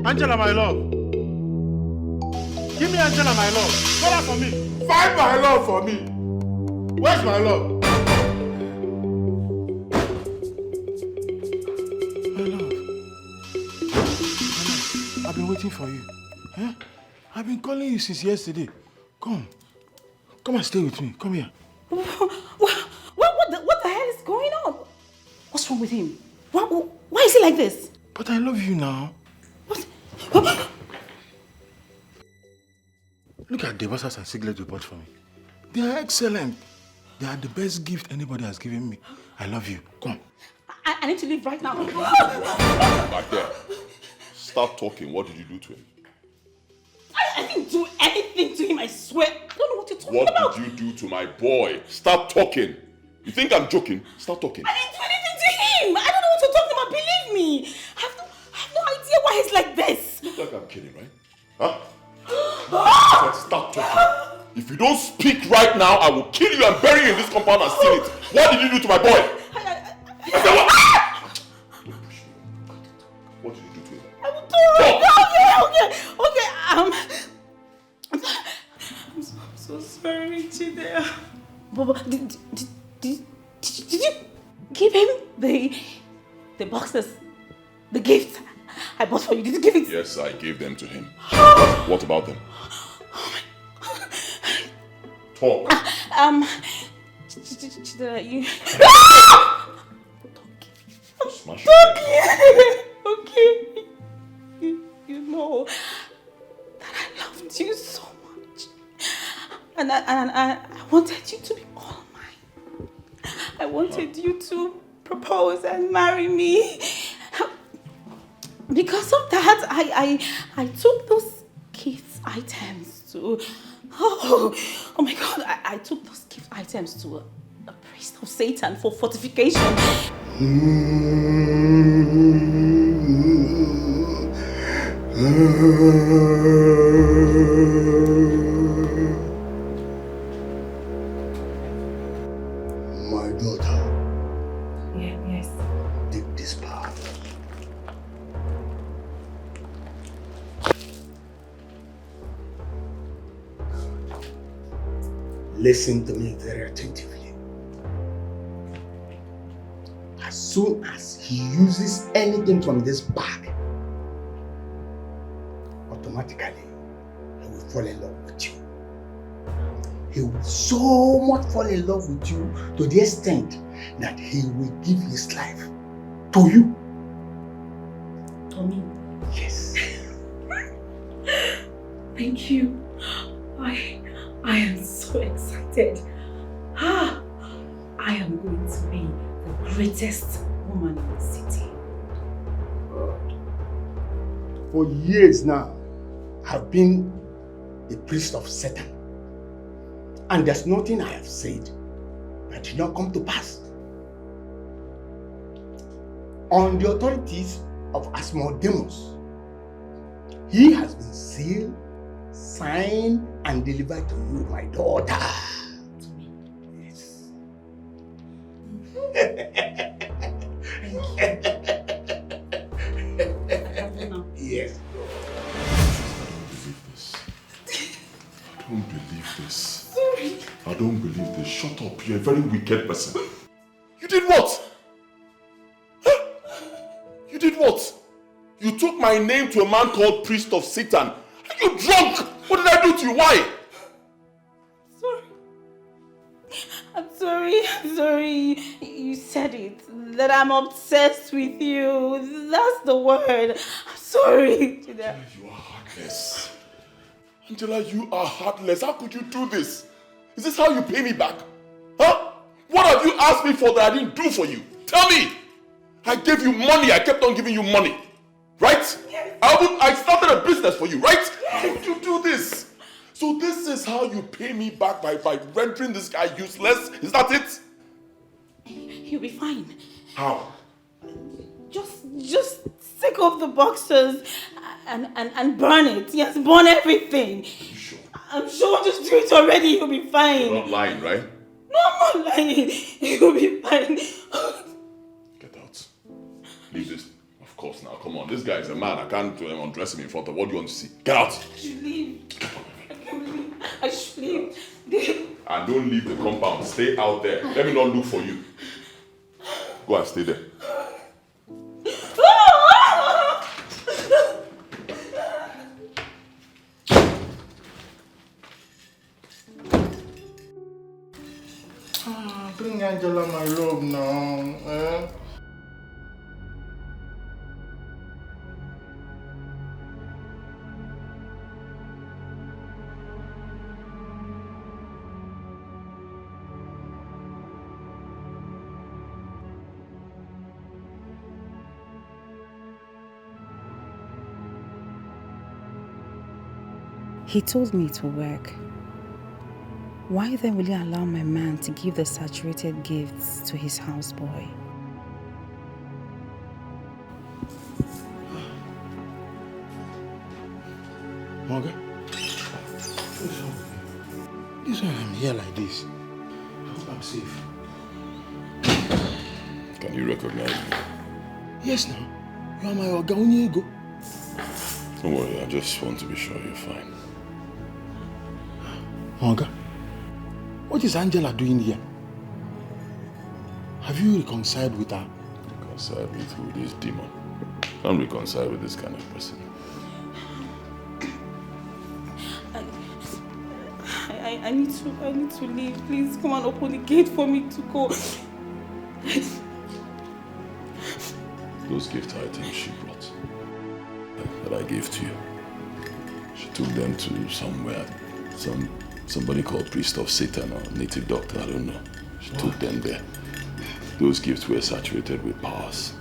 Angela, my love. Give me Angela, my love. Call her for me. Find my love for me. Where's my love? My love. I've been waiting for you. Huh? I've been calling you since yesterday. Come. Come and stay with me. Come here. What the hell is going on? What's wrong with him? Why is he like this? But I love you now. What? Look at the buses and cigarette you bought for me. They are excellent. They are the best gift anybody has given me. I love you. Come. I need to leave right now. Back there. Stop talking. What did you do to him? I didn't do anything to him, I swear. I don't know what you're talking about. What did you do to my boy? Stop talking. You think I'm joking? Stop talking. I didn't do anything to him. I don't know what you're talking about. Believe me. I have no idea why he's like this. Look like I'm kidding, right? Huh? Stop talking. If you don't speak right now, I will kill you and bury you in this compound and seal it. What did you do to my boy? What did you do to him? I will do it. Okay. I'm so sorry, Chidea. But did you give him the boxes, the gifts I bought for you? Did you give it? Yes, I gave them to him. What about them? Talk. Chidea, you. Smash Okay. You know that I loved you so much. And I wanted you to be all mine. I wanted you to propose and marry me. Because of that, I took those gift items to... Oh my God, I took those gift items to a priest of Satan for fortification. My daughter. Yes. Take this part. Listen to me very attentively. As soon as he uses anything from this bag, automatically he will fall in love with you. He will so much fall in love with you to the extent that he will give his life to you. To me? Yes. Thank you. I am so excited. I am going to be the greatest woman in the city. For years now, I've been a priest of Satan. And there's nothing I have said that did not come to pass. On the authorities of Asmodeus, he has been sealed, signed, and delivered to you, my daughter. To me? Yes. Yes. I don't believe this. Sorry. I don't believe this. Shut up. You're a very wicked person. You did what? Huh? You did what? You took my name to a man called Priest of Satan. Are you drunk? What did I do to you? Why? I'm sorry. You said it. That I'm obsessed with you. That's the word. I'm sorry. Angela, you are heartless. Angela, you are heartless. How could you do this? Is this how you pay me back? Huh? What have you asked me for that I didn't do for you? Tell me. I gave you money. I kept on giving you money. Right? Yes. I started a business for you, right? Yes. How would you do this? So this is how you pay me back by rendering this guy useless? Is that it? You'll be fine. How? Just take off the boxes and burn it. Yes, burn everything. Are you sure? I'm sure. Just do it already. You'll be fine. You're not lying, right? No, I'm not lying. You'll be fine. Get out. Leave this. Of course now. Come on, this guy is a man. I can't undress him in front of. What do you want to see? Get out! I should leave. I can't leave. I should leave. And don't leave the compound. Stay out there. Let me not look for you. Go and stay there. Bring Angela my robe now. Eh? He told me it will work. Why then will he allow my man to give the saturated gifts to his houseboy? Morgan, this one I'm here like this. I hope I'm safe. Can you recognize me? Yes, now. You are my Oga Onyego. Don't worry, I just want to be sure you're fine. Oga, what is Angela doing here? Have you reconciled with her? Reconciled with who? This demon. I'm reconciled with this kind of person. I need to leave. Please come and open the gate for me to go. Those gift items she brought that I gave to you. She took them to somewhere. Somebody called priest of Satan or native doctor, I don't know. She took them there. Those gifts were saturated with powers,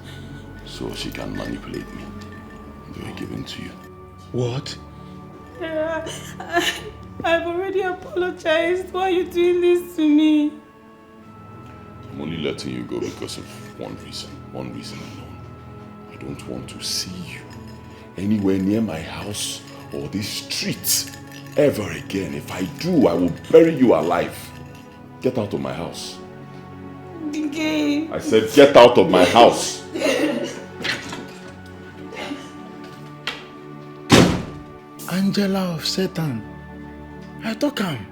so she can manipulate me. They were given to you. What? I've already apologized. Why are you doing this to me? I'm only letting you go because of one reason alone. I don't want to see you anywhere near my house or these streets ever again. If I do, I will bury you alive. Get out of my house. Dikeh. I said get out of my house. Angela of Satan. I talk him.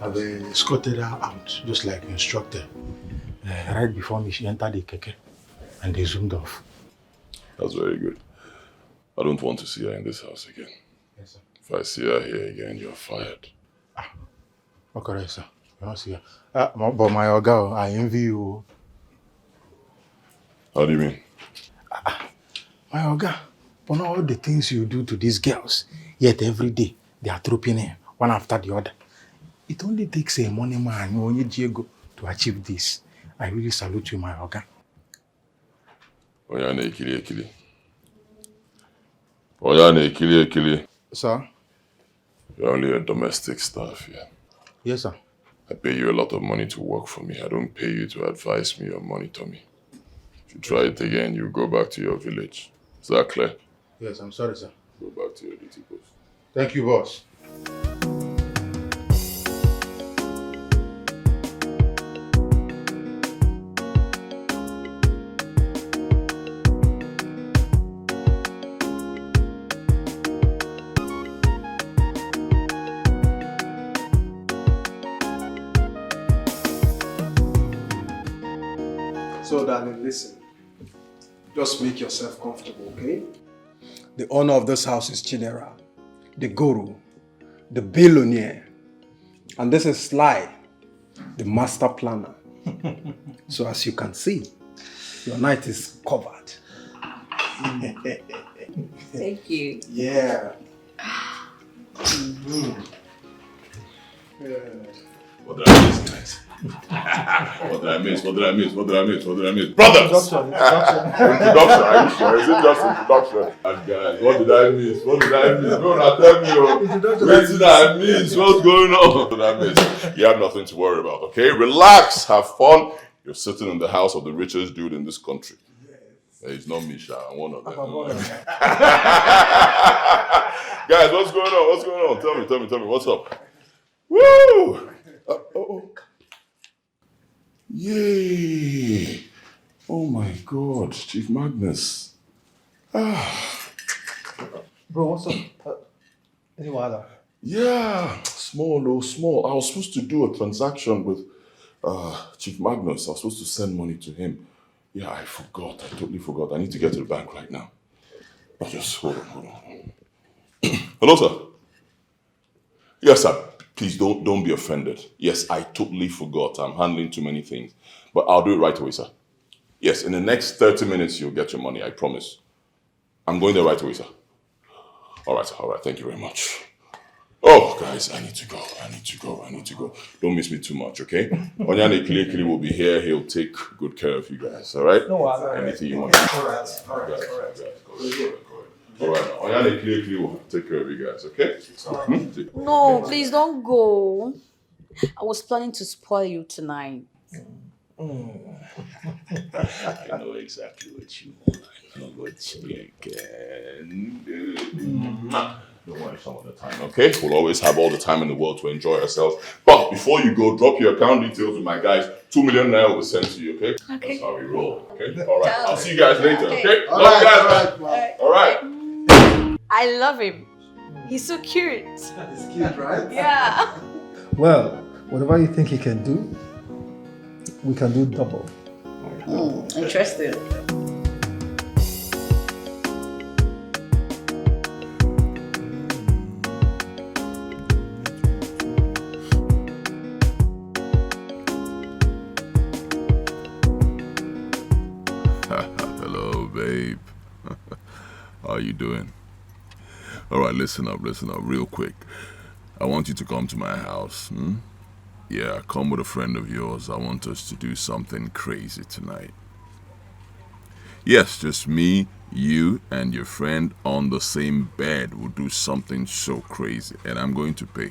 I've escorted her out, just like instructed. Right before me, she entered the Dikeh and they zoomed off. That's very good. I don't want to see her in this house again. Yes, sir. If I see her here again, you're fired. Okay, sir. You don't see her. But my Oga, I envy you. How do you mean? My Oga, for all the things you do to these girls, yet every day they are trooping in, one after the other. It only takes a money man, only Diego, to achieve this. I really salute you, my Oga. Oyane ekili. Oyane ekili. Sir? You're only a domestic staff here. Yes, sir. I pay you a lot of money to work for me. I don't pay you to advise me or monitor me. If you try it again, you go back to your village. Is that clear? Yes, I'm sorry, sir. Go back to your duty post. Thank you, boss. So, darling, listen. Just make yourself comfortable, okay? The owner of this house is Chidera, the guru, the billionaire. And this is Sly, the master planner. So as you can see, your night is covered. Thank you. Yeah. What did I miss, guys? What did I miss? What did I miss? What did I miss? What did I miss? Brothers! Introduction, are you sure? Is it just introduction? And guys, what did I miss? What did I miss? No, now tell me. What did I miss? What's going on? What did I miss? You have nothing to worry about, okay? Relax, have fun. You're sitting in the house of the richest dude in this country. It's not Misha, I'm one of them. Guys, what's going on? What's going on? Tell me, what's up? Woo! Yay! Oh my God, Chief Magnus. Bro, what's up? Any water? Yeah, small. I was supposed to do a transaction with Chief Magnus. I was supposed to send money to him. Yeah, I forgot. I totally forgot. I need to get to the bank right now. But just hold on. Hello, sir. Yes, sir. Please don't be offended. Yes, I totally forgot. I'm handling too many things. But I'll do it right away, sir. Yes, in the next 30 minutes, you'll get your money. I promise. I'm going there right away, sir. All right. Thank you very much. Oh, guys, I need to go. Don't miss me too much, okay? Onyane Kili will be here. He'll take good care of you guys, all right? No, anything you want. All right. All right. Onyane Kili will take care of you guys, okay? No, please don't go. I was planning to spoil you tonight. I know exactly what you want. I know what you can do. Don't worry some of the time, okay? We'll always have all the time in the world to enjoy ourselves. But before you go, drop your account details with my guys. 2 million naira will be sent to you, okay? Okay. That's how we roll, okay? All right. I'll see you guys later, okay? All Love you right, guys, man. All right. I love him. He's so cute. It's cute, right? Yeah. Well, whatever you think he can do, we can do double. Interesting. Hello, babe. How you doing? All right, listen up, real quick. I want you to come to my house. Yeah, come with a friend of yours. I want us to do something crazy tonight. Yes, just me, you, and your friend on the same bed. We'll do something so crazy, and I'm going to pay.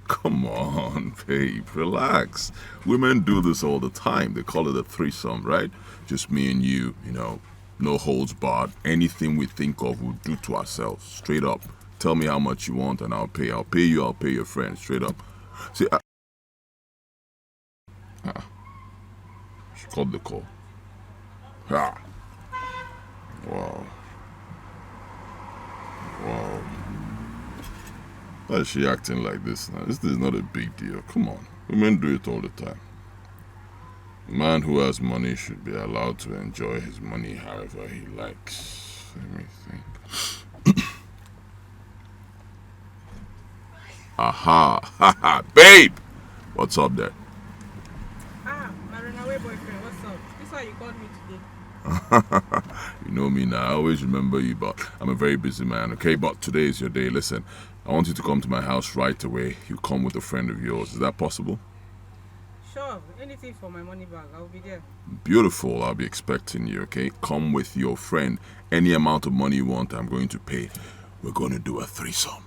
Come on, babe, relax. Women do this all the time. They call it a threesome, right? Just me and you, no holds barred. Anything we think of, we'll do to ourselves. Straight up. Tell me how much you want and I'll pay. I'll pay you, I'll pay your friend. Straight up. See, she called the call. Wow. Why is she acting like this now? This is not a big deal. Come on. Women do it all the time. A man who has money should be allowed to enjoy his money however he likes. Let me think. Aha. Babe! What's up there? My runaway boyfriend, what's up? This is why you called me today. You know me now. I always remember you, but I'm a very busy man, okay? But today is your day. Listen, I want you to come to my house right away. You come with a friend of yours. Is that possible? Sure, anything for my money back. I'll be there. Beautiful. I'll be expecting you, okay? Come with your friend. Any amount of money you want, I'm going to pay. We're going to do a threesome.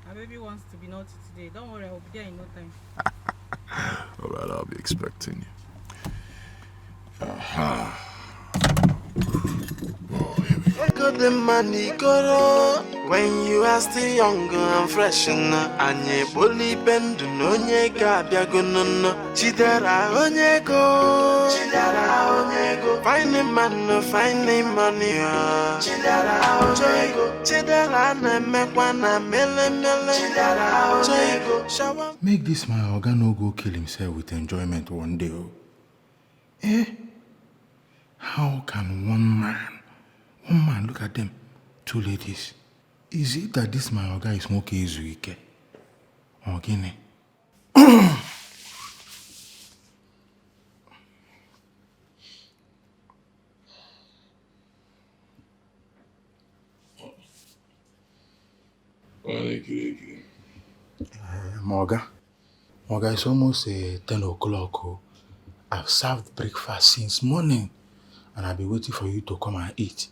My baby wants to be naughty today. Don't worry, I'll be there in no time. All right, I'll be expecting you. Aha. Oh, here we go. I got the money, go when you are still younger and fresh. Anye boli bendu no nyega biagono. Chidera onyego. Find a man, no find a money. Chidera onyego. Chidera na mekwana mele. Chidera onyego. Make this my oga no go kill himself with enjoyment one day. How can one man, look at them, two ladies? Is it that this my oga is smoking Izuike? Or Guinea? Moga, it's almost 10 o'clock. Oh. I've served breakfast since morning and I've been waiting for you to come and eat.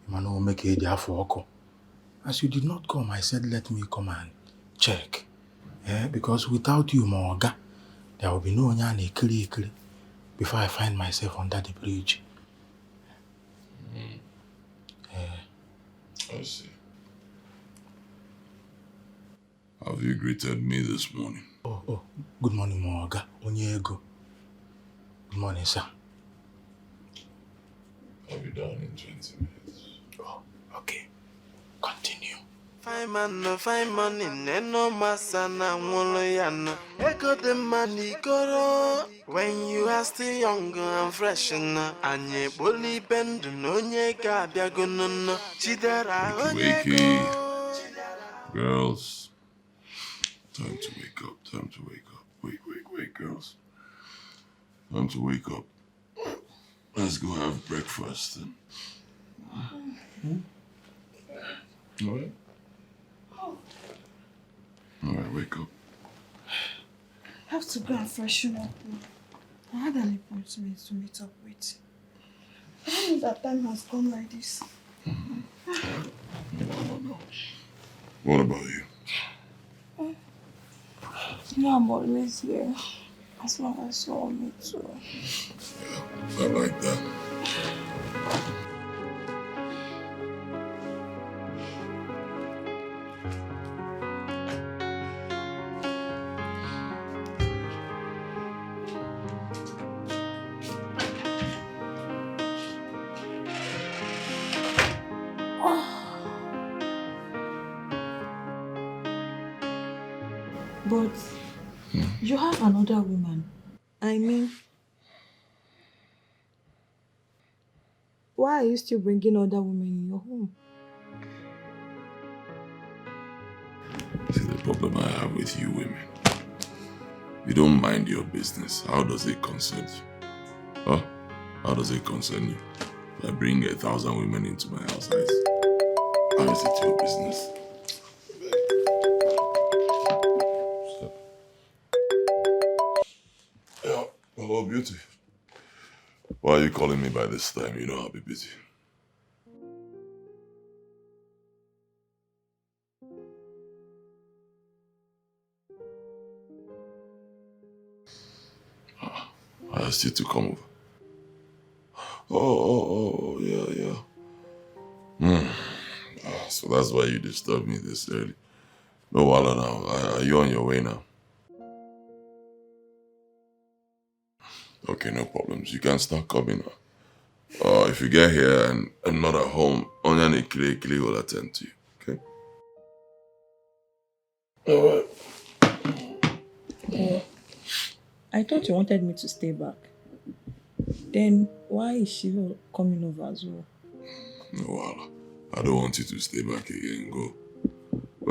You might not make it there for Oko. As you did not come, I said let me come and check. Because without you, Moga, there will be no Nyane Kiri before I find myself under the bridge. I see. Have you greeted me this morning? Oh, good morning, Moga. Onyego. Good morning, sir. I'll be done in 20 minutes. Oh, okay. Continue. Fine man, no fine money, no masana, woloyana. Echo the money, goro. When you are still young and fresh, and ye bully bend, no ye gabia gunno. Chidera, Wakey. Girls. Time to wake up. Wake, girls. Time to wake up. Let's go have breakfast. Alright? Alright, wake up. I have to go and freshen up. I had an appointment to meet up with. I don't know that time has gone like this. No. What about you? You know I'm always here. As long as you want me to. Yeah, I like that. But you have another woman. I mean, why are you still bringing other women in your home? See, the problem I have with you women. You don't mind your business. How does it concern you? Huh? How does it concern you? If I bring 1,000 women into my house, how is it your business? Yeah, hello, beauty. Why are you calling me by this time? You know I'll be busy. I asked you to come over. Oh, yeah. So that's why you disturbed me this early. No, Wala now. Are you on your way now? Okay, no problems. You can start coming now. If you get here and I'm not at home, Onyane Kili will attend to you, okay? Alright. I thought you wanted me to stay back. Then why is she coming over as well? No, Wala. I don't want you to stay back again. Go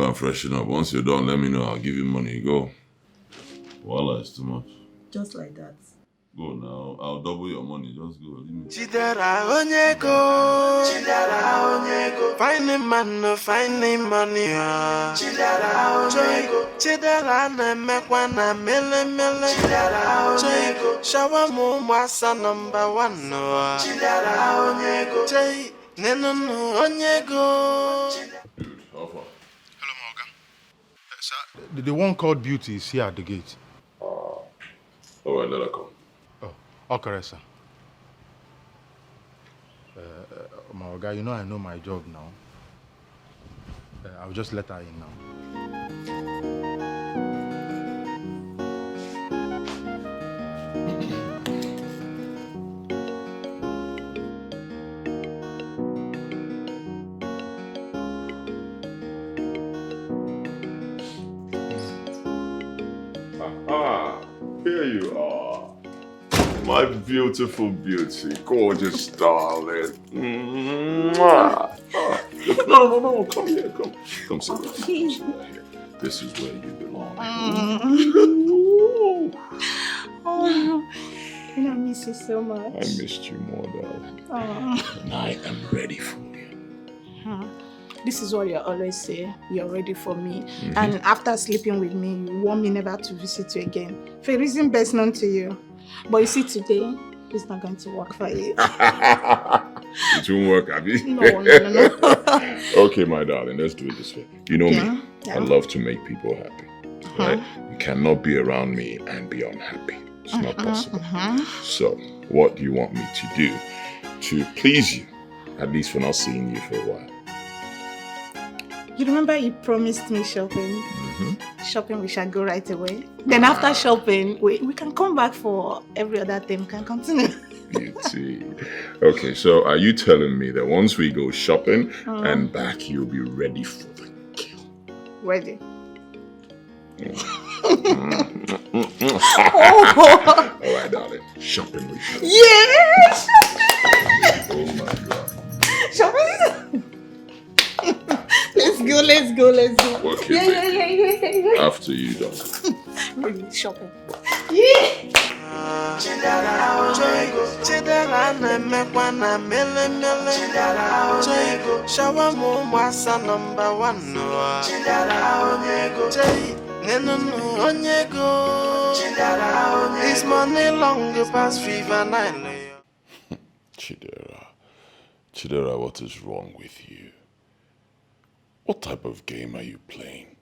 and freshen up. Once you're done, let me know. I'll give you money. Go. Wala is too much. Just like that. Go now. I'll double your money. Just go. Chidera onyego. Finding man, no finding money. Chidera onyego. Chidera na mekwana mele. Chidera onyego. Shawa mo mwasa #1 no. Chidera onyego. Chay neno no onyego. Dude, how far? Hello, Morgan. Sir, the one called Beauty is here at the gate. Alright, let her come. Oh, okay, sir. Morgan, you know I know my job now. I'll just let her in now. Here you are. My beautiful beauty, gorgeous darling. Mwah. No, come here, come sit down. This is where you belong. Oh, I miss you so much. I missed you more, darling. And I am ready for you. This is what you always say. You're ready for me. And after sleeping with me, you want me never to visit you again. For a reason best known to you. But you see, today, it's not going to work for you. It won't work, Abby. No. Okay, my darling, let's do it this way. You know me. Yeah. I love to make people happy. Right? You cannot be around me and be unhappy. It's not possible. So, what do you want me to do to please you? At least for not seeing you for a while. You remember you promised me shopping? Shopping, we shall go right away. Then after shopping, we can come back for every other thing. We can continue. Beauty. Okay, so are you telling me that once we go shopping and back, you'll be ready for the kill? Ready. All right, darling. Shopping with you. Yes! Oh my God. Shopping? Let's go. Okay, Yeah. after you, darling. Really, shopping. Chidera na-emekwa na mele shawa m ụmụasa nọmba 1 onye ego this money long past River Nile. Chidera, what is wrong with you? What type of game are you playing?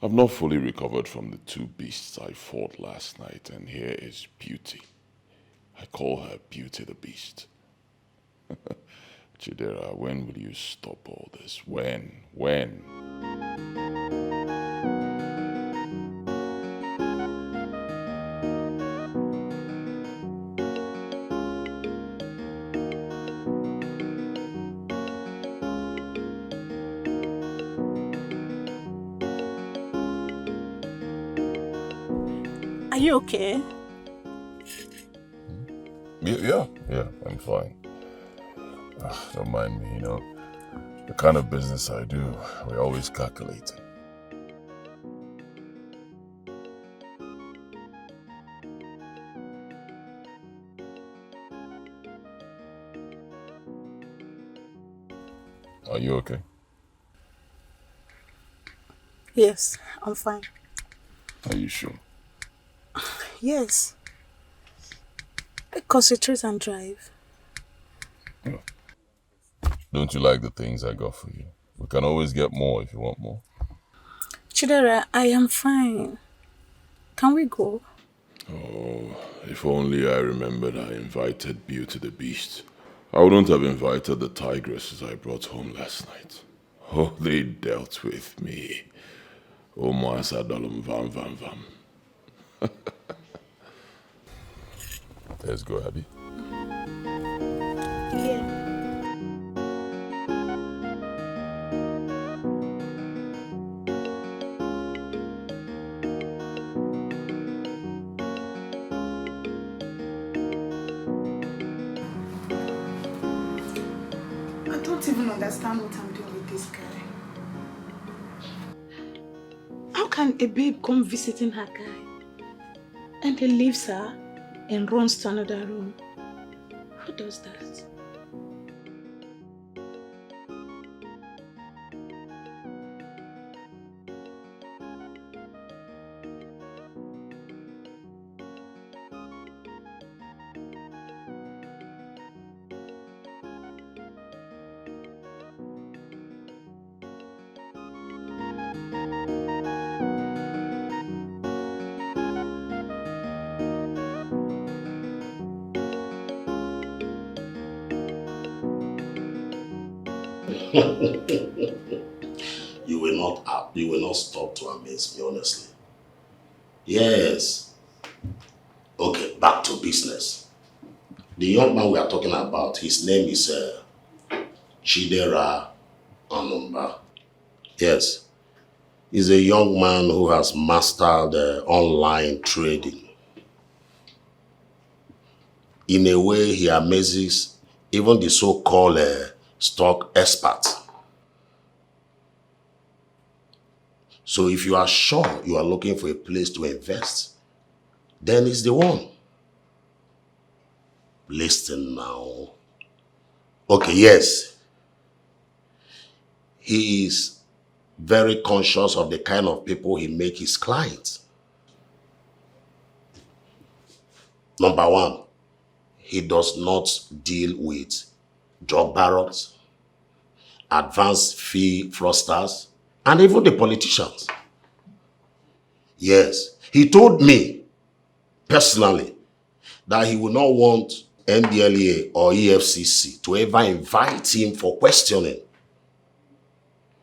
I've not fully recovered from the 2 beasts I fought last night, and here is Beauty. I call her Beauty the Beast. Chidera, when will you stop all this? When? Are you okay? Yeah, I'm fine. Don't mind me, the kind of business I do, we're always calculating. Are you okay? Yes, I'm fine. Are you sure? Yes. Concentrate and drive. Yeah. Don't you like the things I got for you? We can always get more if you want more. Chidera, I am fine. Can we go? Oh, if only I remembered I invited Beauty the Beast. I wouldn't have invited the tigresses I brought home last night. Oh, they dealt with me. Oh, my sadalum vam vam vam. Let's go, Abby. Yeah. I don't even understand what I'm doing with this guy. How can a babe come visiting her guy and he leaves her and runs to another room? Who does that? You will not stop to amaze me, honestly. Yes. Okay, back to business. The young man we are talking about, his name is Chidera Anumba. Yes. He's a young man who has mastered online trading. in a way, he amazes even the so-called stock experts. So if you are sure you are looking for a place to invest, then it's the one. Listen now. Okay, yes. He is very conscious of the kind of people he makes his clients. Number one, he does not deal with drug barons, advanced fee fraudsters, and even the politicians. Yes, he told me personally that he would not want NDLEA or EFCC to ever invite him for questioning.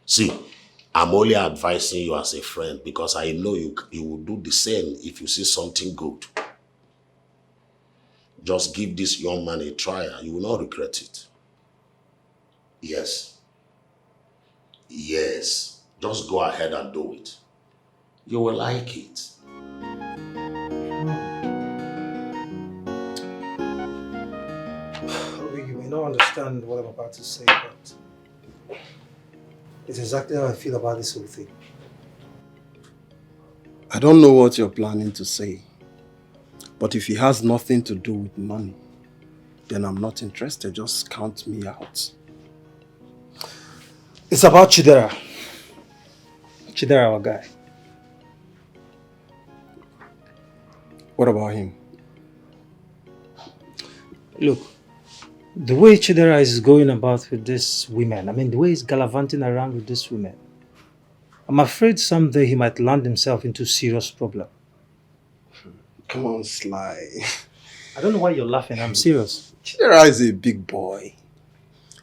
See, I'm only advising you as a friend because I know you will do the same if you see something good. Just give this young man a try and you will not regret it. Yes. Yes. Just go ahead and do it. You will like it. You may not understand what I'm about to say, but it's exactly how I feel about this whole thing. I don't know what you're planning to say, but if it has nothing to do with money, then I'm not interested. Just count me out. It's about Chidera. Chidera, our guy. What about him? Look, the way Chidera is going about with these women, the way he's gallivanting around with these women, I'm afraid someday he might land himself into serious problem. Come on, Sly. I don't know why you're laughing. I'm serious. Chidera is a big boy.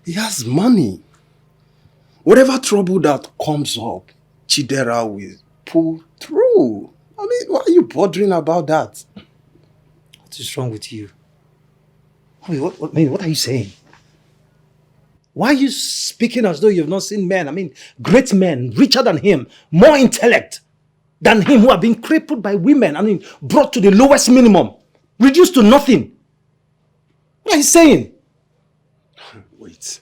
He has money. Whatever trouble that comes up, Chidera will pull through. Why are you bothering about that? What is wrong with you? What are you saying? Why are you speaking as though you've not seen men? Great men, richer than him, more intellect than him, who have been crippled by women, brought to the lowest minimum, reduced to nothing. What are you saying? Wait.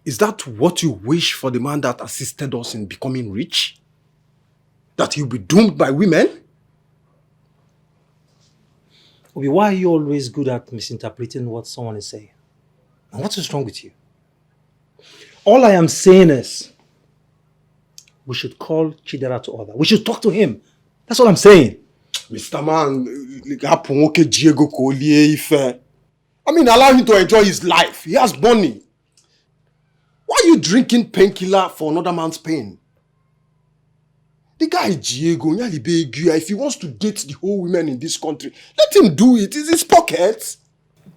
Is that what you wish for the man that assisted us in becoming rich? That he'll be doomed by women? Obi, why are you always good at misinterpreting what someone is saying? And what is wrong with you? All I am saying is, we should call Chidera to order. We should talk to him. That's what I'm saying. Mr. Man, allow him to enjoy his life. He has money. Why are you drinking painkiller for another man's pain? The guy is Diego. If he wants to date the whole women in this country, let him do it. It's his pockets.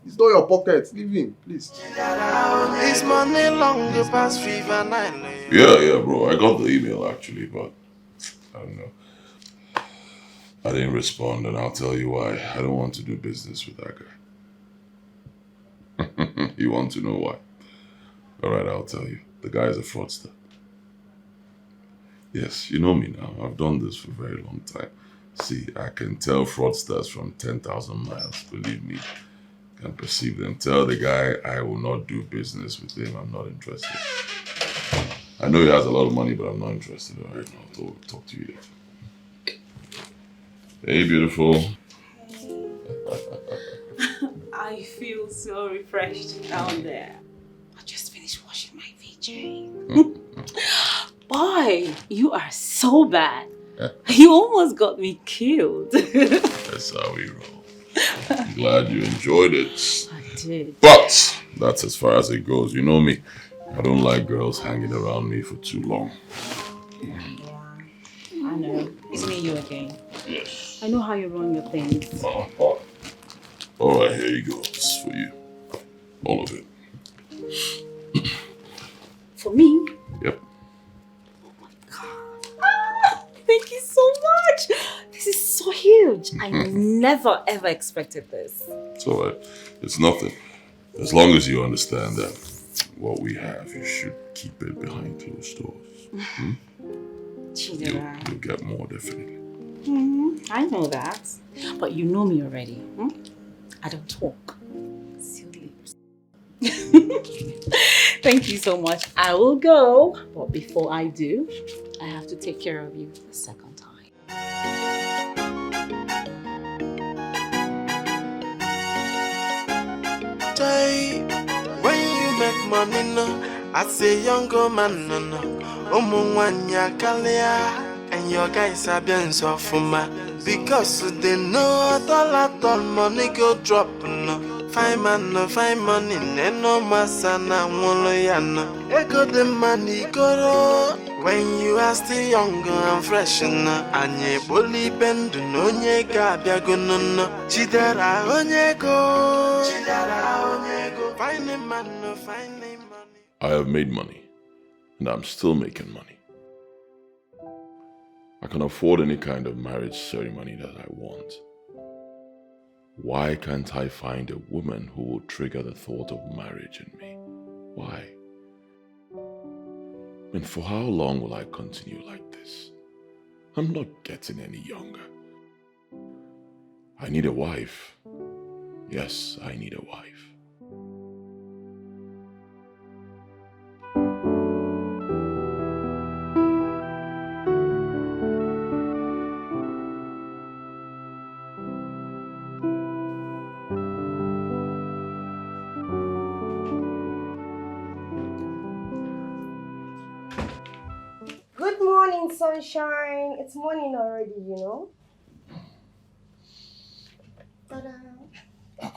It's not your pockets. Leave him, please. Is money long past fever night? Yeah, bro. I got the email actually, but I don't know. I didn't respond, and I'll tell you why. I don't want to do business with that guy. You want to know why? All right, I'll tell you. The guy is a fraudster. Yes, you know me now. I've done this for a very long time. See, I can tell fraudsters from 10,000 miles. Believe me, I can perceive them. Tell the guy I will not do business with him. I'm not interested. I know he has a lot of money, but I'm not interested. All right, I'll talk to you later. Hey, beautiful. I feel so refreshed down there. I just finished washing my VJ. Boy, you are so bad. You almost got me killed. That's how we roll. I'm glad you enjoyed it. I did. But that's as far as it goes. You know me. I don't like girls hanging around me for too long. Yeah, I know. It's me and you again. Yes. I know how you run your things. All right, here you go. This is for you. All of it. For me? Yep. Oh my God. Thank you so much. This is so huge. I never ever expected this. It's all right. It's nothing. As long as you understand that what we have, you should keep it behind closed doors. You'll get more, definitely. I know that. But you know me already. Hmm? I don't talk. Sealed lips. Thank you so much. I will go. But before I do, I have to take care of you a second time. Jai, when you make money, no, as a younger man, no, no. Omwanya Kalia, and your guys are being so for because they know all money go drop, no. Fine man, no fine money, no masana, woloyana. Ego the money go when you are still younger and fresh, and ye bully bend, no nye gabia gunno. Chidera onyego, find a man, no find a money. I have made money, and I'm still making money. I can afford any kind of marriage ceremony that I want. Why can't I find a woman who will trigger the thought of marriage in me? Why? And for how long will I continue like this? I'm not getting any younger. I need a wife. Yes, I need a wife. Good morning, sunshine. It's morning already, you know. Ta-da.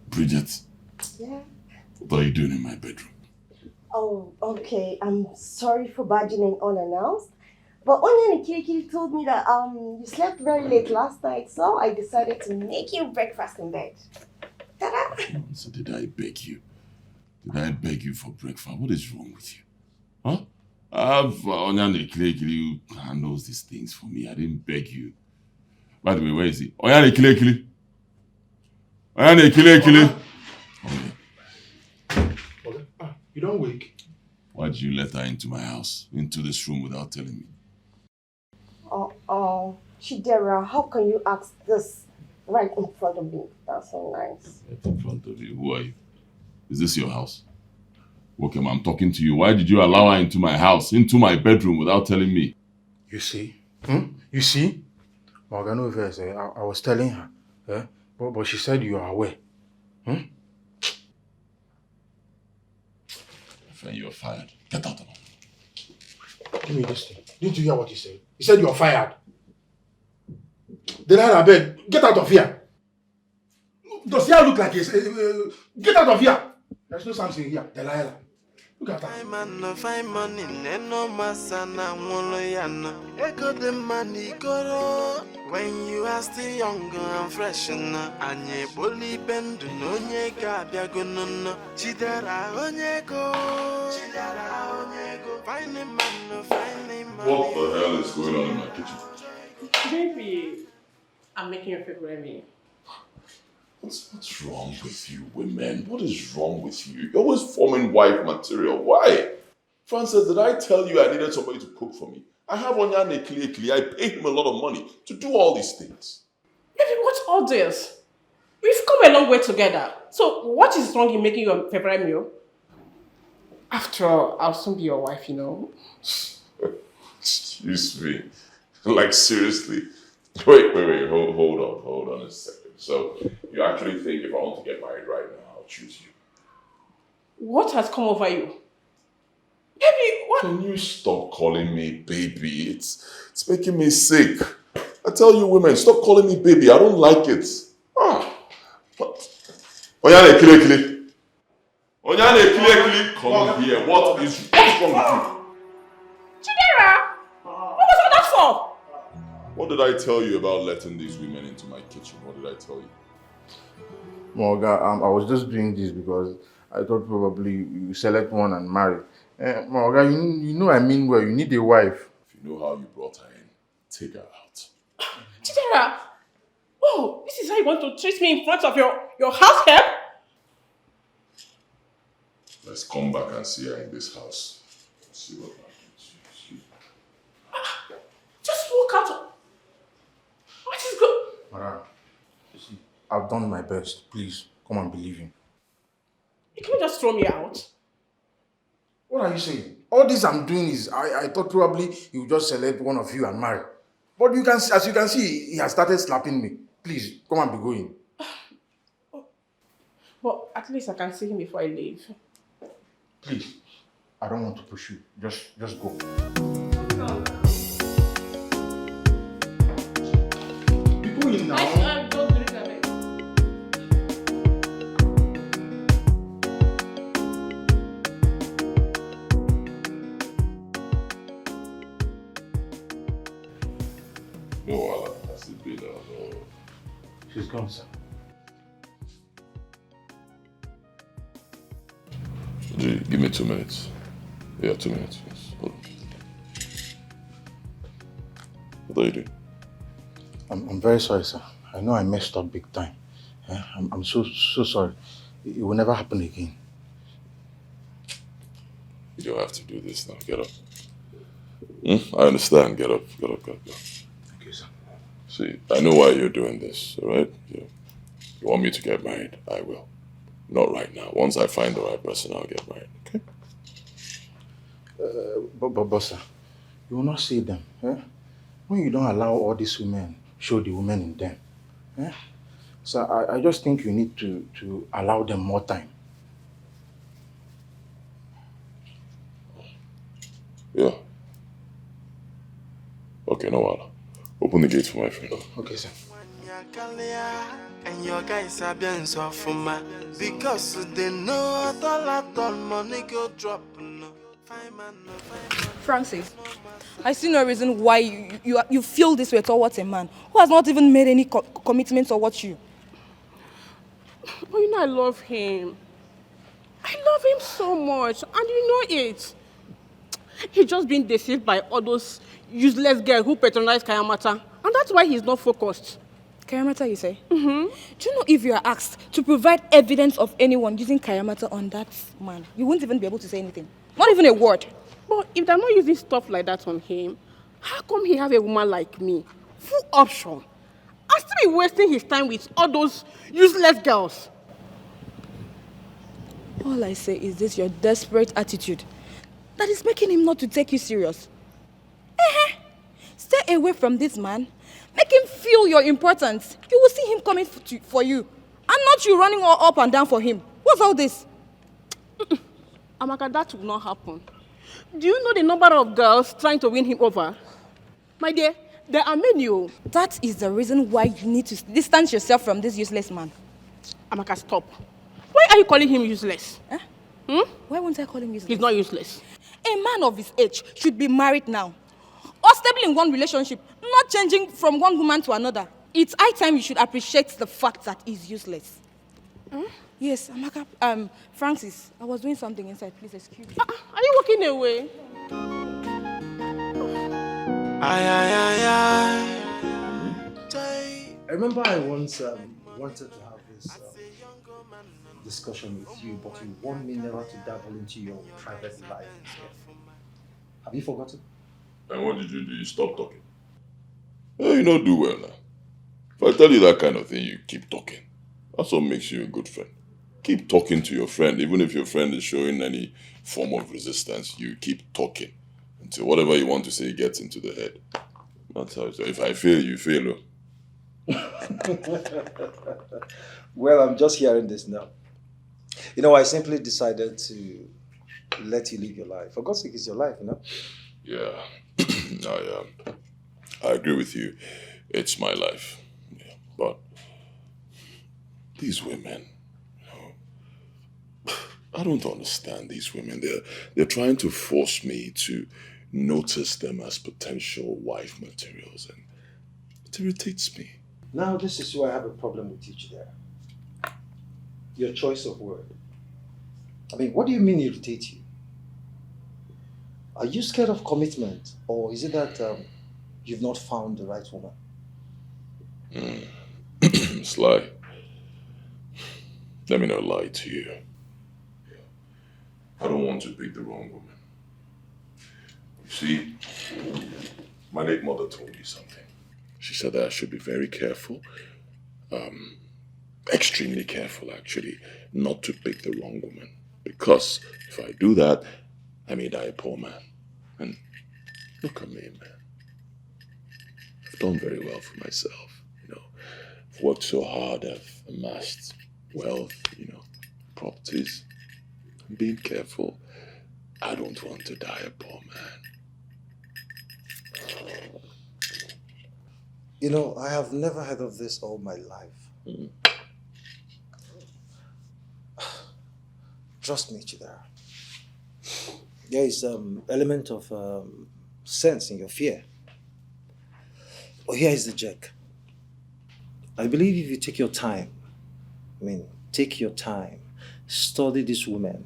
Bridget. Yeah. What are you doing in my bedroom? Oh, okay. I'm sorry for barging in unannounced. But Onion Kirikiri told me that you slept very late last night, so I decided to make you breakfast in bed. Ta-da! So did I beg you? Did I beg you for breakfast? What is wrong with you? Huh? I have Onyane Kilekili who handles these things for me. I didn't beg you. By the way, where is he? Onyane Kilekili! Onyane Kilekili! Okay. You don't wake. Why did you let her into my house, into this room without telling me? Chidera, how can you ask this right in front of me? That's so nice. Right in front of you. Who are you? Is this your house? Okay, I'm talking to you. Why did you allow her into my house, into my bedroom without telling me? You see? You see? Morgano Verse, I was telling her, but she said you are aware. Friend, you're fired. Get out of here. Give me this thing. Didn't you hear what he said? He said you're fired. Delilah, I beg, get out of here. Does he look like he's... get out of here. There's no something here. Delilah. Look at that. Find money, no masana, woloyana. Ego the money go when you are still younger and fresh, and ye bully bend, no nye gabia gunno. Chidera onyego, find a man, find a man. What the hell is going on in my kitchen? Baby, I'm making your favorite meal. What's wrong with you women? What is wrong with you? You're always forming wife material. Why? Francis, did I tell you I needed somebody to cook for me? I have Onyane Kili. I pay him a lot of money to do all these things. Baby, what's all this? We've come a long way together. So what is wrong in making your favorite meal? After all, I'll soon be your wife, you know. Excuse me. Like, seriously? Wait, hold on a second. So, you actually think if I want to get married right now, I'll choose you? What has come over you? Baby, what? Can you stop calling me baby? It's making me sick. I tell you women, stop calling me baby. I don't like it. What? Onyane Kili. Onyane Kili, come here. What's wrong with you? Chidera! What was all that for? What did I tell you about letting these women into my kitchen? What did I tell you? Morgan, I was just doing this because I thought probably you select one and marry. Morgan, you know I mean well. You need a wife. If you know how you brought her in, take her out. Chidera! Oh, this is how you want to treat me in front of your house help? Let's come back and see her in this house. See what happens. Just walk out Mara, you see, I've done my best. Please, come and believe in. You can't just throw me out. What are you saying? All this I'm doing is, I thought probably you would just select one of you and marry. But you can, as you can see, he has started slapping me. Please, come and be going. But at least I can see him before I leave. Please, I don't want to push you. Just go. Be going now. Don't do it that way. No, that's the bit now. No. She's gone, sir. G, give me 2 minutes. Yeah, 2 minutes. Yes. Hold on. What are you doing? I'm very sorry, sir. I know I messed up big time. I'm so sorry. It will never happen again. You don't have to do this now. Get up. I understand. Get up. Get up. Get up. Get up. Okay, sir. See, I know why you're doing this, all right? You want me to get married? I will. Not right now. Once I find the right person, I'll get married, okay? But sir, you will not see them. When you don't allow all these women show the women in them. So I just think you need to allow them more time. Yeah. Okay, no problem. Open the gates for my friend. Okay, sir. And your guys are being so for my because they know all money go drop. Francis, I see no reason why you feel this way towards a man who has not even made any commitment towards you. But you know I love him. I love him so much, and you know it. He's just been deceived by all those useless girls who patronize Kayamata, and that's why he's not focused. Kayamata, you say? Mm-hmm. Do you know if you are asked to provide evidence of anyone using Kayamata on that man, you won't even be able to say anything? Not even a word. But if they're not using stuff like that on him, how come he have a woman like me? Full option. I'll still be wasting his time with all those useless girls. All I say is this your desperate attitude that is making him not to take you serious. Stay away from this man. Make him feel your importance. You will see him coming for you. And not you running all up and down for him. What's all this? Amaka, that will not happen. Do you know the number of girls trying to win him over? My dear, there are many. That is the reason why you need to distance yourself from this useless man. Amaka, stop. Why are you calling him useless? Why won't I call him useless? He's not useless. A man of his age should be married now. Or stable in one relationship, not changing from one woman to another. It's high time you should appreciate the fact that he's useless. Yes, Amaka, Francis, I was doing something inside. Please excuse me. Are you walking away? I remember I once wanted to have this discussion with you, but you warned me never to dabble into your private life. Have you forgotten? And what did you do? You stopped talking. You don't do well now. If I tell you that kind of thing, you keep talking. That's what makes you a good friend. Keep talking to your friend, even if your friend is showing any form of resistance. You keep talking until whatever you want to say gets into the head. That's how it is. If I fail, you fail. Well, I'm just hearing this now. You know, I simply decided to let you live your life. For God's sake, it's your life, you know? Yeah, I agree with you. It's my life. Yeah, but these women, I don't understand these women. They're trying to force me to notice them as potential wife materials, and it irritates me. Now, this is where I have a problem with you, Chidera. Your choice of word. I mean, what do you mean irritate you? Are you scared of commitment, or is it that you've not found the right woman? Sly, let me not lie to you. I don't want to pick the wrong woman. You see, my late mother told me something. She said that I should be very careful, extremely careful actually, not to pick the wrong woman. Because if I do that, I may die a poor man. And look at me, man. I've done very well for myself, you know. I've worked so hard, I've amassed wealth, you know, properties. I'm being careful. I don't want to die a poor man. You know, I have never heard of this all my life. Trust me, Chidera. There is element of sense in your fear. But here is the jerk. I believe if you take your time, take your time, study this woman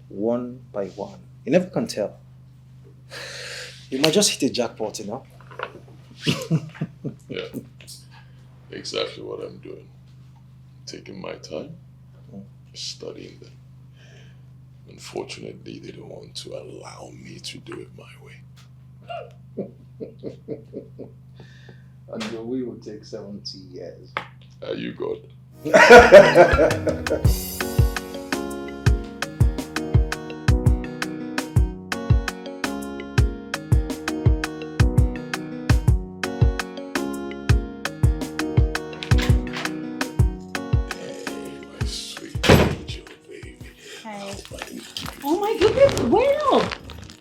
one by one. You never can tell. You might just hit a jackpot, you know? Yeah, exactly what I'm doing. Taking my time, studying them. Unfortunately, they don't want to allow me to do it my way. And your way will take 70 years. Are you good? Oh my goodness, wait up!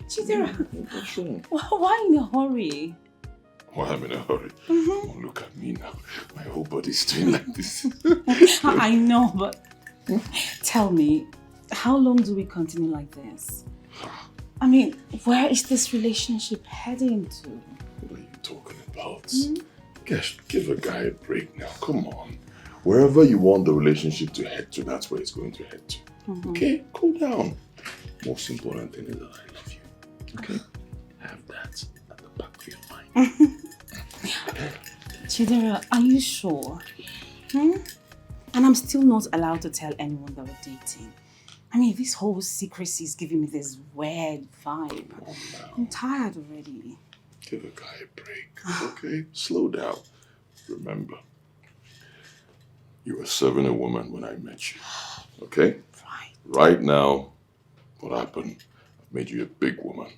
Chidera, What's wrong? why in a hurry? Why I'm in a hurry? Oh, look at me now. My whole body's doing like this. I know, but tell me, how long do we continue like this? I mean, where is this relationship heading to? What are you talking about? Gosh, give a guy a break now. Come on. Wherever you want the relationship to head to, that's where it's going to head to. Okay? Cool down. Most important thing is that I love you. Okay? Have that at the back of your mind. Chidera, are you sure? And I'm still not allowed to tell anyone that we're dating. I mean, this whole secrecy is giving me this weird vibe. I'm tired already. Give a guy a break. Okay? Slow down. Remember, you were serving a woman when I met you. Okay? Right now, what happened? I've made you a big woman.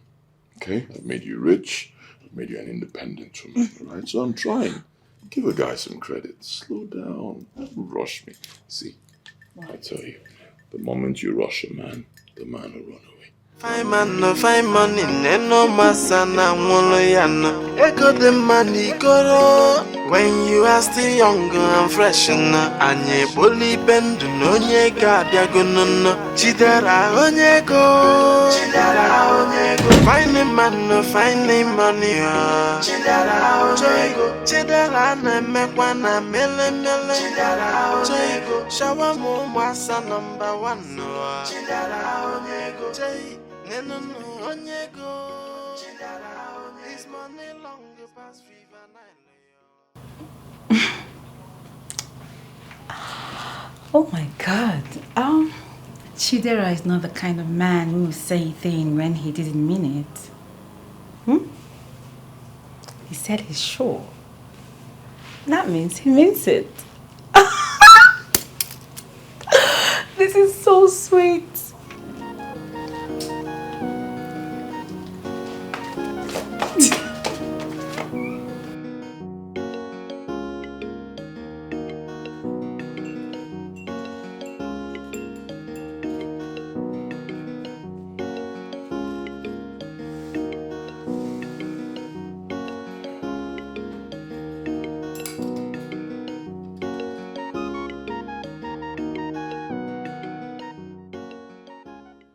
Okay? I've made you rich. I've made you an independent woman. Right? So I'm trying. Give a guy some credit. Slow down. Don't rush me. See, I tell you, the moment you rush a man, the man will run away. Fine man, no fine money, no masana, woloyana. Echo the money, go when you are still young and fresh. Anye boli bend, no nyega, diagono. Chidera, onyego. Chidera, onyego. Fine man, no fine money. Chidera, onyego. Chidera, nemekwana, mele. Chidera, onyego. Shower mo, masa number 1. Chidera, onyego. No, onyego. This money long past fever night. Oh my God. Chidera is not the kind of man who will say a thing when he didn't mean it. He said he's sure. That means he means it. This is so sweet.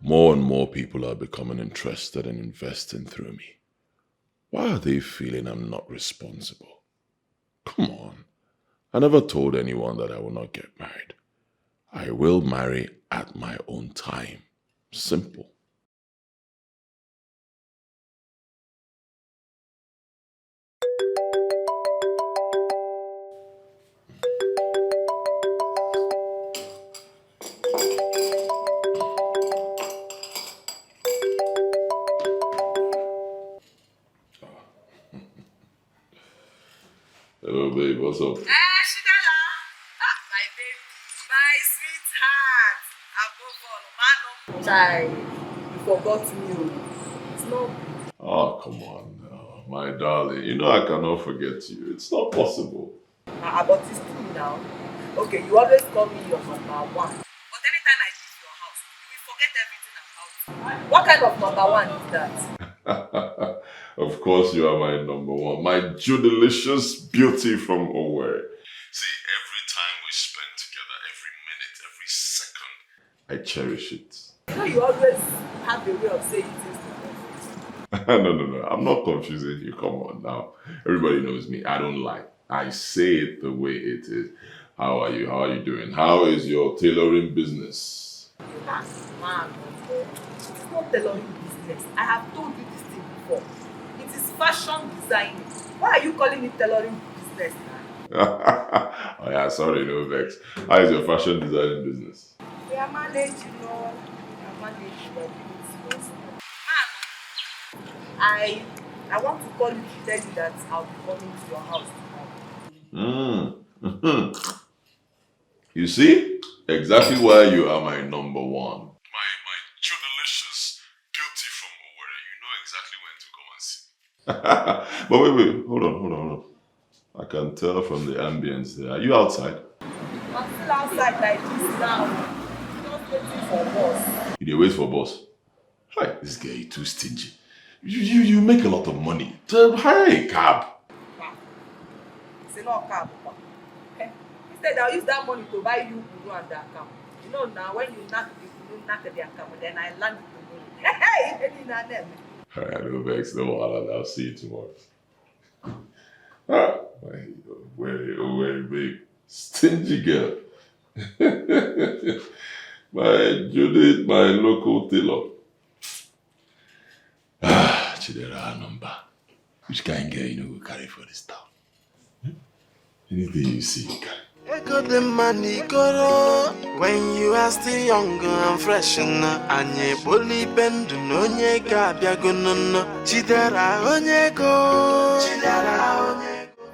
More and more people are becoming interested in investing through me. Why are they feeling I'm not responsible? Come on. I never told anyone that I will not get married. I will marry at my own time. Simple. Hello, babe. What's up? Shidala. My baby. My sweetheart. Above all, man. Child, you forgot me. It's not. Oh, come on now. My darling. You know I cannot forget you. It's not possible. But it's true now. Okay, you always call me your number one. But anytime I leave your house, you will forget everything about it. What kind of number one is that? Of course you are my number one. My delicious beauty from Owerri. See, every time we spend together, every minute, every second, I cherish it. You know you always have a way of saying things. No. I'm not confusing you. Come on now. Everybody knows me. I don't lie. I say it the way it is. How are you? How are you doing? How is your tailoring business? Man, it's not tailoring business. I have told you this thing before. It is fashion designing. Why are you calling it tailoring business now? Oh yeah, sorry, no vex. How is your fashion designing business? We are managed, you know. We are managed, but it's man, I want to call you to tell you that I'll be coming to your house tomorrow. You see? Exactly why you are my number one. My delicious beauty from Owerri. You know exactly when to come and see. But wait. Hold on. I can tell from the ambience there. Are you outside? I'm still outside like this now. Just waiting for boss. You dey wait for boss? Hi, this guy is too stingy. You make a lot of money. Hire a cab. It's not cab. Instead, I'll use that money to buy you Guru and their account. You know now, when you knock their account, then I land the money. Hey, any na them. Alright, no vex, no wahala. I'll see you tomorrow. Ah, very big. Stingy girl. My Judith, my local tailor. Ah, Chidera number. Which kind of girl you know will carry for this town? Anything you see, you carry. Ego the money goro when you are still young and fresh anye boli bendu no nye ga biagono chidera onye go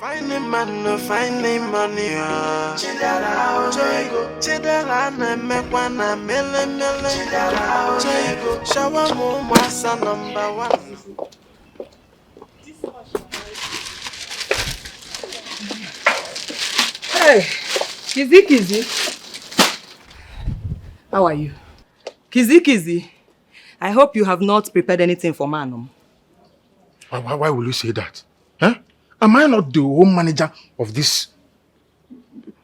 fine money chidera na mekwa na mele chidera shawa mo masa number one. Hey, Kizzy. How are you? Kizzy. I hope you have not prepared anything for Manum. Why will you say that? Huh? Am I not the home manager of this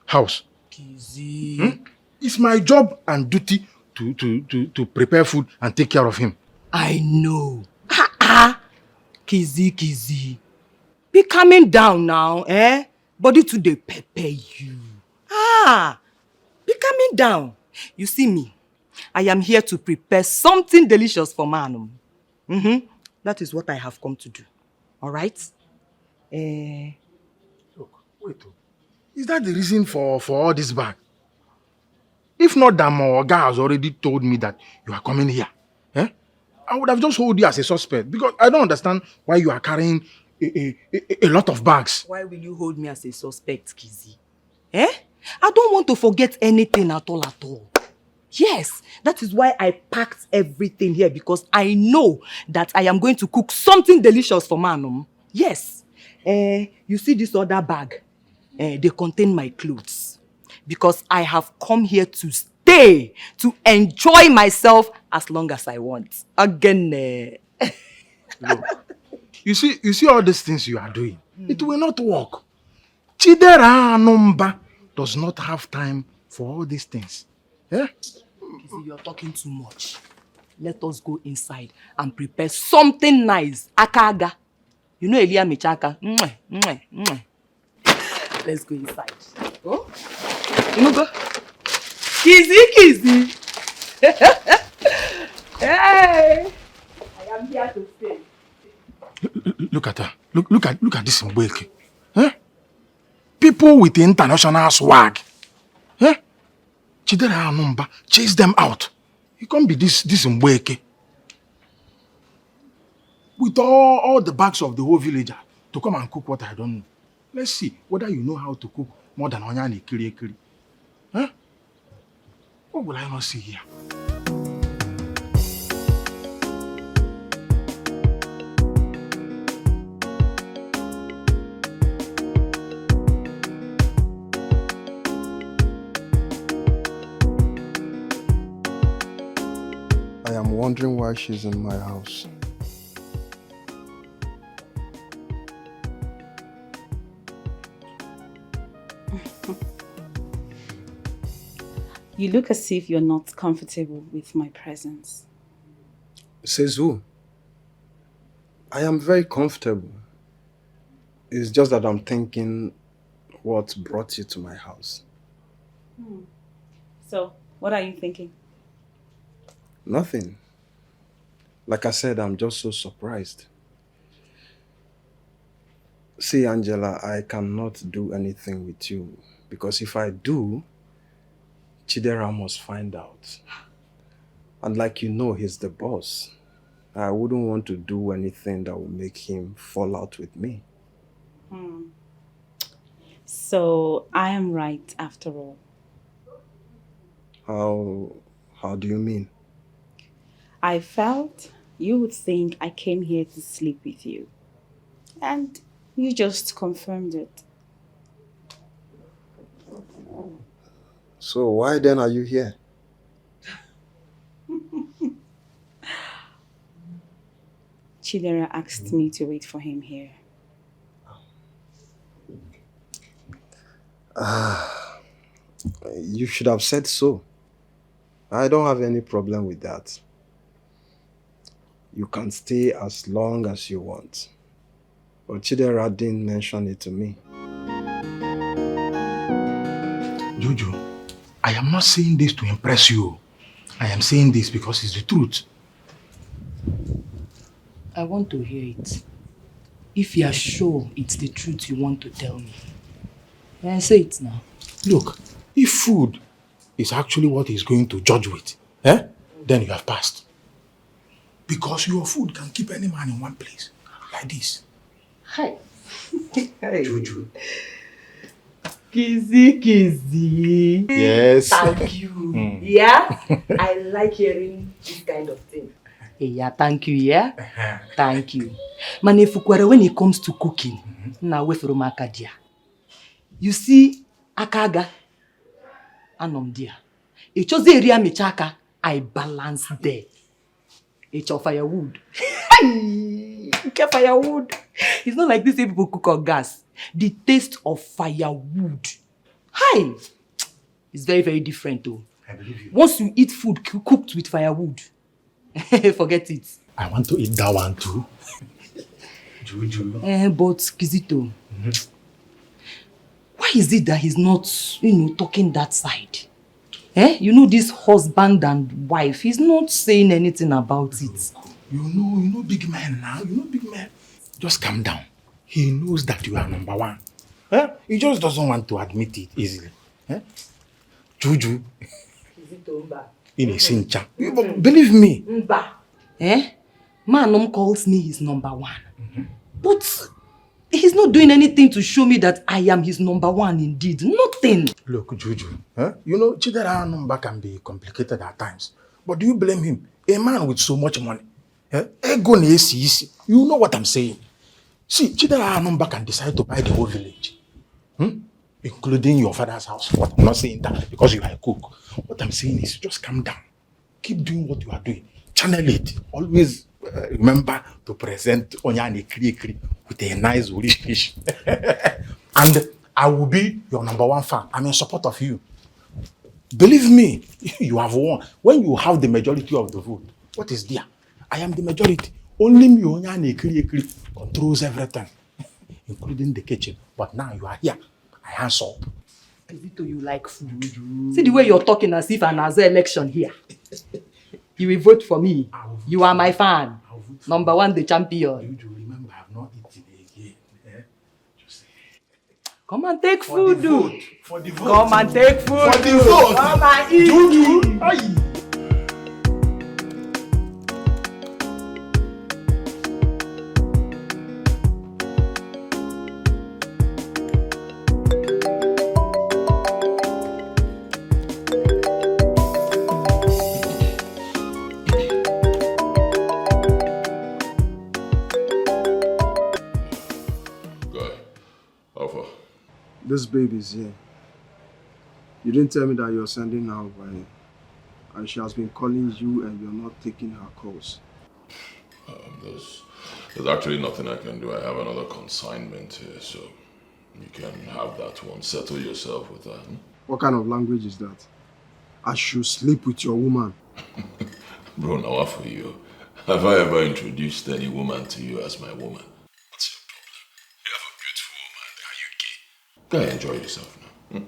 house? Kizzy. It's my job and duty to prepare food and take care of him. I know. Kizzy. Be calming down now, eh? Body today pepper you. Be calming down. You see me. I am here to prepare something delicious for Manum. That is what I have come to do. All right? Look, wait. Is that the reason for all this bag? If not that my Oga has already told me that you are coming here, I would have just hold you as a suspect because I don't understand why you are carrying a lot of bags. Why will you hold me as a suspect, Kizzy? I don't want to forget anything at all. Yes, that is why I packed everything here because I know that I am going to cook something delicious for Manum. Yes. You see this other bag? They contain my clothes because I have come here to stay, to enjoy myself as long as I want. Again. Look, you see all these things you are doing. It will not work. Chidera Anumba does not have time for all these things. You are talking too much. Let us go inside and prepare something nice. Akaga. You know Elia Michaka. Let's go inside. Oh? You go. Kizzy. Hey! I am here to stay. Look at her. Look at this Mbweke. People with international swag. Chidera Anumba, chase them out. You can't be this Mbweke. With all the bags of the whole villager to come and cook what I don't know. Let's see whether you know how to cook more than onion ekiri. Huh? What will I not see here? I am wondering why she's in my house. You look as if you're not comfortable with my presence. Says who? I am very comfortable. It's just that I'm thinking what brought you to my house. So, what are you thinking? Nothing. Like I said, I'm just so surprised. See, Angela, I cannot do anything with you because if I do, Chidera must find out. And like you know, he's the boss. I wouldn't want to do anything that will make him fall out with me. So, I am right after all. How do you mean? I felt you would think I came here to sleep with you. And you just confirmed it. So why then are you here? Chidera asked me to wait for him here. You should have said so. I don't have any problem with that. You can stay as long as you want. But Chidera didn't mention it to me. Juju, I am not saying this to impress you. I am saying this because it's the truth. I want to hear it. If you are sure it's the truth you want to tell me, then say it now. Look, if food is actually what he's going to judge with, then you have passed. Because your food can keep any man in one place, like this. Hi. Juju. Kizzy. Yes. Thank you. Yeah? I like hearing this kind of thing. Yeah, thank you, yeah? Thank you. Manefukwara, when it comes to cooking, na we from Akadia. You see, Akaga, anom dia. It chose the area michaka, I balance there. It's of firewood. Get firewood. It's not like this way people cook on gas. The taste of firewood. Hi! It's very, very different though. I believe you. Once you eat food cooked with firewood, forget it. I want to eat that one too. Juju. But Kizito, why is it that he's not, talking that side? You know this husband and wife, he's not saying anything about it. You know big man now. You know big man. Just calm down. He knows that you are number one. He just doesn't want to admit it easily. Juju. In a cincha. Believe me. Manom calls me his number one. But he's not doing anything to show me that I am his number one indeed. Nothing. Look, Juju. You know, Chidera number can be complicated at times. But do you blame him? A man with so much money. Ego easy. You know what I'm saying. See, Chidera number can decide to buy the whole village. Including your father's house. What I'm not saying that because you are a cook. What I'm saying is just calm down. Keep doing what you are doing. Channel it. Always remember to present Onyani Kri with a nice rich fish. And I will be your number one fan. I'm in support of you. Believe me, you have won. When you have the majority of the vote, what is there? I am the majority. Only me Onyani Kri controls everything, including the kitchen. But now you are here. I hands up. Kizito, you like food. See the way you're talking as if an Aza election here. You will vote for me. You are my fan. Number one, the champion. You remember, I have not eaten again. Come and take food. For the vote. Come and take food. For the vote. Come and eat. Juju. How far? This baby's here. You didn't tell me that you're sending her away. And she has been calling you and you're not taking her calls. There's actually nothing I can do. I have another consignment here, so you can have that one. Settle yourself with that. What kind of language is that? I should sleep with your woman. Bro, now what for you? Have I ever introduced any woman to you as my woman? What's your problem? You have a beautiful woman. Are you gay? Guy, enjoy yourself now.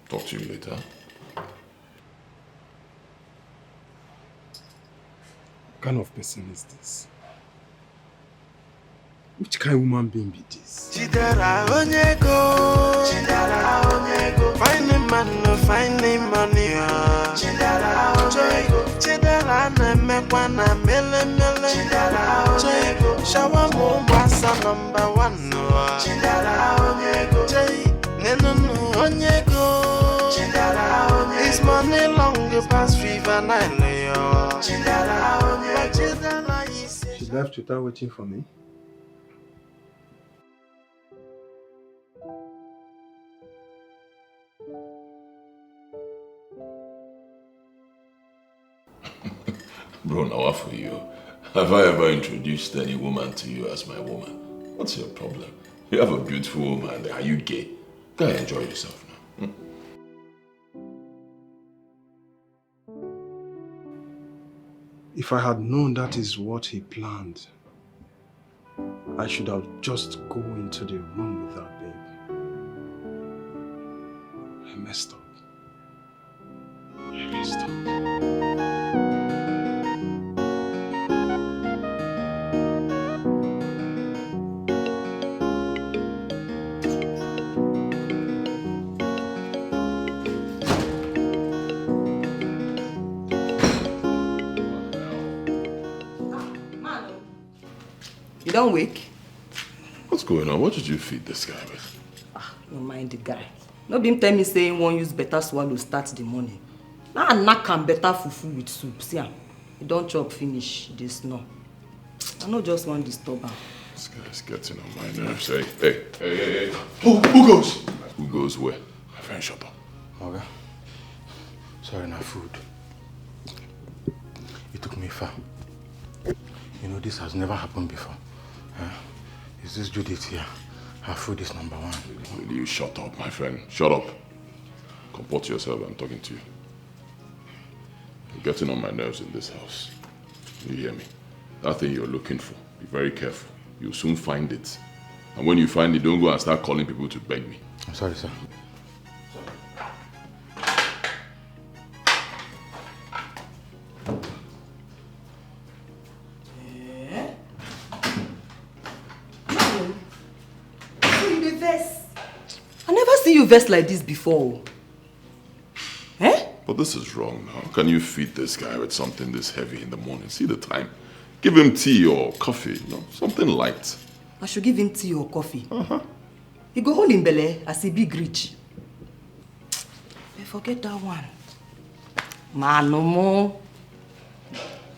Talk to you later. What kind of person is this? Which kind of woman being be this? Chidera onyego, find a man, no find him money. Chidera onyego, chidera na mekwana mele. Chidera onyego, shawa mo basa #1 no. Chidera onyego, neno onyego. Chidera onyego, his money long past River Nile. Chidera onyego, She left without waiting for me. Bro, now what for you? Have I ever introduced any woman to you as my woman? What's your problem? You have a beautiful woman. Are you gay? Guy, enjoy yourself now. If I had known that is what he planned, I should have just go into the room with that babe. I messed up. I messed up. You don't wake? What's going on? What did you feed this guy with? Don't mind the guy. No be him tell me say won't use better swallow start the morning. Now I knack am better fufu with soup. See am. You don't chop finish this no. I no just want disturb am. This guy's getting on my nerves. Hey. Who goes? Who goes where? My friend, shut up. Okay. Sorry, no food. It took me far. You know, this has never happened before. Is this Judith here? Her food is #1. Will you shut up, my friend? Shut up. Comport yourself, I'm talking to you. You're getting on my nerves in this house. You hear me? That thing you're looking for, be very careful. You'll soon find it. And when you find it, don't go and start calling people to beg me. I'm sorry, sir. You vest like this before. But this is wrong now. How can you feed this guy with something this heavy in the morning? See the time. Give him tea or coffee, something light. I should give him tea or coffee. He go hold him belly as he big rich. I forget that one. Man, no more.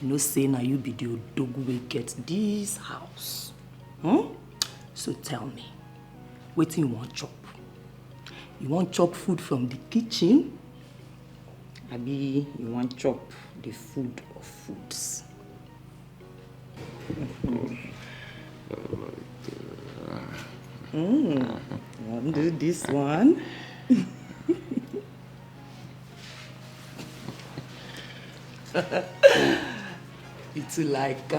You know, say now you be the dog will get this house. So tell me, what you want chop? You want chop food from the kitchen? Abi, you want chop the food of foods? I'll do this one. It's like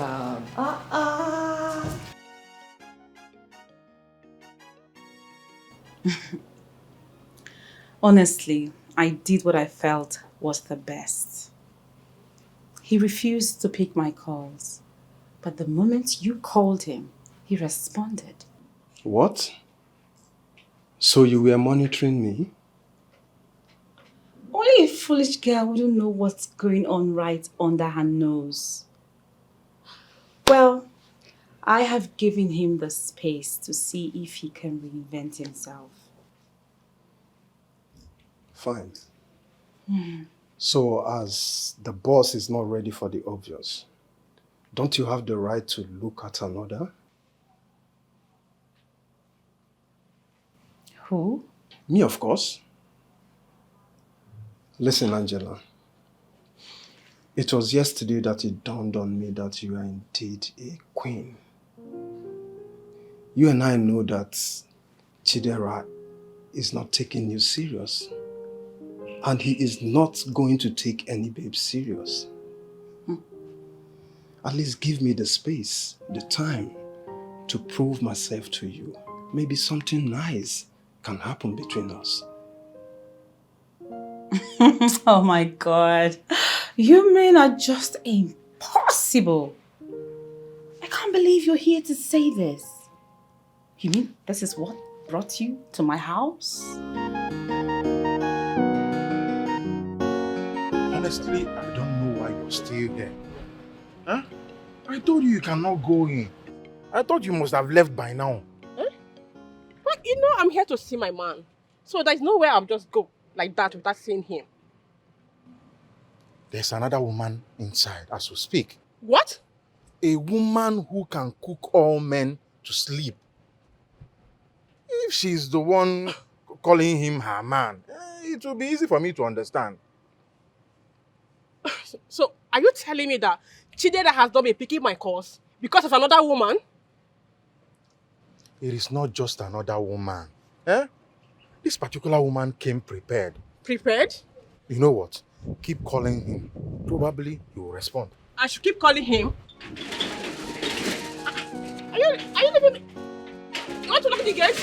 Honestly, I did what I felt was the best. He refused to pick my calls, but the moment you called him, he responded. What? So you were monitoring me? Only a foolish girl wouldn't know what's going on right under her nose. Well, I have given him the space to see if he can reinvent himself. Fine. So as the boss is not ready for the obvious, don't you have the right to look at another? Who? Me, of course. Listen, Angela. It was yesterday that it dawned on me that you are indeed a queen. You and I know that Chidera is not taking you serious. And he is not going to take any babe serious. At least give me the space, the time to prove myself to you. Maybe something nice can happen between us. Oh my God. You men are just impossible. I can't believe you're here to say this. You mean this is what brought you to my house? Honestly, I don't know why you're still here. Huh? I told you cannot go in. I thought you must have left by now. Huh? But you know I'm here to see my man. So there's no way I'll just go like that without seeing him. There's another woman inside as we speak. What? A woman who can cook all men to sleep. If she's the one calling him her man, it will be easy for me to understand. So, are you telling me that Chidera has not been picking my calls because of another woman? It is not just another woman. Eh? This particular woman came prepared. Prepared? You know what? Keep calling him. Probably he will respond. I should keep calling him? Are you leaving me? You want to lock the gate?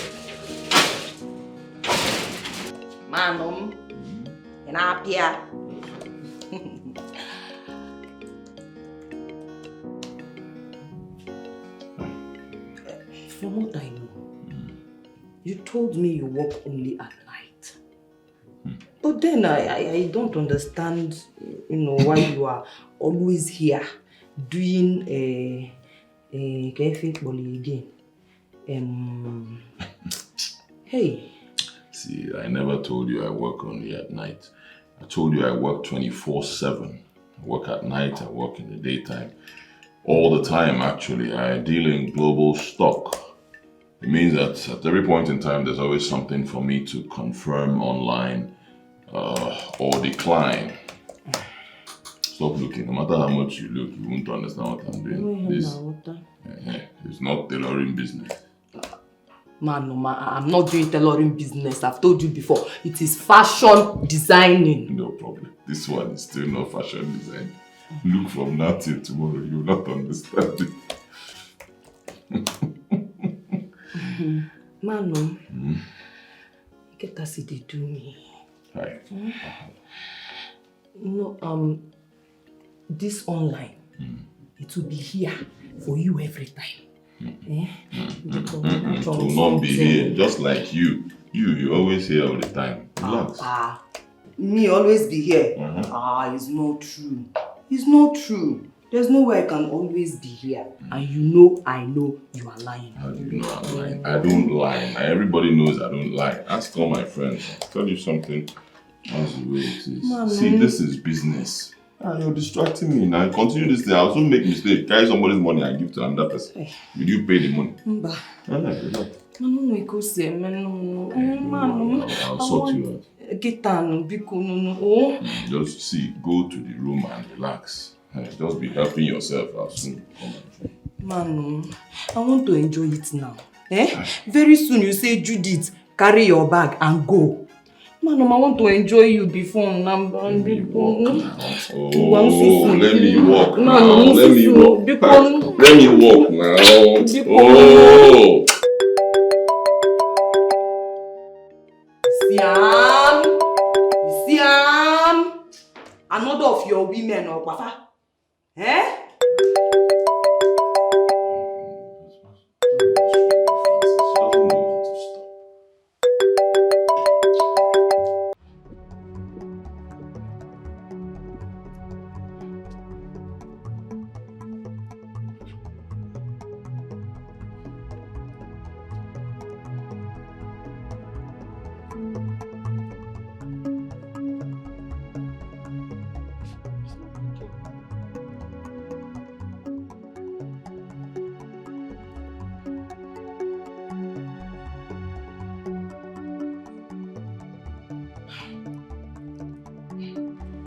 Manum, and up here. From what I know, you told me you work only at night. But then I don't understand, why you are always here doing again. Hey. See, I never told you I work only at night. I told you I work 24/7. I work at night, I work in the daytime. All the time, actually. I deal in global stock. It means that at every point in time, there's always something for me to confirm online or decline. Stop looking. No matter how much you look, you won't understand what I'm doing. This is not tailoring business. Man, I'm not doing tailoring business. I've told you before. It is fashion designing. No problem. This one is still not fashion design. Look from now till tomorrow. You will not understand it. Mano, get as they do me. Hi. This online, it will be here for you every time. It will not be here, just like you. You always here all the time. Relax. Me always be here. It's not true. It's not true. There's no way I can always be here. And I know you are lying. How do you know I'm lying? I don't lie. Everybody knows I don't lie. Ask all my friends. I'll tell you something. That's the way it is. Mama. See, this is business. You're distracting me now. Continue this thing. I'll soon make mistake. Carry somebody's money and give to another person. Will you pay the money? I'll sort you out. Just see, go to the room and relax. Just be helping yourself. I'll soon come and Manu, I want to enjoy it now. Very soon you say, Judith, carry your bag and go. Manu, I want to enjoy you before now. Let me walk now. Let me walk now. Let me walk now. Oh! Siam! Another of your women or Papa?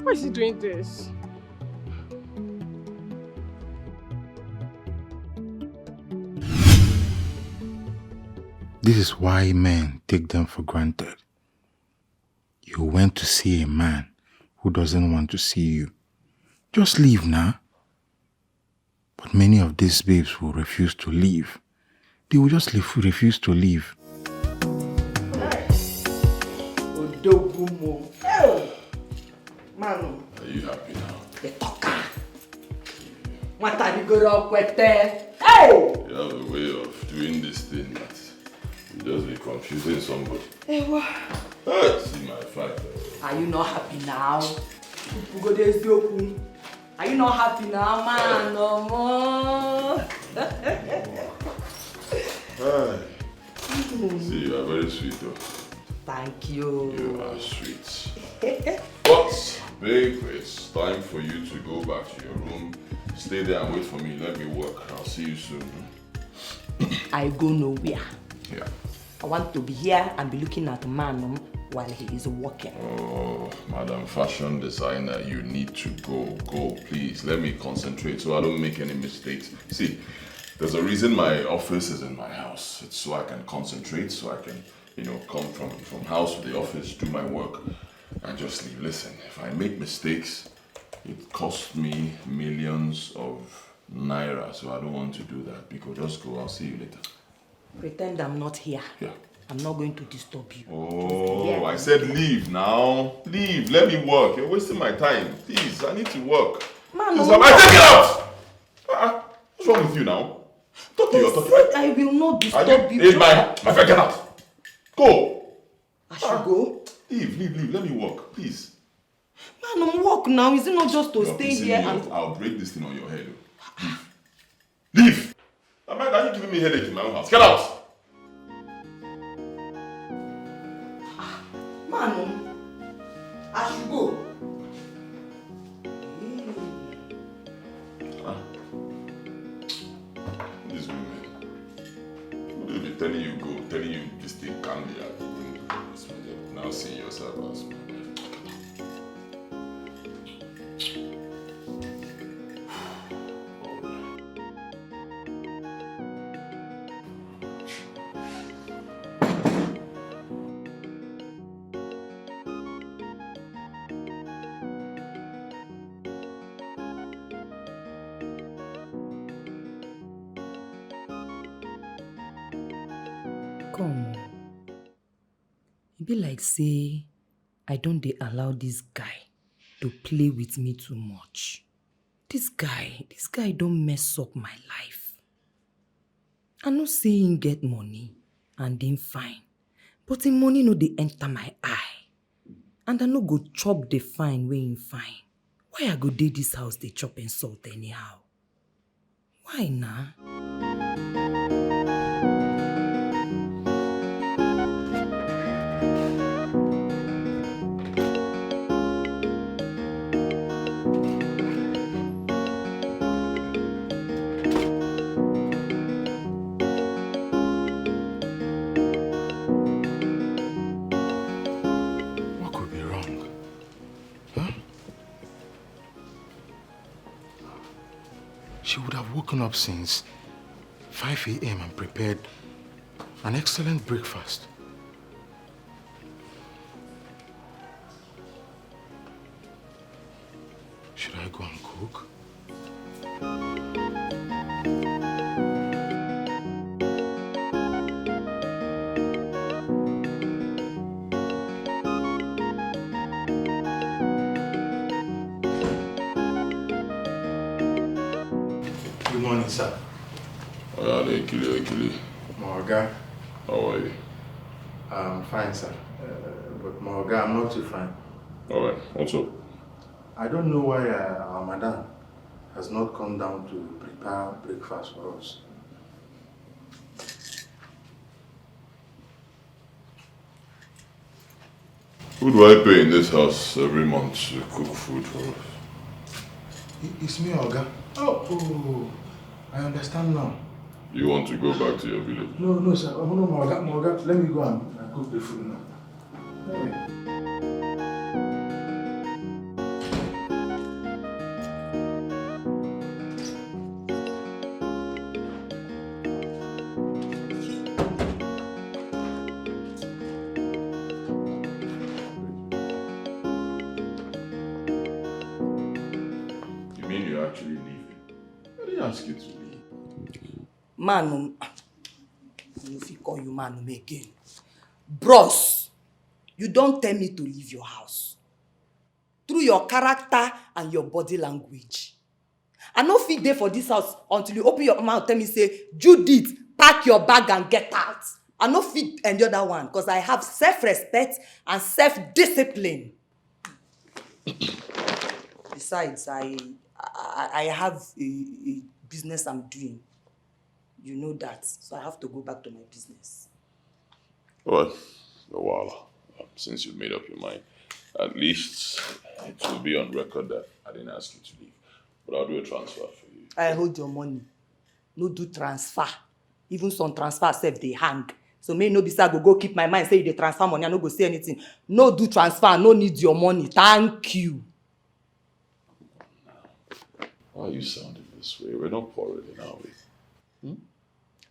Why is he doing this? This is why men take them for granted. You went to see a man who doesn't want to see you. Just leave now. But many of these babes will refuse to leave. They will just refuse to leave. Manu. Are you happy now? The talker. What are you going with there? Hey! You have a way of doing this thing that you just be confusing somebody. Hey, what? Hey, see my fight. Are you not happy now? Are you not happy now, man? No more. Hi. See, you are very sweet though. Thank you. You are sweet. But, babe, it's time for you to go back to your room. Stay there and wait for me. Let me work. I'll see you soon. I go nowhere. Yeah. I want to be here and be looking at man while he is working. Oh, Madam Fashion Designer, you need to go. Go, please. Let me concentrate so I don't make any mistakes. See, there's a reason my office is in my house. It's so I can concentrate, so I can, come from house to the office, do my work, and just leave. Listen, if I make mistakes, it costs me millions of naira, so I don't want to do that. Because just go, I'll see you later. Pretend I'm not here. Yeah. I'm not going to disturb you. Oh, I said leave now. Leave. Let me work. You're wasting my time. Please, I need to work. Man, no. I take it out! What's wrong with you now? Talk to your talk. I will not disturb you. Hey, my friend, get out. Go. I should go? Leave. Let me work, please. Man, I'm work now. Is it not just to stay here and... I'll break this thing on your head. Leave. Amanda, are you giving me a headache in my own house? Get out. Man, I should go. These women. They'll be telling you go, telling you this thing can't be at now see yourself as my wife. Come. It be like say, I don't allow this guy to play with me too much. This guy don't mess up my life. I no say him get money and him fine, but him money no dey enter my eye. And I no go chop the fine wey him fine. Why I go dey this house dey chop insult anyhow? Why na? She would have woken up since 5 a.m. and prepared an excellent breakfast. Should I go and cook? Sir. Oh, yeah, Ekili. Morga. How are you? I'm fine, sir. But Morga, I'm not too fine. Alright, what's up? I don't know why our madam has not come down to prepare breakfast for us. Who do I pay in this house every month to cook food for us? It's me, Olga. Oh. I understand now. You want to go back to your village? No, sir. No, Morga, let me go and cook the food now. actually leaving. I didn't ask you to leave. Man, if you call you man again. Bros, you don't tell me to leave your house. Through your character and your body language. I no fit there for this house until you open your mouth and tell me, say, Judith, pack your bag and get out. I no fit endure that one because I have self-respect and self-discipline. Besides, I have a business I'm doing. You know that. So I have to go back to my business. Well, no while. Since you've made up your mind, at least it will be on record that I didn't ask you to leave. But I'll do a transfer for you. I hold your money. No do transfer. Even some transfer self they hang. So may no be say I go keep my mind, say you dey transfer money, I no go say anything. No do transfer, no need your money. Thank you. Why are you sounding this way? We're not quarreling, are we?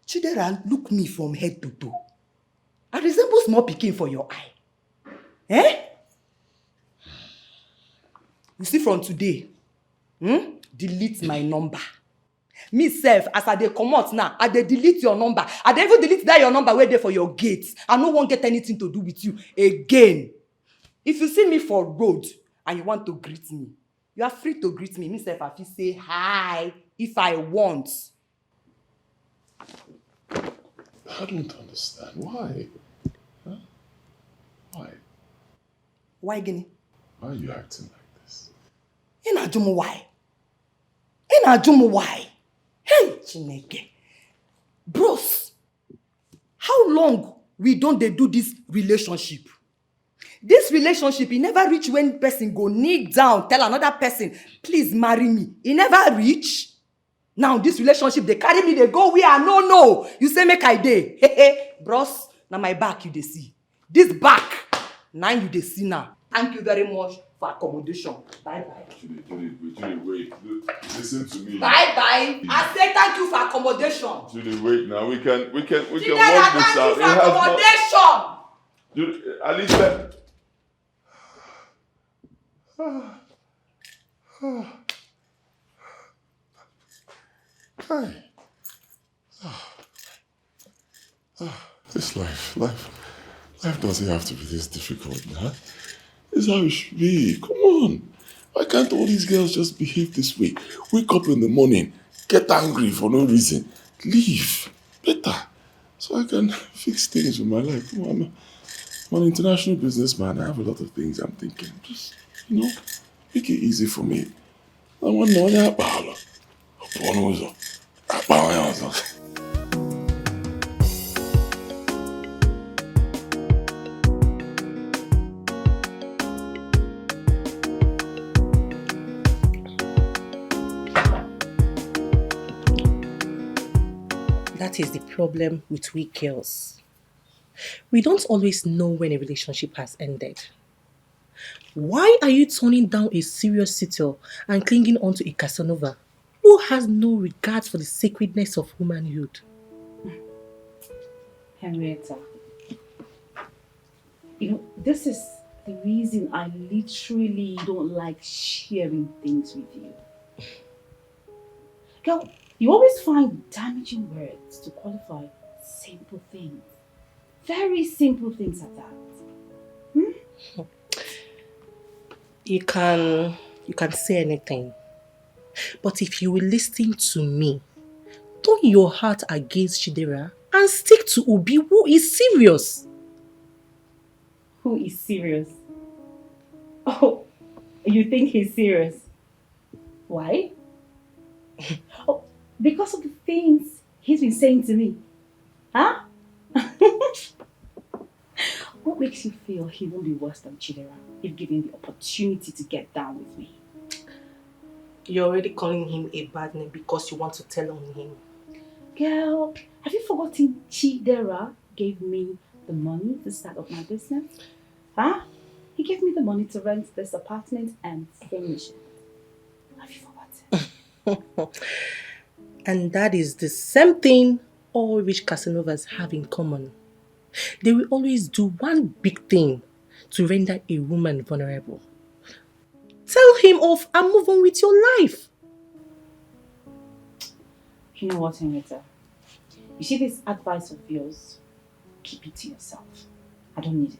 Chidera, look me from head to toe. I resemble small pikin for your eye. Eh? You see from today, delete my number. Me self, as I dey comot now, I dey delete your number. I dey even delete that your number where dey for your gate. I no wan get anything to do with you again. If you see me for road and you want to greet me, you are free to greet me. Me self, I fit say hi if I want. I don't understand. Why? Huh? Why? Why, Guinea? Why are you acting like this? Inajumu why? Inajumu why? Hey, Chineke. Bros, how long we don't dey do this relationship? This relationship, it never reach when person go kneel down, tell another person, please marry me. It never reach. Now this relationship, they carry me, they go where I no. You say make I dey. Hey, bros, now my back you dey see. This back, now you dey see now. Thank you very much for accommodation. Bye-bye. Julie, wait. Listen to me. Bye-bye. I say thank you for accommodation. Julie, wait now. We can work this Thank out. you for accommodation. Julie, at least let... This life doesn't have to be this difficult, man. This is how it should be. Come on. Why can't all these girls just behave this way? Wake up in the morning, get angry for no reason, leave. Better. So I can fix things with my life. Come on, I'm an international businessman. I have a lot of things I'm thinking. Just, make it easy for me. I want to know that. That is the problem with we girls. We don't always know when a relationship has ended. Why are you turning down a serious suitor and clinging onto a Casanova who has no regard for the sacredness of womanhood? Henrietta, this is the reason I literally don't like sharing things with you. Girl, you always find damaging words to qualify simple things. Very simple things at that. You can say anything. But if you will listen to me, turn your heart against Chidera and stick to Obi, who is serious. Who is serious? Oh, you think he's serious? Why? Oh, because of the things he's been saying to me. Huh? What makes you feel he won't be worse than Chidera if given the opportunity to get down with me? You're already calling him a bad name because you want to tell on him. Girl, have you forgotten Chidera gave me the money to start up my business? Huh? He gave me the money to rent this apartment and finish it. Have you forgotten? And that is the same thing all rich Casanovas have in common. They will always do one big thing to render a woman vulnerable. Tell him off and move on with your life. You know what, Henrietta? You see this advice of yours? Keep it to yourself. I don't need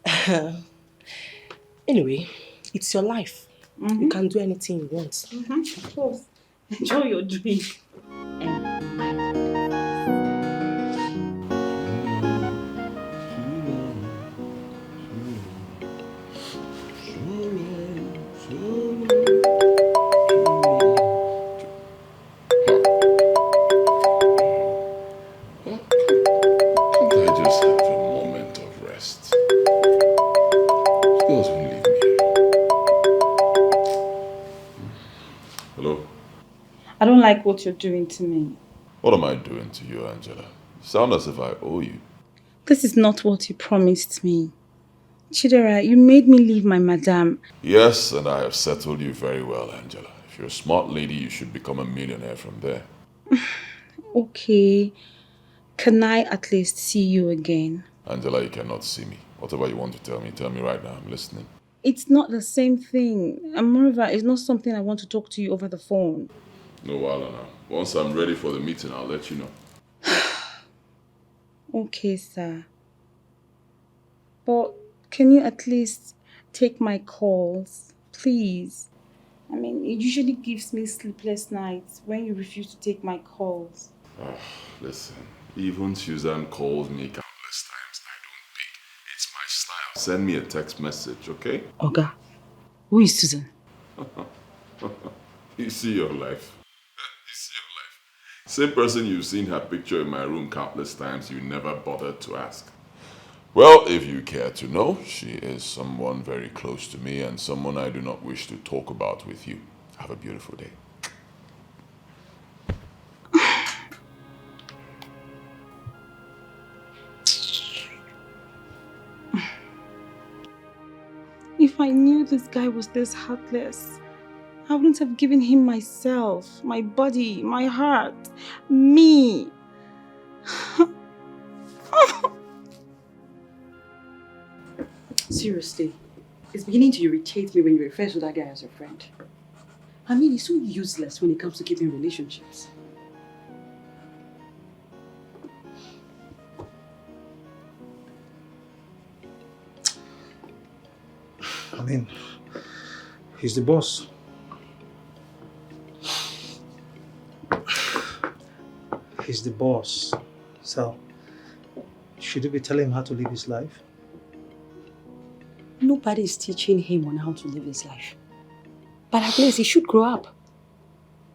it. Anyway, it's your life. You can do anything you want. Of course. Enjoy your drink. I just have a moment of rest. Girls won't leave me. Hello? I don't like what you're doing to me. What am I doing to you, Angela? You sound as if I owe you. This is not what you promised me. Chidera, you made me leave my madam. Yes, and I have settled you very well, Angela. If you're a smart lady, you should become a millionaire from there. Okay. Can I at least see you again? Angela, you cannot see me. Whatever you want to tell me right now. I'm listening. It's not the same thing. And moreover, it's not something I want to talk to you over the phone. No, Wala now. Once I'm ready for the meeting, I'll let you know. Okay, sir. But can you at least take my calls, please? I mean, it usually gives me sleepless nights when you refuse to take my calls. Listen, even Susan calls me countless times. I don't pick. It's my style. Send me a text message, okay? Oga, who is Susan? You see your life. You see your life. Same person you've seen her picture in my room countless times, you never bothered to ask. Well, if you care to know, she is someone very close to me and someone I do not wish to talk about with you. Have a beautiful day. If I knew this guy was this heartless, I wouldn't have given him myself, my body, my heart, me. Seriously, it's beginning to irritate me when you refer to that guy as your friend. I mean, he's so useless when it comes to keeping relationships. I mean, he's the boss. He's the boss. So, should you be telling him how to live his life? Nobody is teaching him on how to live his life. But at least he should grow up.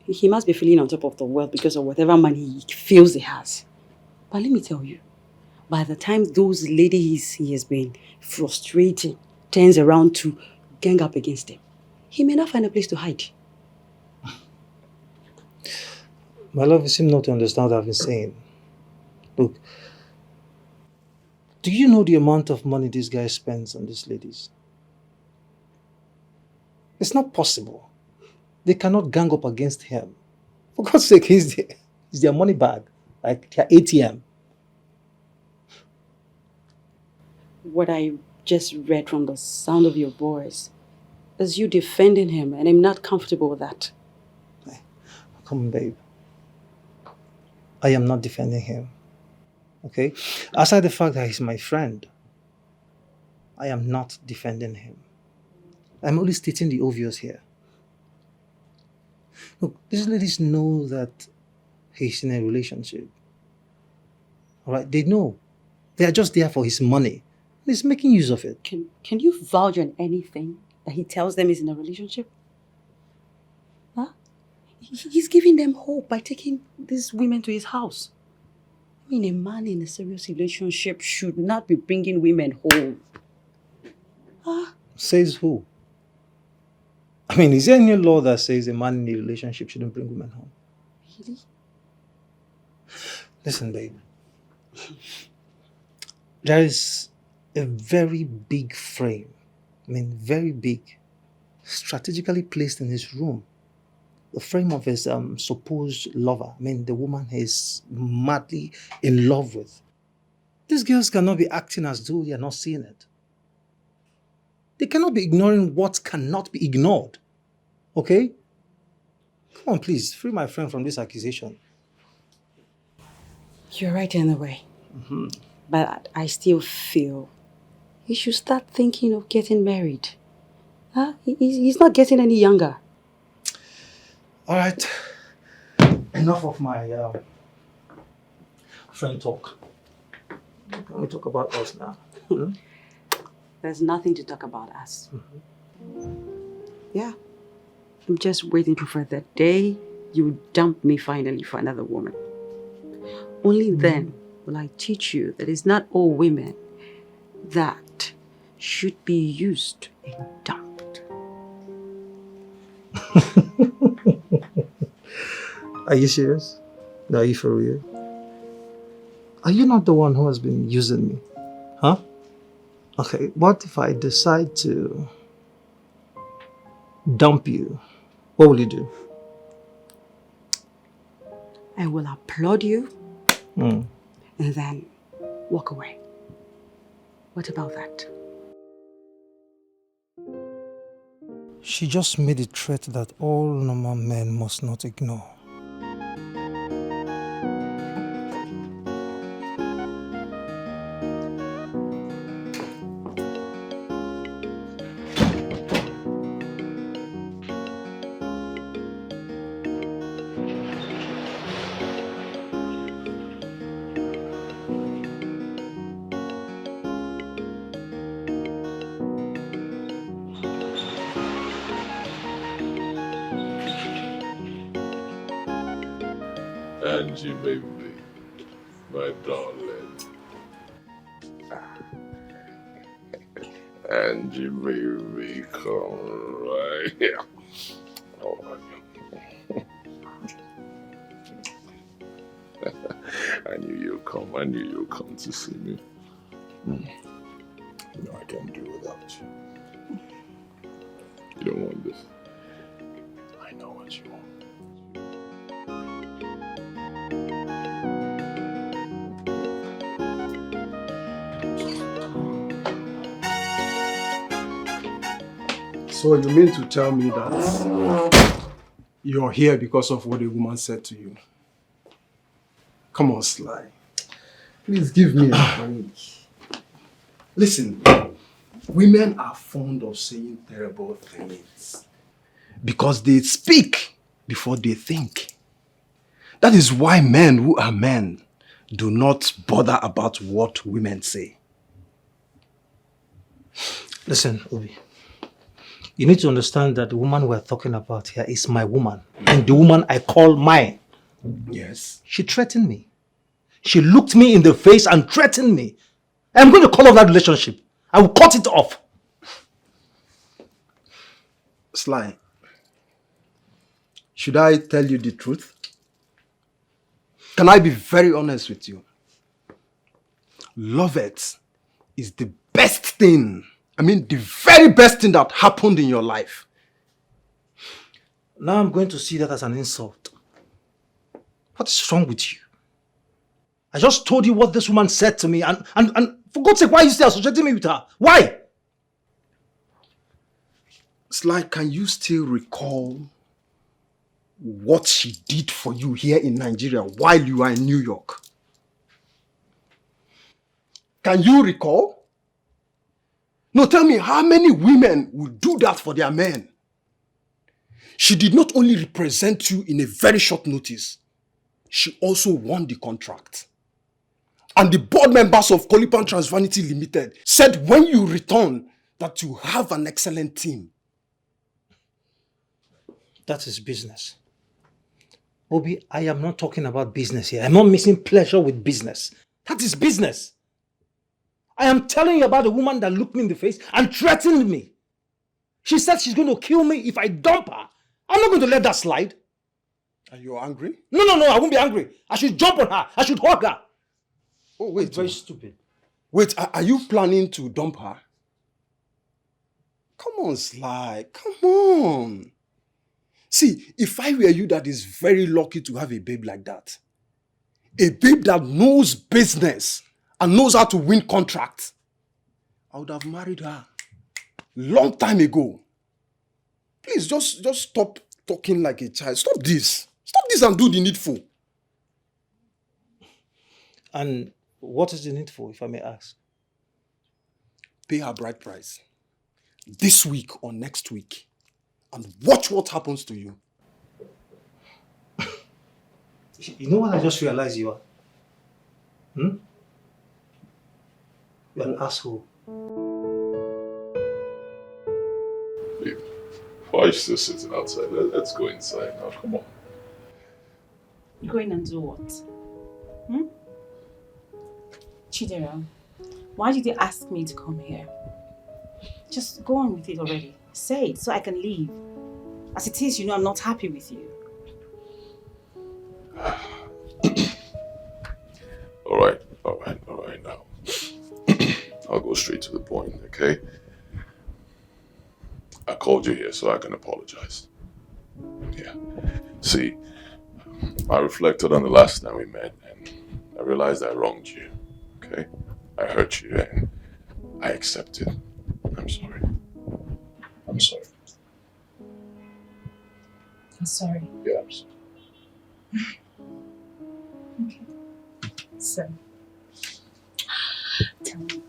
He must be feeling on top of the world because of whatever money he feels he has. But let me tell you, by the time those ladies he has been frustrating turns around to gang up against him, he may not find a place to hide. My love, you seem not to understand what I've been saying. Look, do you know the amount of money this guy spends on these ladies? It's not possible. They cannot gang up against him. For God's sake, he's their money bag, like their ATM. What I just read from the sound of your voice is you defending him, and I'm not comfortable with that. Come on, babe. I am not defending him. Okay? Aside the fact that he's my friend, I am not defending him. I'm only stating the obvious here. Look, these ladies know that he's in a relationship. Alright? They know. They are just there for his money. He's making use of it. Can you vouch on anything that he tells them he's in a relationship? Huh? He's giving them hope by taking these women to his house. I mean, a man in a serious relationship should not be bringing women home. Huh? Says who? I mean, is there any law that says a man in a relationship shouldn't bring women home? Really? Listen, babe. There is a very big frame. I mean, very big. Strategically placed in his room. The frame of his supposed lover. I mean, the woman he's madly in love with. These girls cannot be acting as though they are not seeing it. They cannot be ignoring what cannot be ignored. Okay? Come on, please, free my friend from this accusation. You're right in a way. But I still feel he should start thinking of getting married. Huh? He's not getting any younger. All right. Enough of my friend talk. Let me talk about us now. There's nothing to talk about us. Yeah. I'm just waiting for the day you dump me finally for another woman. Only then will I teach you that it's not all women that should be used and dumped. Are you serious? Are you for real? Are you not the one who has been using me? Huh? Okay, what if I decide to dump you? What will you do? I will applaud you Hmm. and then walk away. What about that? She just made a threat that all normal men must not ignore. Angie, baby, my darling. Angie, baby, come right here. How are you? I knew you'd come. I knew you'd come to see me. You know I can't do without you. You don't want this. I know what you want. So you mean to tell me that you're here because of what a woman said to you? Come on, Sly. Please give me a break. Listen, women are fond of saying terrible things because they speak before they think. That is why men who are men do not bother about what women say. Listen, Obi. You need to understand that the woman we're talking about here is my woman. And the woman I call mine. Yes. She threatened me. She looked me in the face and threatened me. I'm going to call off that relationship. I will cut it off. Sly, should I tell you the truth? Can I be very honest with you? Lovett is the best thing. I mean, the very best thing that happened in your life. Now I'm going to see that as an insult. What is wrong with you? I just told you what this woman said to me and for God's sake, why are you still associating me with her? Why? Sly, can you still recall what she did for you here in Nigeria while you were in New York? Can you recall? No, tell me, how many women would do that for their men? She did not only represent you in a very short notice, she also won the contract. And the board members of Colipan Transvanity Limited said when you return that you have an excellent team. That is business. Obi, I am not talking about business here. I'm not mixing pleasure with business. That is business. I am telling you about a woman that looked me in the face and threatened me. She said she's going to kill me if I dump her. I'm not going to let that slide. Are you angry? No, I won't be angry. I should jump on her. I should hug her. Oh, wait. That's very stupid. Wait, are you planning to dump her? Come on, Sly. Come on. See, if I were you, that is very lucky to have a babe like that. A babe that knows business and knows how to win contracts. I would have married her long time ago. Please, just stop talking like a child. Stop this. Stop this and do the needful. And what is the needful, if I may ask? Pay her bride price. This week or next week. And watch what happens to you. You know what I just realized you are? You're an asshole. Babe, why are you still sitting outside? Let's go inside now, come on. Go in and do what? Chidera, why did you ask me to come here? Just go on with it already. Say it so I can leave. As it is, you know I'm not happy with you. All right now. I'll go straight to the point, okay? I called you here so I can apologize. Yeah. See, I reflected on the last time we met and I realized I wronged you, okay? I hurt you and I accept it. I'm sorry. I'm sorry. I'm sorry. Yeah, I'm sorry. Okay. So, tell me.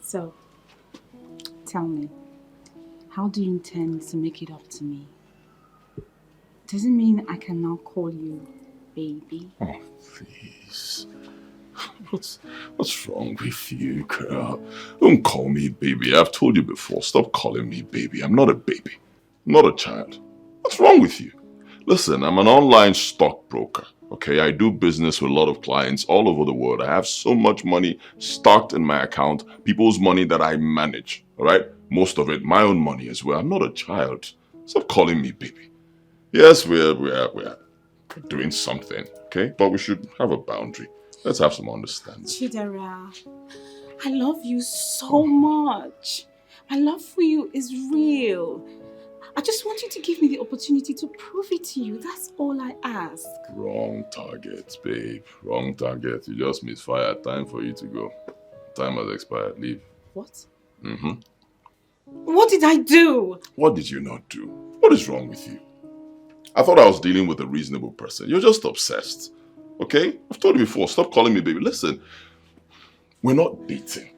So, tell me, how do you intend to make it up to me? Does it mean I can now call you baby? Oh, please. What's wrong with you, girl? Don't call me baby. I've told you before, stop calling me baby. I'm not a baby. I'm not a child. What's wrong with you? Listen, I'm an online stockbroker. Okay, I do business with a lot of clients all over the world. I have so much money stocked in my account, people's money that I manage, all right? Most of it, my own money as well. I'm not a child. Stop calling me baby. Yes, we're doing something, okay? But we should have a boundary. Let's have some understanding. Chidera, I love you so much. My love for you is real. I just want you to give me the opportunity to prove it to you. That's all I ask. Wrong target, babe. Wrong target. You just misfired. Time for you to go. Time has expired. Leave. What? Mm-hmm. What did I do? What did you not do? What is wrong with you? I thought I was dealing with a reasonable person. You're just obsessed. Okay? I've told you before. Stop calling me baby. Listen. We're not dating.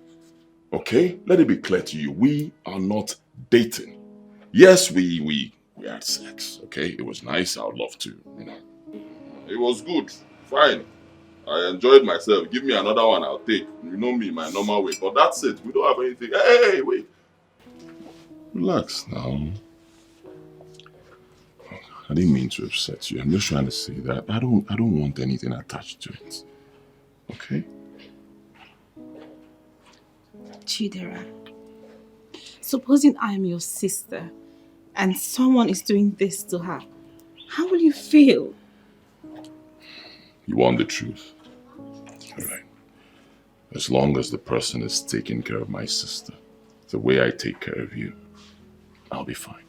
Okay? Let it be clear to you. We are not dating. Yes, we had sex, okay? It was nice, I would love to, you know. It was good, fine. I enjoyed myself. Give me another one, I'll take. You know me, my normal way. But that's it, we don't have anything. Hey, wait. Relax now. I didn't mean to upset you. I'm just trying to say that I don't want anything attached to it. Okay? Chidera, supposing I am your sister and someone is doing this to her, how will you feel? You want the truth? All right. As long as the person is taking care of my sister, the way I take care of you, I'll be fine.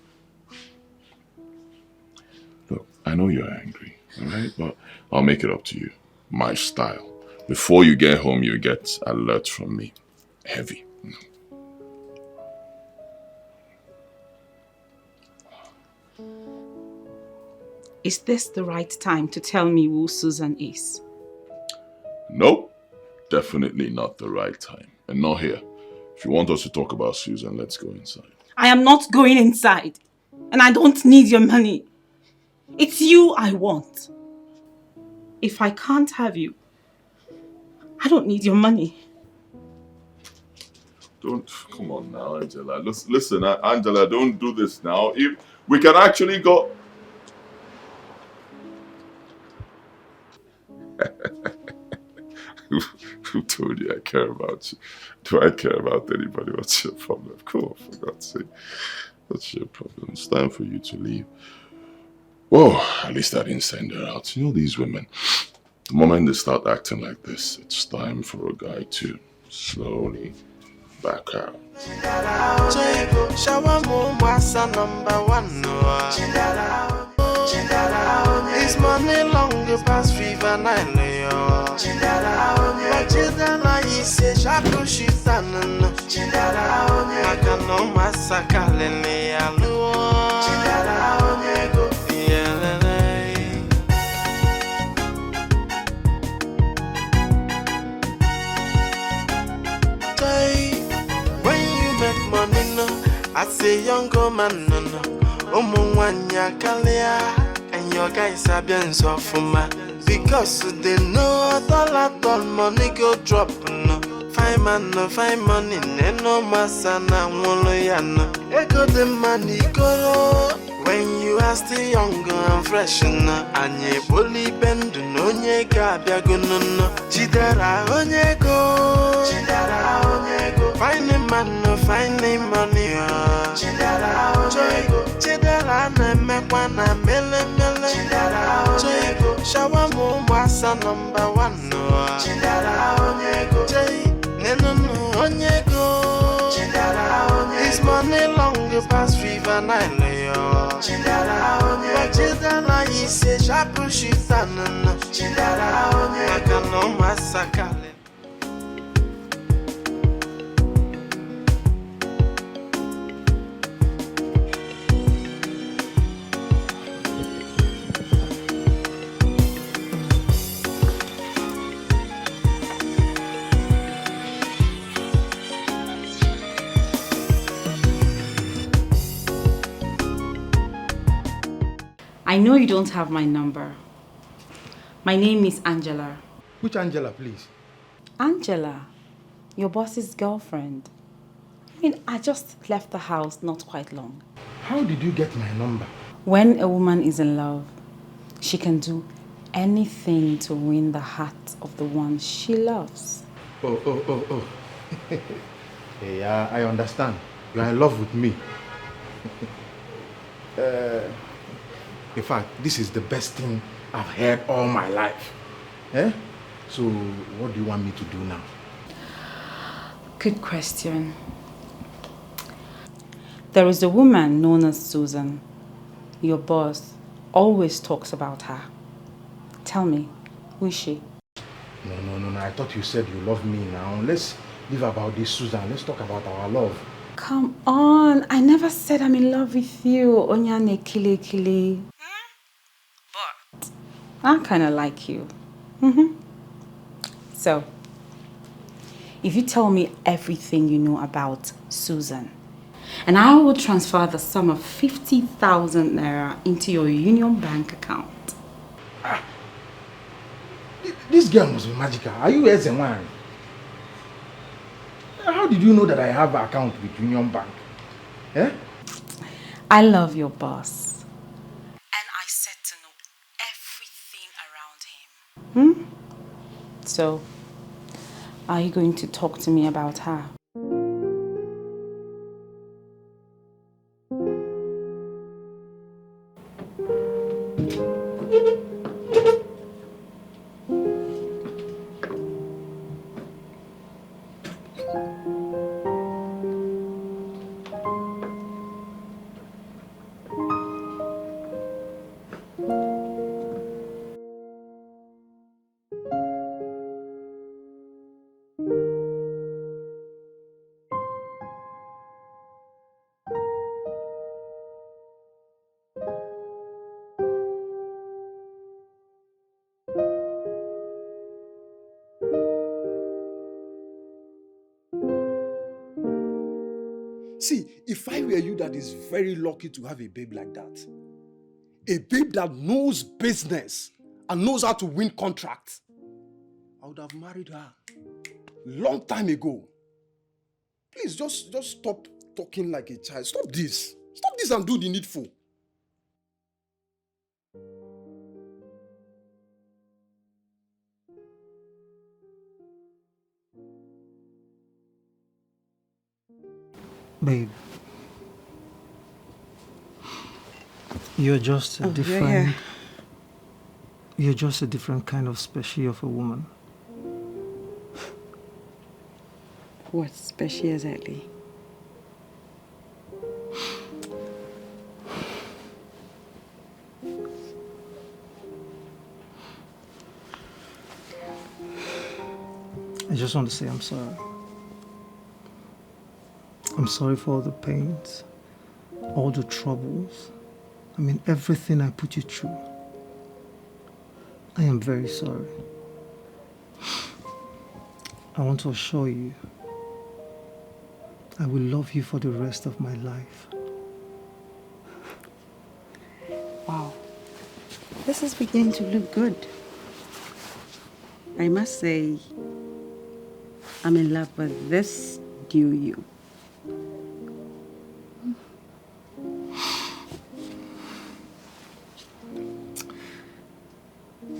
Look, I know you're angry, all right? But I'll make it up to you. My style. Before you get home, you get alert from me. Heavy. Is this the right time to tell me who Susan is? Nope. Definitely not the right time. And not here. If you want us to talk about Susan, let's go inside. I am not going inside. And I don't need your money. It's you I want. If I can't have you, I don't need your money. Come on now, Angela. Listen, Angela, don't do this now. If we can actually go... Who told you I care about you? Do I care about anybody? What's your problem? Come on, for God's sake. What's your problem? It's time for you to leave. Whoa, at least I didn't send her out. You know these women, the moment they start acting like this, it's time for a guy to slowly back out. This money long past fever night layo. Chidara is a shaku shitan. I can no massacre lele alu. As a younger man, no, no. Umwanya kalia, and your guys are being so for ma. Because they know that all money go drop, no. Fine man, no fine money, no masana, woloyana. Echo the money go. When you are still younger and fresh, and ye bully bend, no ye gabia gunno. Chidera onyego, Chidera onyego. Find a man, no find money, Chidera onyego. Chidera nemekwana mele mele, Chidera onyego. Shawamu wasa number 1, no. Chidera onyego. Jay, neno onyego. Chidera onyego. His money long past River Nile, Chidera onyego. Chidera is a sharp shit and Chidera onyego. No massacre. I know you don't have my number. My name is Angela. Which Angela, please? Angela, your boss's girlfriend. I mean, I just left the house not quite long. How did you get my number? When a woman is in love, she can do anything to win the heart of the one she loves. Oh. Yeah, I understand. You are in love with me. In fact, this is the best thing I've heard all my life. Eh? So, what do you want me to do now? Good question. There is a woman known as Susan. Your boss always talks about her. Tell me, who is she? No. I thought you said you love me now. Let's leave about this, Susan. Let's talk about our love. Come on. I never said I'm in love with you. Onyane kile. But I kind of like you. So, if you tell me everything you know about Susan, and I will transfer the sum of 50,000 naira into your Union Bank account. This girl must be magical. Are you S1? How did you know that I have an account with Union Bank? Eh? I love your boss. And I said to know everything around him. So, are you going to talk to me about her? See, if I were you that is very lucky to have a babe like that, a babe that knows business and knows how to win contracts, I would have married her long time ago. Please, just stop talking like a child. Stop this. Stop this and do the needful. Babe, you're just a different... You're just a different kind of species of a woman. What species exactly? I just want to say I'm sorry. I'm sorry for all the pains, all the troubles. I mean, everything I put you through. I am very sorry. I want to assure you, I will love you for the rest of my life. Wow. This is beginning to look good. I must say, I'm in love with this new you.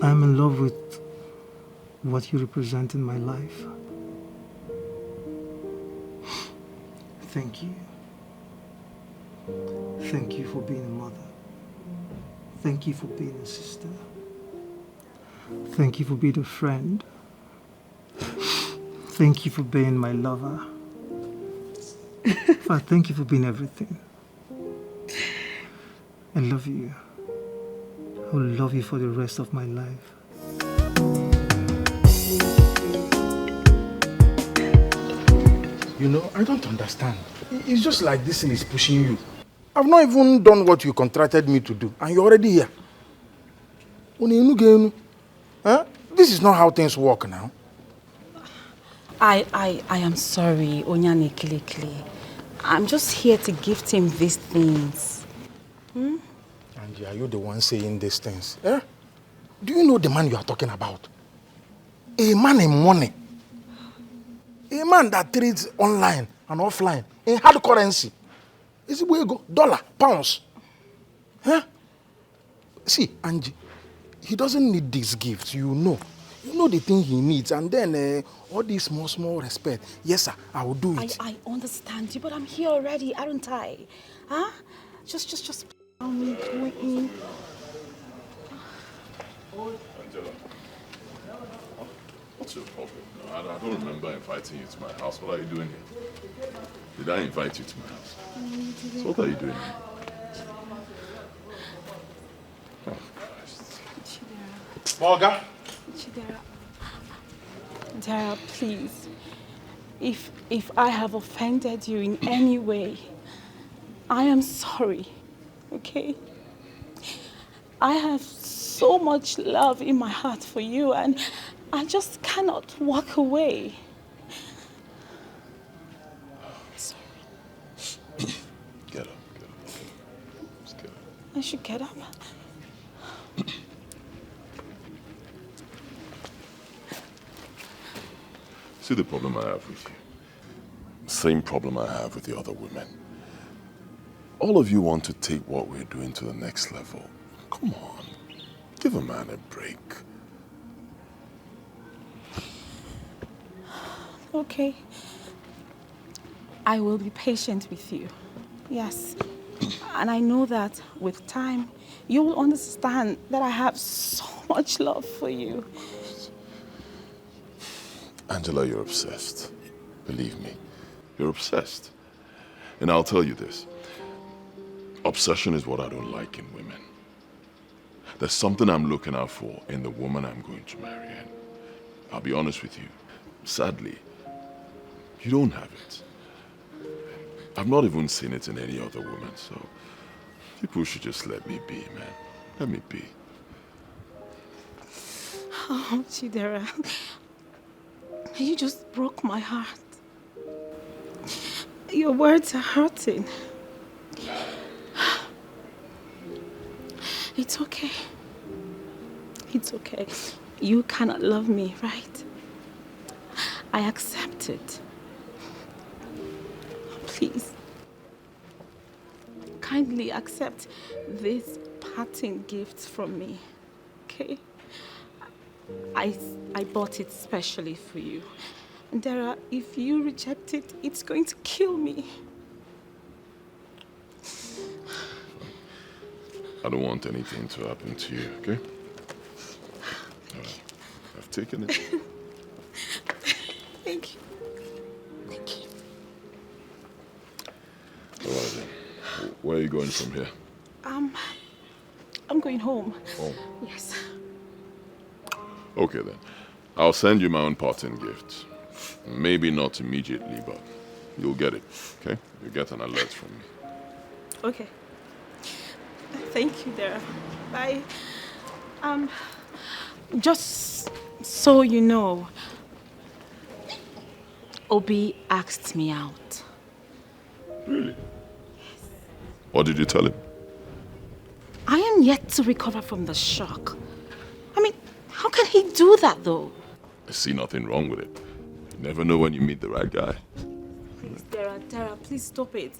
I'm in love with what you represent in my life. Thank you. Thank you for being a mother. Thank you for being a sister. Thank you for being a friend. Thank you for being my lover. In fact, thank you for being everything. I love you. I will love you for the rest of my life. You know, I don't understand. It's just like this thing is pushing you. I've not even done what you contracted me to do, and you're already here. Huh? This is not how things work now. I am sorry, Onyane Kilikili. I'm just here to gift him these things. And are you the one saying these things? Eh? Do you know the man you are talking about? A man in money. A man that trades online and offline in hard currency. Is it where you go? Dollar, pounds. Huh? See, Angie, he doesn't need these gifts, you know. You know the thing he needs, and then all this small respect. Yes, sir, I will do it. I understand you, but I'm here already, aren't I? Huh? Just with me. Angela, what's your problem? I don't remember inviting you to my house. What are you doing here? Did I invite you to my house? So what are you doing here? Oh, Christ. Morgan? Dara, please. If I have offended you in any way, I am sorry, okay? I have so much love in my heart for you, and I just cannot walk away. Sorry. Get up. Just get up. I should get up. See the problem I have with you? Same problem I have with the other women. All of you want to take what we're doing to the next level. Come on, give a man a break. Okay. I will be patient with you. Yes. And I know that with time, you will understand that I have so much love for you. Angela, you're obsessed. Believe me, you're obsessed. And I'll tell you this. Obsession is what I don't like in women. There's something I'm looking out for in the woman I'm going to marry. And I'll be honest with you. Sadly, you don't have it. I've not even seen it in any other woman, so people should just let me be, man. Let me be. Oh, Chidera. You just broke my heart. Your words are hurting. It's okay. It's okay. You cannot love me, right? I accept it. Please. Kindly accept this parting gift from me, okay? I bought it specially for you. And Dara, if you reject it, it's going to kill me. I don't want anything to happen to you, okay? I've taken it. Thank you. Thank you. All right then. Where are you going from here? I'm going home. Home? Yes. Okay then. I'll send you my own parting gift. Maybe not immediately, but you'll get it, okay? You'll get an alert from me. Okay. Thank you, Dara. Bye. Just so you know, Obi asked me out. Really? What did you tell him? I am yet to recover from the shock. I mean, how can he do that though? I see nothing wrong with it. You never know when you meet the right guy. Please, Dara, please stop it.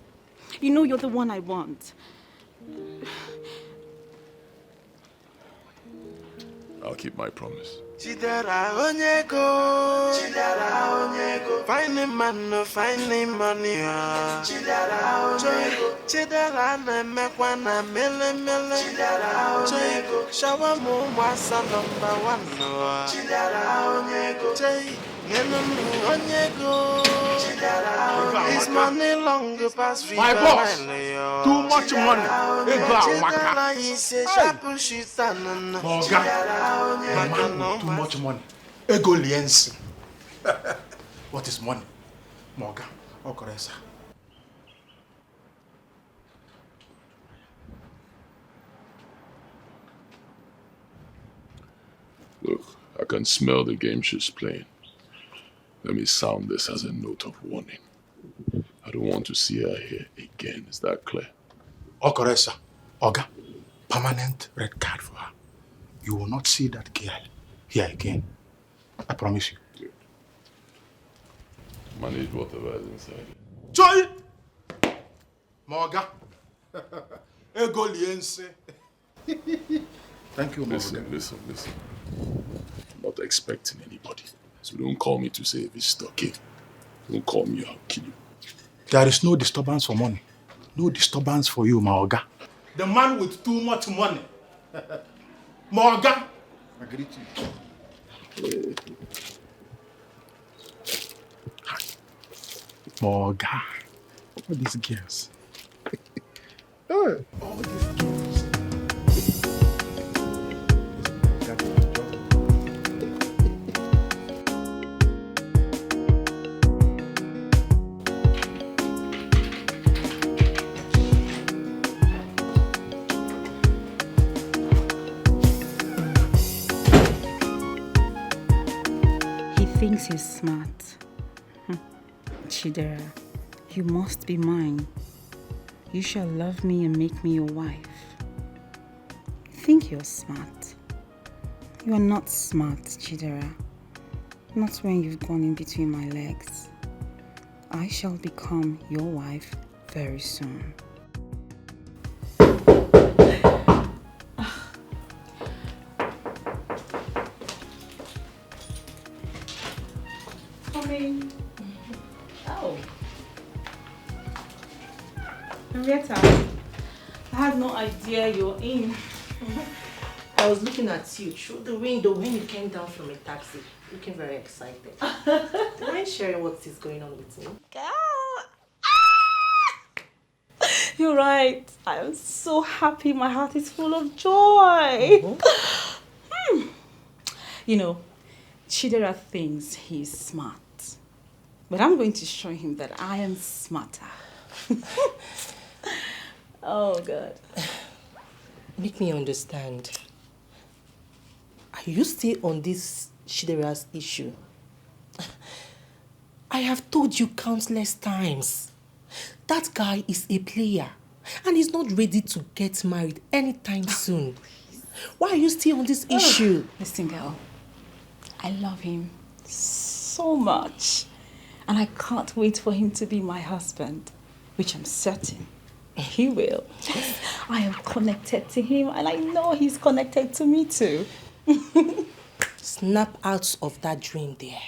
You know you're the one I want. I'll keep my promise. Chidera onyego, finding man no finding money. Chidera onyego, Chidera na mekwana mele. Chidera onyego, shawa mo wasa #1 no. Chidera onyego, Jay, onyego. His money long past fever. My boss, too much money. Chidera is a sharp shooter. Morgan, the man with too much money. Ego liensi. What is money? Morgan, Okoresa. Look, I can smell the game she's playing. Let me sound this as a note of warning. I don't want to see her here again. Is that clear? Okoresa, Oga, permanent red card for her. You will not see that girl here again. I promise you. Good. Manage whatever is inside. Joy! Morgan. Ego liense. Thank you, Morgan. Listen. I'm not expecting anybody. So don't call me to say if it's okay. Don't call me, I'll kill you. There is no disturbance for money. No disturbance for you, Maoga. The man with too much money. Maoga. I greet you. Maoga. All these girls. All these girls. Thinks he's smart. Chidera, you must be mine. You shall love me and make me your wife. You think you're smart. You are not smart, Chidera. Not when you've gone in between my legs. I shall become your wife very soon. Oh. Henrietta, I had no idea you were in. I was looking at you through the window when you came down from a taxi, looking very excited. Do you mind sharing what is going on with me? You're right. I am so happy. My heart is full of joy. You know, Chidera thinks he's smart. But I'm going to show him that I am smarter. Oh, God. Make me understand. Are you still on this Chidera's issue? I have told you countless times. That guy is a player and he's not ready to get married anytime soon. Why are you still on this issue? Listen, girl. I love him so much. And I can't wait for him to be my husband, which I'm certain he will. I am connected to him and I know he's connected to me too. Snap out of that dream there.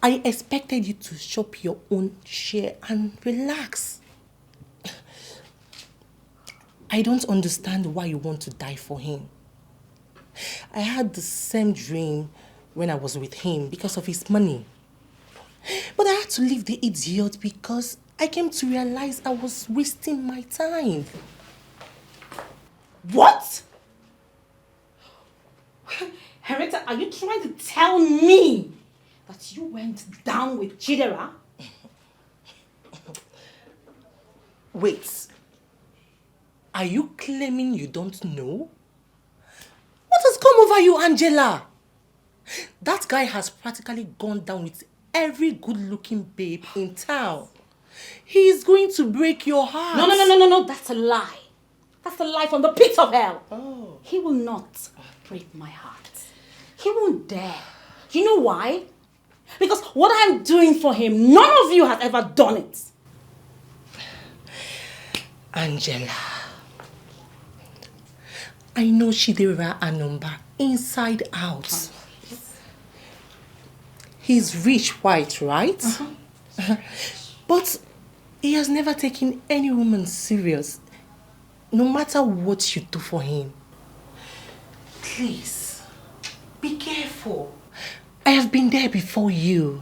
I expected you to shop your own share and relax. I don't understand why you want to die for him. I had the same dream when I was with him because of his money. But I had to leave the idiot because I came to realize I was wasting my time. What? Henrietta, are you trying to tell me that you went down with Chidera? Wait. Are you claiming you don't know? What has come over you, Angela? That guy has practically gone down with every good-looking babe in town. He's going to break your heart. No, that's a lie. That's a lie from the pit of hell. Oh. He will not break my heart. He won't dare. You know why? Because what I'm doing for him, none of you has ever done it. Angela, I know Chidera Anumba inside out. He's rich white, right? But he has never taken any woman serious, no matter what you do for him. Please, be careful. I have been there before you.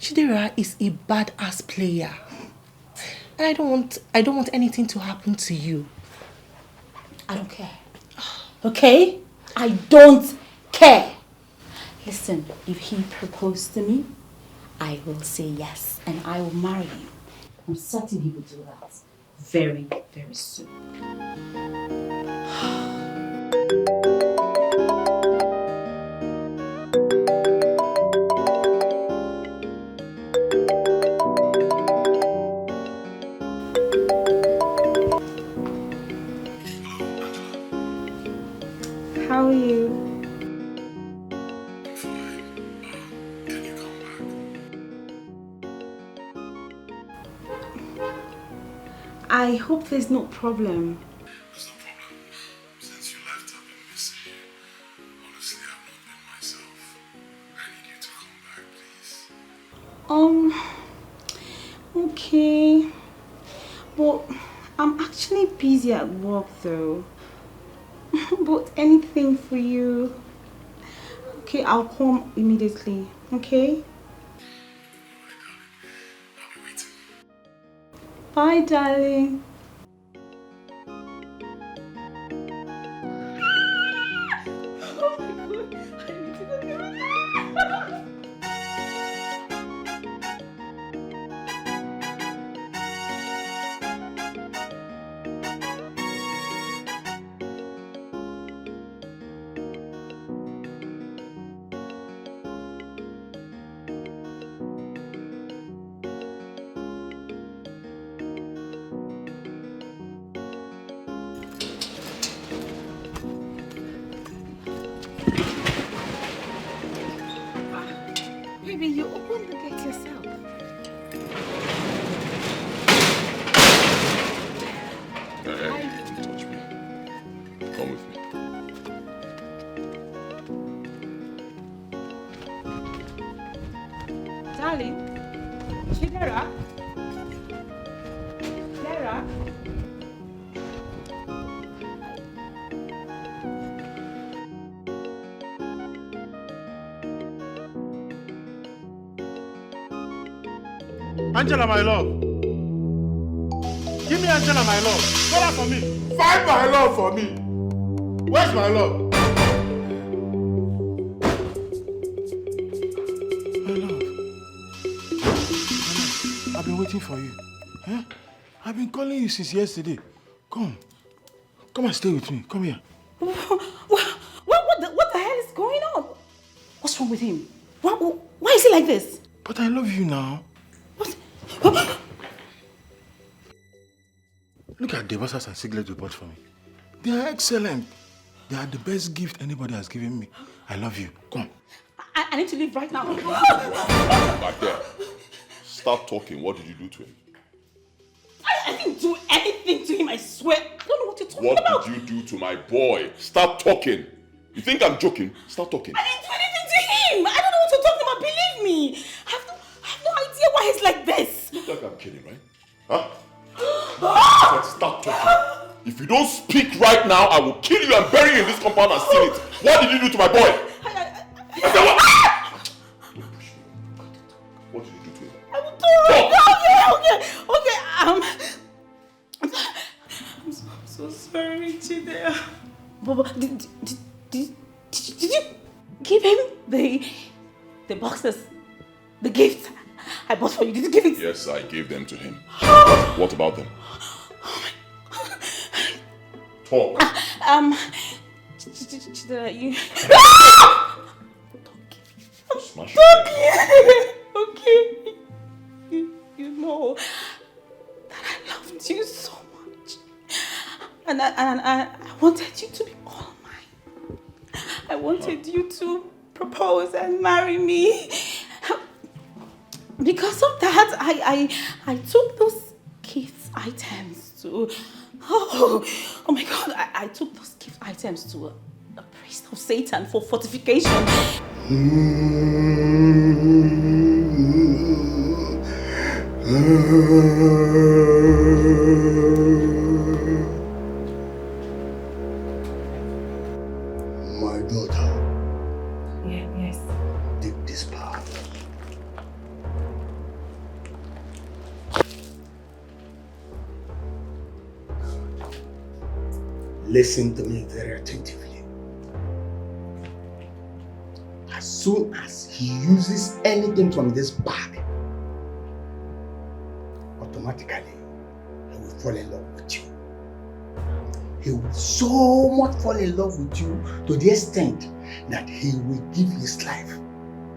Chidera is a badass player. And I don't want anything to happen to you. I don't care. Okay? I don't care. Listen, if he proposed to me, I will say yes and I will marry him. I'm certain he will do that very, very soon. How are you? Can you come back? I hope there's no problem. There's no problem. Since you left, I've been missing you. Honestly, I've not been myself. I need you to come back, please. Okay. But I'm actually busy at work though. But anything for you. Okay, I'll come immediately. Okay? I'll be waiting. Bye, darling. Baby, you open the gate yourself. Hey, don't touch me. Come with me. Darling, Chidera? Clara? Angela, my love. Give me Angela, my love. Call her for me. Find my love for me. Where's my love? My love. I've been waiting for you. Huh? I've been calling you since yesterday. Come. Come and stay with me. Come here. What the hell is going on? What's wrong with him? Why is he like this? But I love you now. Look at the buses and cigarettes you bought for me. They are excellent. They are the best gift anybody has given me. I love you. Come. I need to leave right now. Back there. Stop talking. What did you do to him? I didn't do anything to him, I swear. I don't know what you're talking about. What did you do to my boy? Stop talking. You think I'm joking? Stop talking. I didn't do anything to him. I don't know what you're talking about. Believe me. I have no idea why he's like this. Look like I'm kidding, right? Huh? Stop talking. If you don't speak right now, I will kill you and bury you in this compound and seal it. What did you do to my boy? I said what? Don't push me. What did you do to him? I will do it. Okay. I'm so sorry, Chidera. But did you give him the boxes, the gift I bought for you? Did you give it? Yes, I gave them to him. What about them? Talk. Chidera, you... Smash Okay. I wanted you to be all mine. I wanted you to propose and marry me. Because of that, I took those gift items to... Oh my God, I took those gift items to a priest of Satan for fortification. My daughter. Yes. Take this part. Listen to me very attentively. As soon as he uses anything from this bag, automatically he will fall in love with you. He will so much fall in love with you to the extent that he will give his life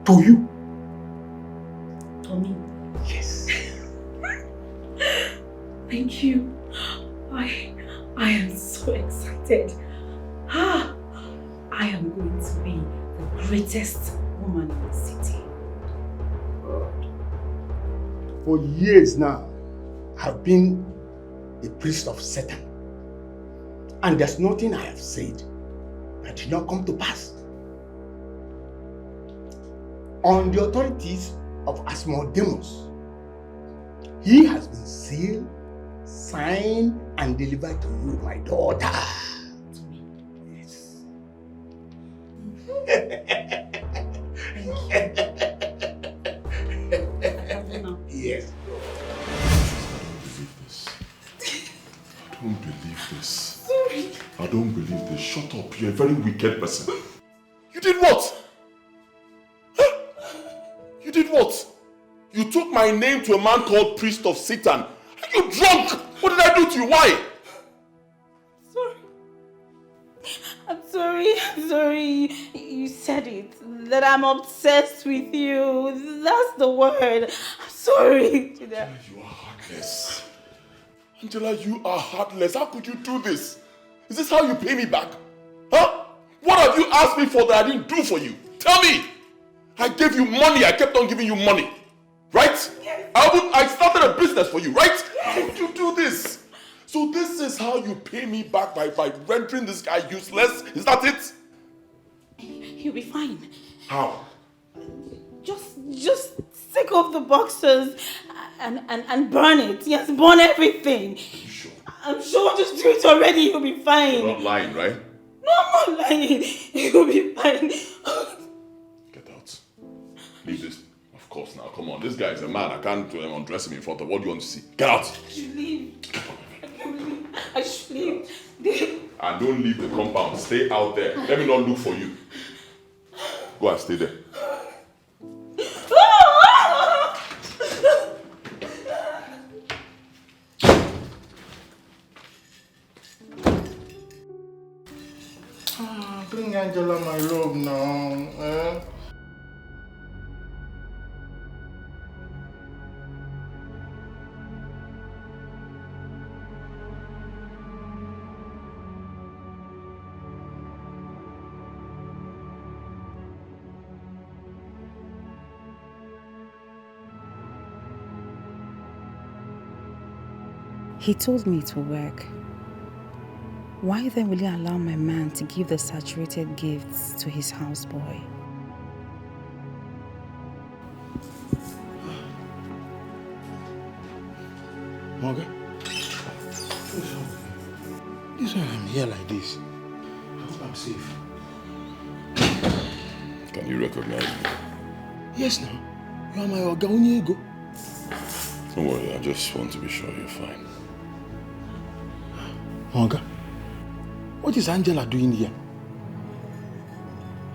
to you. To me? Yes. Thank you. I am so excited. I am going to be the greatest woman in the city. For years now, I've been a priest of Satan. And there's nothing I have said that did not come to pass. On the authorities of Asmodeus, he has been sealed, signed, and delivered to you, my daughter. Yes. Yes. I don't believe this. Sorry. I don't believe this. Shut up. You're a very wicked person. You did what? Huh? You did what? You took my name to a man called Priest of Satan. Are you drunk? What did I do to you? Why? I'm sorry. You said it. That I'm obsessed with you. That's the word. I'm sorry. You are heartless. Angela, you are heartless. How could you do this? Is this how you pay me back? Huh? What have you asked me for that I didn't do for you? Tell me! I gave you money. I kept on giving you money. Right? Yes. I started a business for you, right? Yes. How would you do this? So this is how you pay me back by rendering this guy useless? Is that it? You'll be fine. How? Just take off the boxes and burn it. Yes, burn everything. Sure. I'm sure, just do it already. You'll be fine. You're not lying, right? No, I'm not lying. You'll be fine. Get out. Leave this. Of course now, come on. This guy is a man. I can't undress him in front of. What do you want to see? Get out. I should leave. I should leave. And don't leave the compound. Stay out there. Let me not look for you. Go and stay there. Bring Angela my love now. Eh? He told me it will work. Why then will he allow my man to give the saturated gifts to his houseboy? Morgan, this is why I'm here like this. I hope I'm safe. Can you recognize me? Yes, now. You are my Oga Onyego. Don't worry, I just want to be sure you're fine. Oga, what is Angela doing here?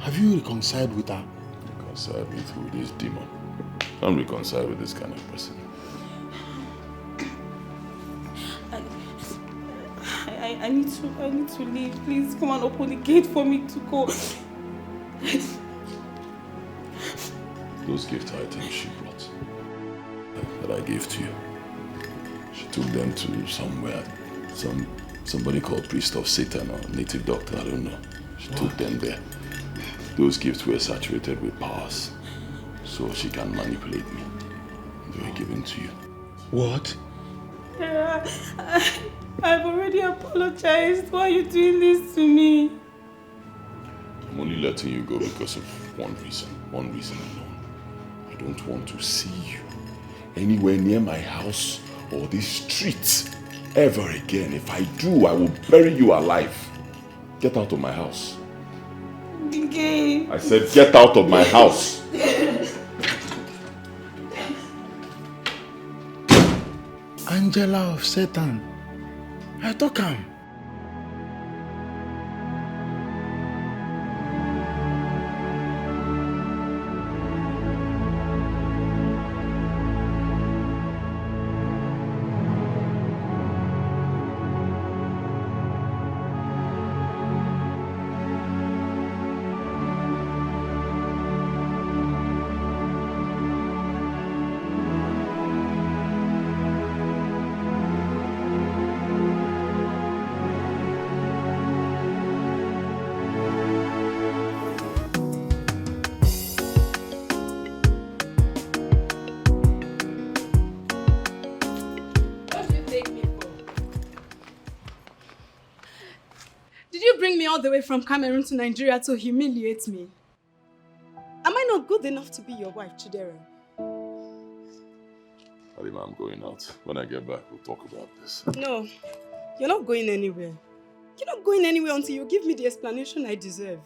Have you reconciled with her? Reconciled with this demon? I'm reconciled with this kind of person. I need to leave. Please come and open the gate for me to go. Those gift items she brought that I gave to you. She took them to somewhere, some Somebody called priest of Satan or native doctor, I don't know. She took them there. Those gifts were saturated with powers, so she can manipulate me. They were given to you. What? I've already apologized. Why are you doing this to me? I'm only letting you go because of one reason alone. I don't want to see you anywhere near my house or these streets ever again. If I do, I will bury you alive. Get out of my house. Dikeh. I said get out of my house. Angela of Satan. I talk am. All the way from Cameroon to Nigeria to humiliate me. Am I not good enough to be your wife, Chidera? Halima, I'm going out. When I get back, we'll talk about this. No, you're not going anywhere. You're not going anywhere until you give me the explanation I deserve.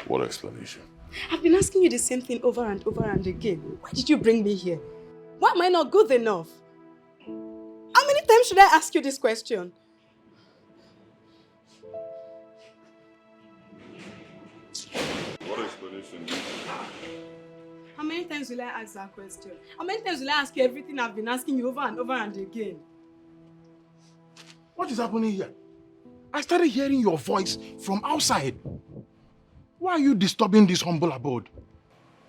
What explanation? I've been asking you the same thing over and over and again. Why did you bring me here? Why am I not good enough? How many times should I ask you this question? What explanation? How many times will I ask that question? How many times will I ask you everything I've been asking you over and over and again? What is happening here? I started hearing your voice from outside. Why are you disturbing this humble abode?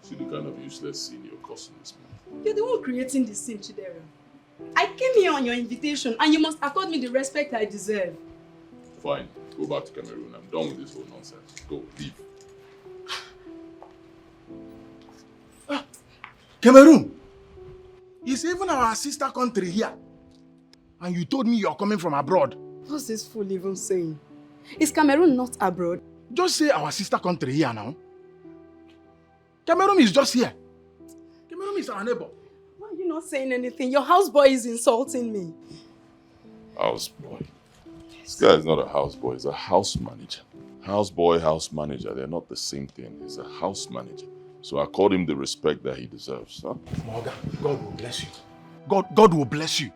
See the kind of useless scene you're causing this man. You're the one creating this scene, Chidera. I came here on your invitation and you must accord me the respect I deserve. Fine, go back to Cameroon. I'm done with this whole nonsense. Go, leave. Cameroon is even our sister country here. And you told me you're coming from abroad. What's this fool even saying? Is Cameroon not abroad? Just say our sister country here now. Cameroon is just here. Cameroon is our neighbor. Why are you not saying anything? Your houseboy is insulting me. Houseboy? This guy is not a houseboy, he's a house manager. Houseboy, house manager, they're not the same thing. He's a house manager. So I called him the respect that he deserves. Huh? Morgan, God will bless you. God will bless you.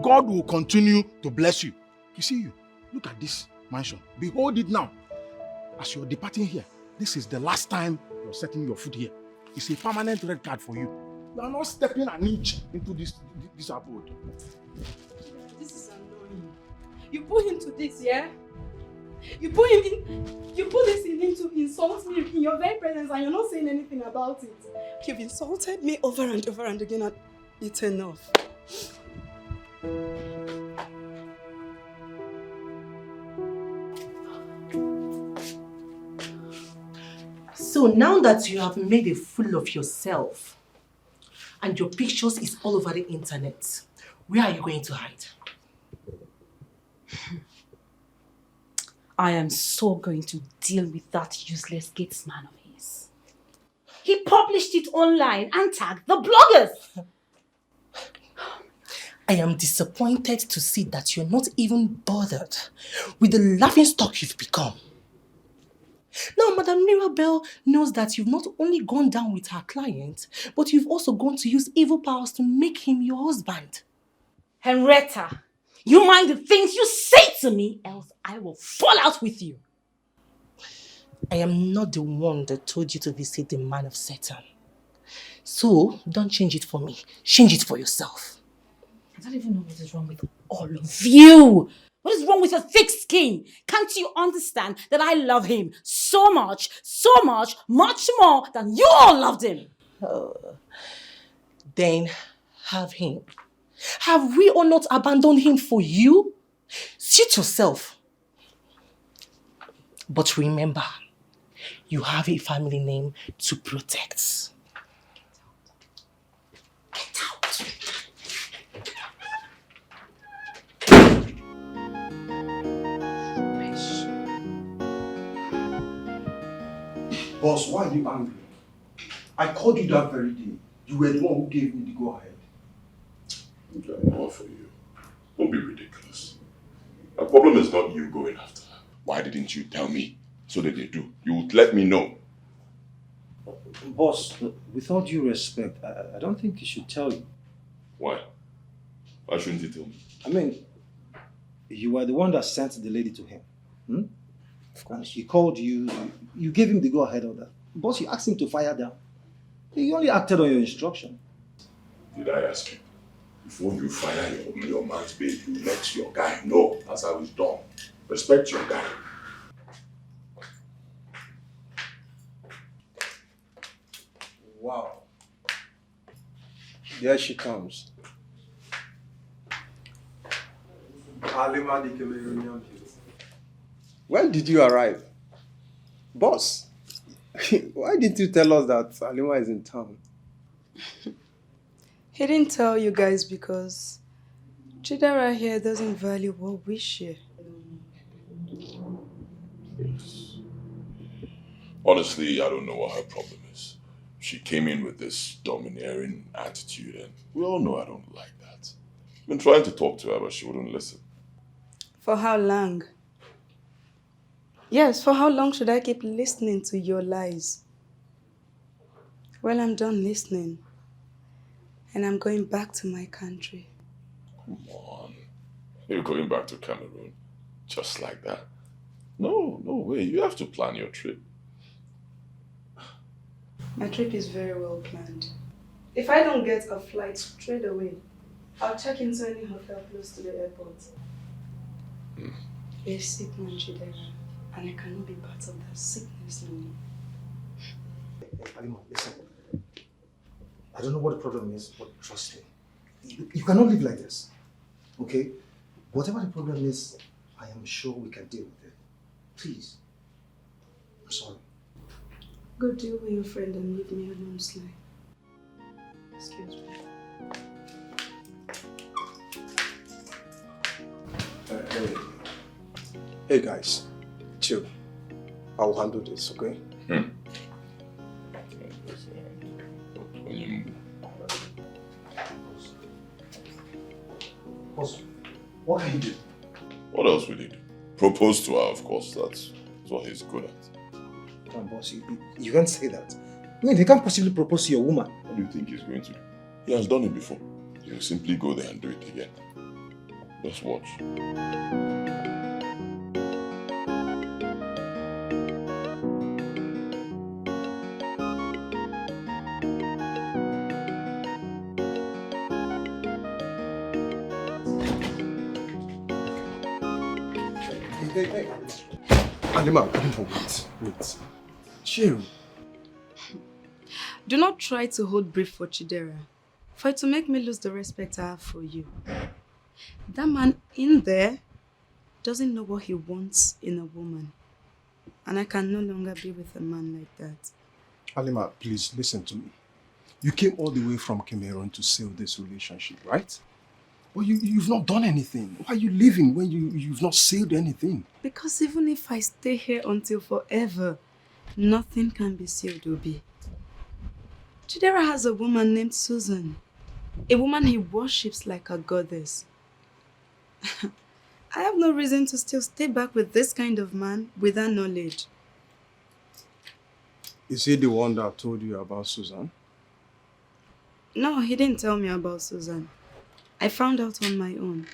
God will continue to bless you. You see you, look at this mansion. Behold it now. As you're departing here, this is the last time you're setting your foot here. It's a permanent red card for you. You are not stepping an inch into this abode. This is annoying. You put him to this, yeah? You put this in him to insult me in your very presence and you're not saying anything about it. You've insulted me over and over and again and it's enough. So now that you have made a fool of yourself and your pictures is all over the internet, where are you going to hide? I am so going to deal with that useless gatesman of his. He published it online and tagged the bloggers. I am disappointed to see that you're not even bothered with the laughingstock you've become. Now, Madam Mirabel knows that you've not only gone down with her client, but you've also gone to use evil powers to make him your husband. Henrietta, you mind the things you say to me, else I will fall out with you. I am not the one that told you to visit the man of Satan. So, don't change it for me. Change it for yourself. I don't even know what is wrong with all of you. What is wrong with your thick skin? Can't you understand that I love him so much, much more than you all loved him? Then have him. Have we all not abandoned him for you? Suit yourself. But remember, you have a family name to protect. Boss, why are you angry? I called you that very day. You were the one who gave me the go-ahead. Okay, more for you. Don't be ridiculous. The problem is not you going after her. Why didn't you tell me? So that they do. You would let me know. Boss, with all due respect, I don't think he should tell you. Why? Why shouldn't he tell me? I mean, you were the one that sent the lady to him. Hmm? And he called you, you gave him the go-ahead order. Boss, you asked him to fire them. He only acted on your instruction. Did I ask you? Before you fire your man's babe, you let your guy know. That's how it's done. Respect your guy. Wow. There she comes. When did you arrive? Boss, why didn't you tell us that Alima is in town? He didn't tell you guys because Chidera here doesn't value what we share. Yes. Honestly, I don't know what her problem is. She came in with this domineering attitude, and we all know I don't like that. I've been trying to talk to her, but she wouldn't listen. For how long? Yes, for how long should I keep listening to your lies? Well, I'm done listening. And I'm going back to my country. Come on. You're going back to Cameroon just like that? No way. You have to plan your trip. My trip is very well planned. If I don't get a flight straight away, I'll check into any hotel close to the airport. A sick man, Chidera, and I cannot be part of that sickness no more. Hey, Alima, listen. I don't know what the problem is, but trust me. You cannot live like this, okay? Whatever the problem is, I am sure we can deal with it. Please. I'm sorry. Go deal with your friend and leave me alone, Sly. Excuse me. Hey guys, chill. I'll handle this, okay? Boss, what can you do? What else will he do? Propose to her, of course. That's what he's good at. Come on, boss, you can't say that. I mean, he can't possibly propose to your woman. What do you think he's going to do? He has done it before. He'll simply go there and do it again. Just watch. Hey. Alima, wait. Chill. Do not try to hold brief for Chidera, for it to make me lose the respect I have for you. That man in there doesn't know what he wants in a woman. And I can no longer be with a man like that. Alima, please listen to me. You came all the way from Cameroon to save this relationship, right? Well, you've not done anything. Why are you leaving when you've not saved anything? Because even if I stay here until forever, nothing can be sealed, Obi. Chidera has a woman named Susan. A woman he worships like a goddess. I have no reason to still stay back with this kind of man without knowledge. Is he the one that told you about Susan? No, he didn't tell me about Susan. I found out on my own.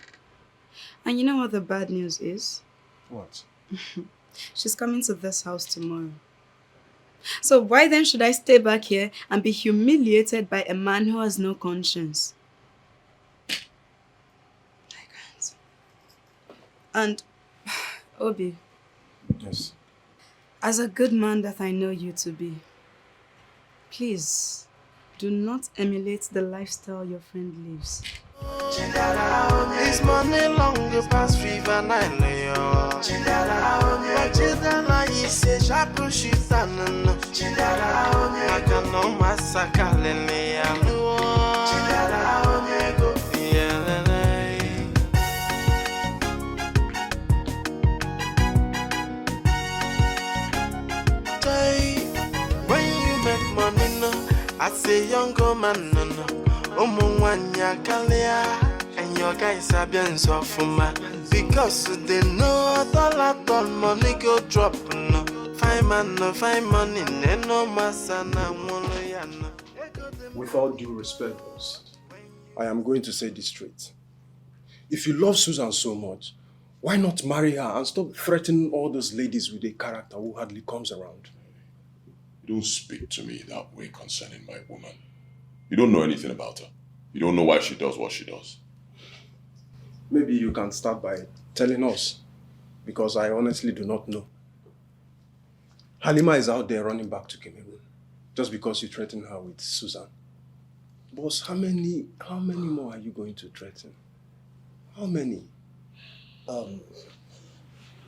And you know what the bad news is? What? She's coming to this house tomorrow. So why then should I stay back here and be humiliated by a man who has no conscience? I can't. And, Obi. Yes. As a good man that I know you to be, please do not emulate the lifestyle your friend lives. This money longer past River Nile, yo. Chidara is a sharp shit and I can no massacre, Lele. Chidara, when you make money, no, I say younger man, no, no. Omwanya Kalia, and your guys are being so fuma. Because they know that all money go drop, no. Find man, no, find money, no masana, mono. With all due respect, boss, I am going to say this straight. If you love Susan so much, why not marry her and stop threatening all those ladies with a character who hardly comes around? You don't speak to me that way concerning my woman. You don't know anything about her. You don't know why she does what she does. Maybe you can start by telling us, because I honestly do not know. Halima is out there running back to Cameroon just because you threatened her with Susan. Boss, how many more are you going to threaten? How many?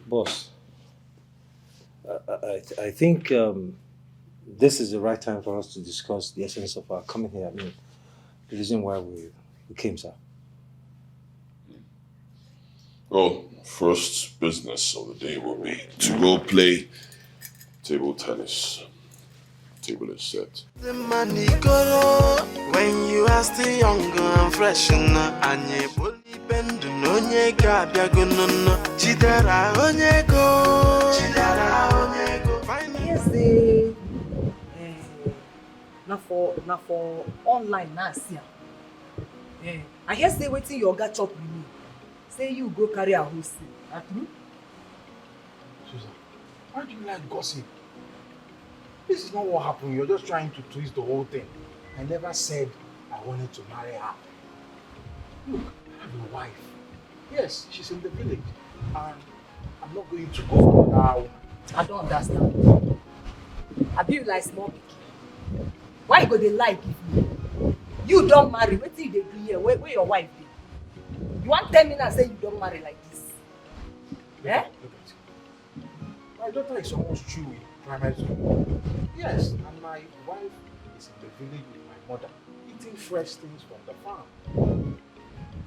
Boss, I think this is the right time for us to discuss the essence of our coming here. I mean, the reason why we came, sir. Well, first business of the day will be to go play table tennis. Table is set. The money go when you are still younger and fresh, and you bully bend no nyeka biagono. Chidara onyego. Chidara onyego. Yes, the na for online now see am. I hear say wetin your oga chop with me. Say you go carry a host. Na true? Susan, why do you like gossip? This is not what happened. You're just trying to twist the whole thing. I never said I wanted to marry her. Look, I have a wife. Yes, she's in the village. And I'm not going to go for another woman. I don't understand. I be like small pikin. Why you go dey lie give me? You don't marry. Wetin you dey do here? Where your wife be? You want tell me now say you don't marry like this? Look at you. My daughter is almost through in primary school. Yes, and my wife is in the village with my mother, eating fresh things from the farm.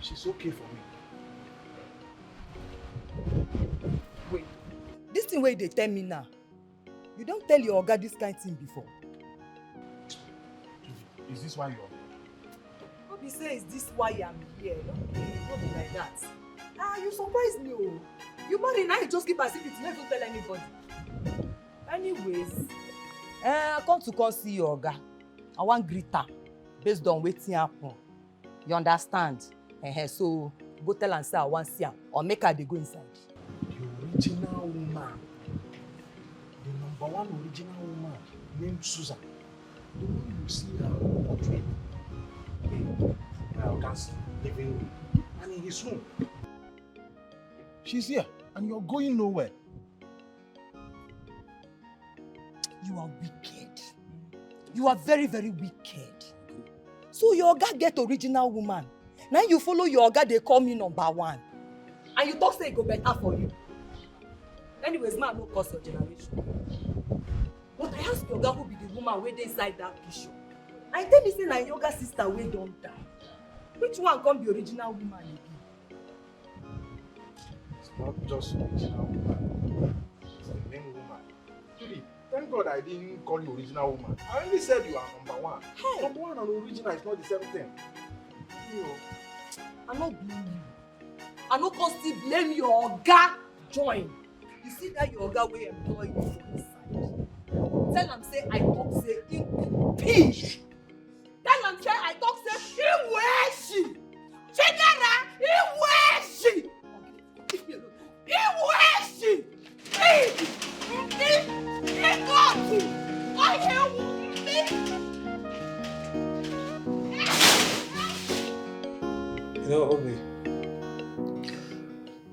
She's okay for me. Wait, this thing wey they tell me now, you don't tell your oga this kind of thing before. Is this why you're here? No be say is this why I'm here? No be like that. You surprise me, oh. You marry now, you just keep as if it's never tell anybody. Anyways, I come to come see your oga. I want greet her based on wetin happen. You understand? So go tell am say I want see am or make her dey go inside. The original woman, the #1 original woman named Susan, the one you see her portrait. My oga's living room and in his room. She's here and you're going nowhere. You are wicked. You are very, very wicked. So your oga get original woman. Now you follow your oga, they call me #1. And you talk say it go better for you. Anyways, man, no cause your generation. But I ask your oga who be the woman wey dey inside that picture. And tell me say na your oga sister wey don die. Which one come be original woman again? It's not just original woman. It's the main woman. Judy, thank God I didn't call you original woman. I only said you are #1. Hey. #1 and original is not the same thing. You know. I no blame you. I no come still blame your oga join. You see that your oga wey employ you for this side. Tell am say I talk say him be pig. Tell am say I talk say he wear she. Chidera, he wear she. He wear she. He got to. I hear me. You know, Obi,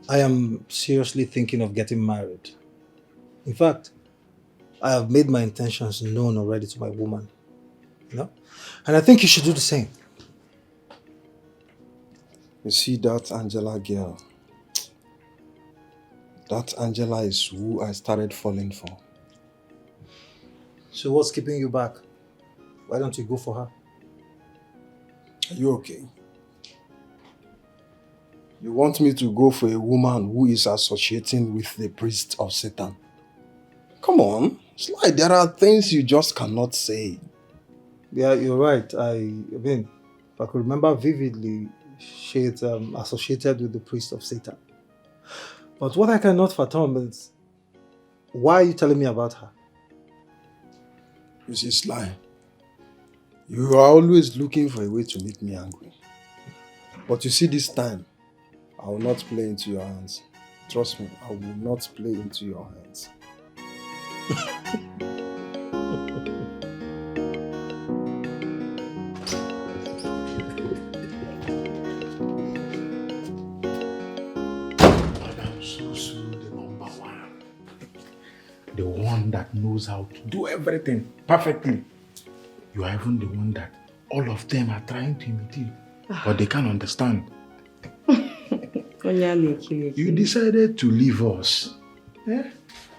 I am seriously thinking of getting married. In fact, I have made my intentions known already to my woman. You know? And I think you should do the same. You see that Angela girl? That Angela is who I started falling for. So what's keeping you back? Why don't you go for her? Are you okay? You want me to go for a woman who is associating with the priest of Satan? Come on, it's like there are things you just cannot say. Yeah, you're right. I mean, if I could remember vividly, she is associated with the priest of Satan. But what I cannot fathom is, why are you telling me about her? You see, Sly, you are always looking for a way to make me angry. But you see, this time, I will not play into your hands. Trust me, I will not play into your hands. The one that knows how to do everything perfectly. You are even the one that all of them are trying to imitate, but they can't understand. You decided to leave us. Eh?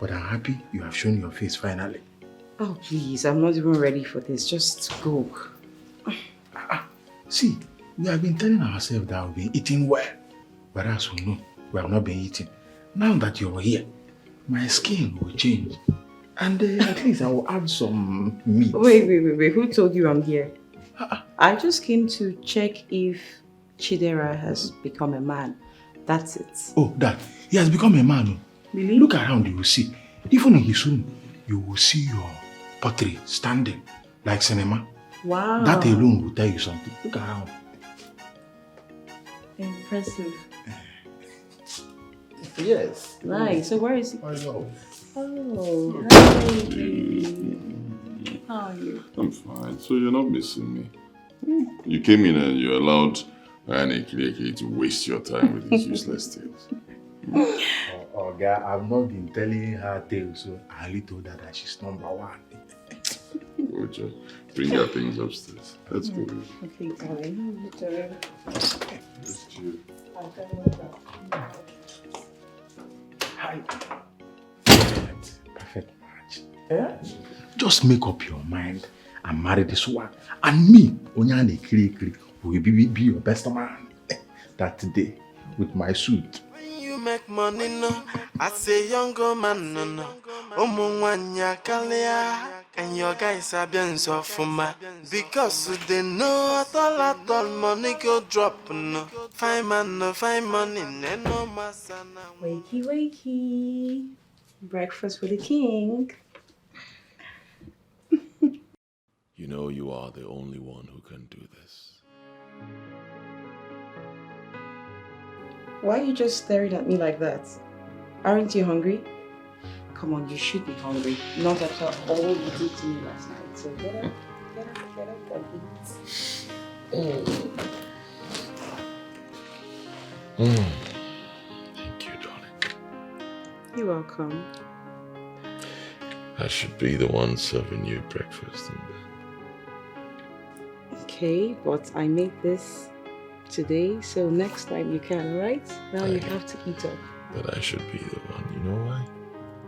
But I'm happy you have shown your face finally. Oh, please, I'm not even ready for this. Just go. See, we have been telling ourselves that we've been eating well. But as we know, we have not been eating. Now that you're here, my skin will change. And at least I will add some meat. Wait. Who told you I'm here? I just came to check if Chidera has become a man. That's it. Oh, that. He has become a man. Really? Look around, you will see. Even in his room, you will see your portrait standing like cinema. Wow. That alone will tell you something. Look around. Impressive. Yes. Nice. So where is he? I know. Oh, hi. How are you? I'm fine. So you're not missing me. You came in and you allowed Ini to waste your time with his useless tales. Oh, girl, I've not been telling her tales, so I only told her that she's number one. Ojo, bring your things upstairs. Let's go. Okay, darling. How are you doing? Let's chill. Hi. Perfect match. Yeah? Just make up your mind and marry this one. And me, Onyane Kiri, will be your best man that day with my suit. When you make money, no, as a younger man, no. Omwanya Kalia, and your guys are being so for my. Because they know at all money go drop, no. Fine man, no, fine money, no masana. Wakey. Breakfast for the king. You know you are the only one who can do this. Why are you just staring at me like that? Aren't you hungry? Come on, you should be hungry. Not after all you did to me last night. So get up and eat. Thank you, darling. You're welcome. I should be the one serving you breakfast in bed. Okay, but I made this today, so next time you can, alright? Now you have to eat up. But I should be the one. You know why?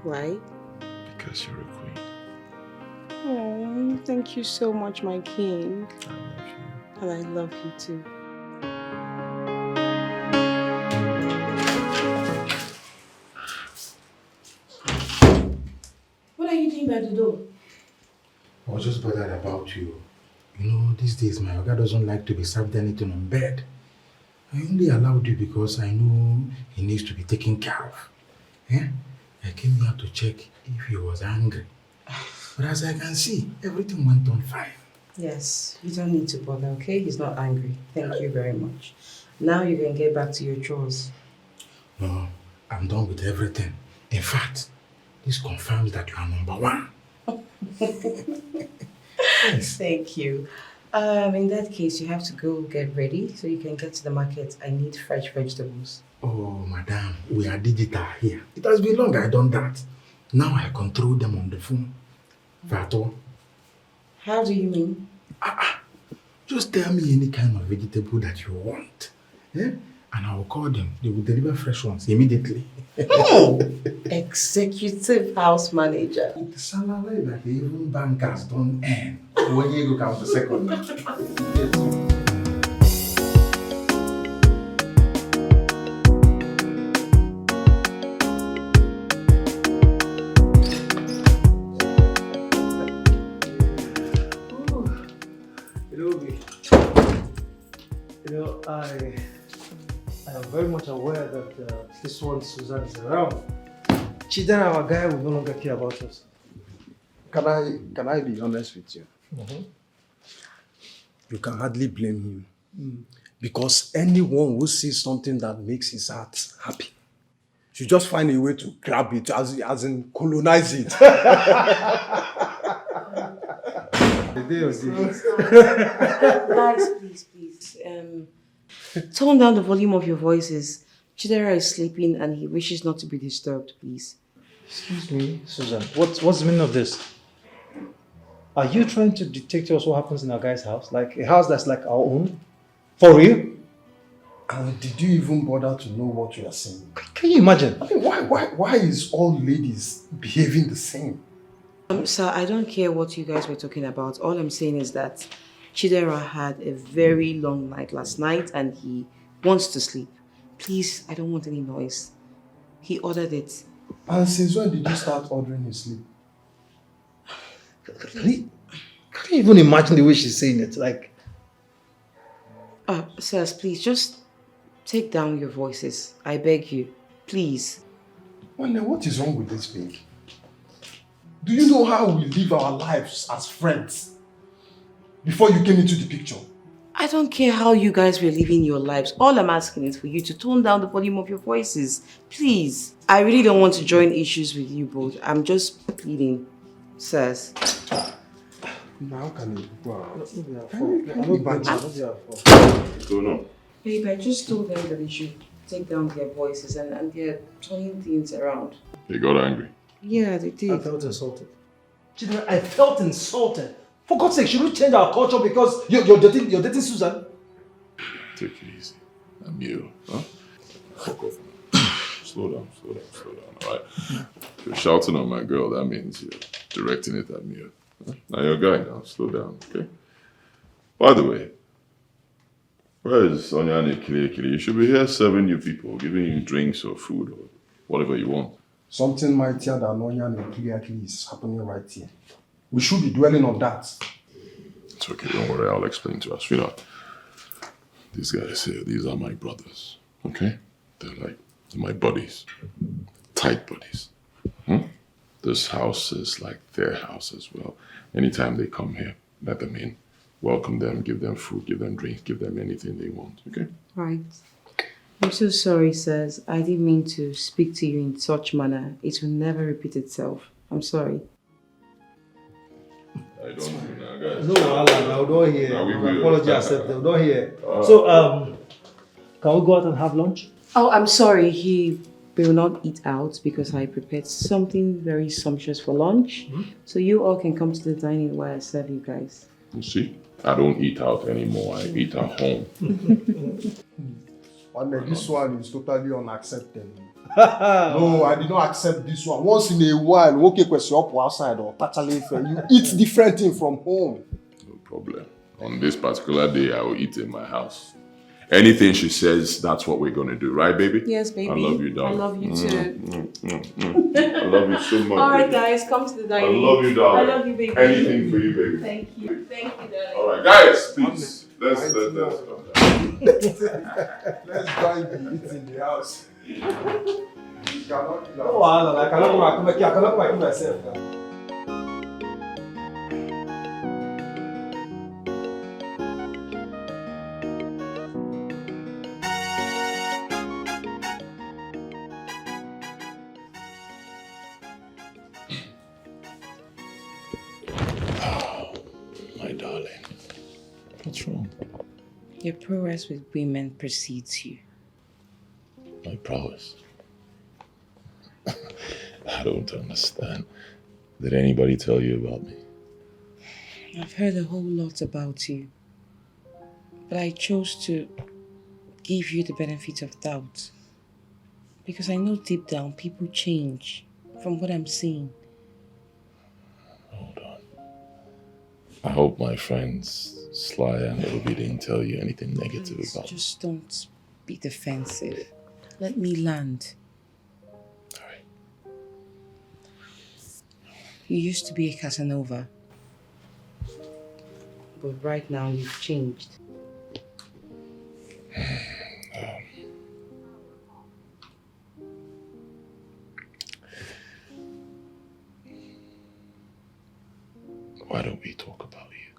Why? Because you're a queen. Oh, thank you so much, my king. I love you. And I love you too. What are you doing by the door? I was just bothered about you. You know, these days my Oga doesn't like to be served anything on bed. I only allowed you because I know he needs to be taken care of. Eh? I came here to check if he was angry. But as I can see, everything went on fine. Yes, you don't need to bother, okay? He's not angry. Thank you very much. Now you can get back to your chores. No, I'm done with everything. In fact, this confirms that you are number one. Yes. Thank you. In that case, you have to go get ready so you can get to the market. I need fresh vegetables. Oh, madam, we are digital here. It has been long I've done that. Now I control them on the phone. Vato. How do you mean? Just tell me any kind of vegetable that you want. Yeah? And I will call them. They will deliver fresh ones immediately. Executive house manager. The salary that even bankers don't earn. When you go count the second. I am very much aware that this one, Susan, is around. Chidera, our guy, will no longer care about us. Can I be honest with you? You can hardly blame him. Because anyone who sees something that makes his heart happy should just find a way to grab it, as in colonize it. Guys, please. Tone down the volume of your voices. Chidera is sleeping and he wishes not to be disturbed, please. Excuse me, Susan. What's the meaning of this? Are you trying to dictate to us what happens in our guy's house? Like a house that's like our own? For real? And did you even bother to know what you are saying? Can you imagine? I mean, why is all ladies behaving the same? Sir, I don't care what you guys were talking about. All I'm saying is that Chidera had a very long night last night and he wants to sleep. Please, I don't want any noise. He ordered it. And since when did you start ordering his sleep? Can you even imagine the way she's saying it? Like, sirs, please just take down your voices. I beg you. Please. Wanda, what is wrong with this babe? Do you know how we live our lives as friends before you came into the picture? I don't care how you guys were living your lives. All I'm asking is for you to tone down the volume of your voices. Please. I really don't want to join issues with you both. I'm just pleading, sirs. Now can you go out? What's going on? Babe, I just told them that they should take down their voices and they're turning things around. They got angry. Yeah, they did. I felt insulted. Chidera, I felt insulted. For God's sake, should we change our culture because you're dating Susan? Take it easy. I'm you. Huh? Slow down, alright? You're shouting on my girl, that means you're directing it at me. Huh? Now you're a guy now, slow down, okay? By the way, where is Onyani Kili? You should be here serving you people, giving you drinks or food or whatever you want. Something mightier than Onyani Kili is happening right here. We should be dwelling on that. It's okay, don't worry, I'll explain to us. Sweetheart, these guys here, these are my brothers, okay? They're my buddies, tight buddies. This house is like their house as well. Anytime they come here, let them in. Welcome them, give them food, give them drinks, give them anything they want, okay? Right. I'm so sorry, sirs. I didn't mean to speak to you in such manner. It will never repeat itself. I'm sorry. I don't know, guys. No, Alan, don't hear. No, we Apology accepted. Don't hear. So, can we go out and have lunch? Oh, I'm sorry. He will not eat out because I prepared something very sumptuous for lunch. So you all can come to the dining while I serve you guys. You see, I don't eat out anymore. I eat at home. And this one is totally unacceptable. No, I did not accept this one. Once in a while, okay, question up outside or totally fair. You eat different thing from home. No problem. On this particular day, I will eat in my house. Anything she says, that's what we're going to do. Right, baby? Yes, baby. I love you, darling. I love you too. I love you so much. All right, baby. guys, come to the dining. I love you, darling. I love you, baby. Anything for you, baby. Thank you. Thank you, darling. All right, guys, please. Let's go. Let's join the eat in the house. No, Alan, I cannot come myself. My darling, what's wrong? Your prowess with women precedes you. My prowess? I don't understand. Did anybody tell you about me? I've heard a whole lot about you. But I chose to give you the benefit of doubt. Because I know deep down people change from what I'm seeing. Hold on. I hope my friends Sly and Obi didn't tell you anything negative about me. Just don't be defensive. Let me land. Alright. You used to be a Casanova. But right now you've changed. Why don't we talk about you?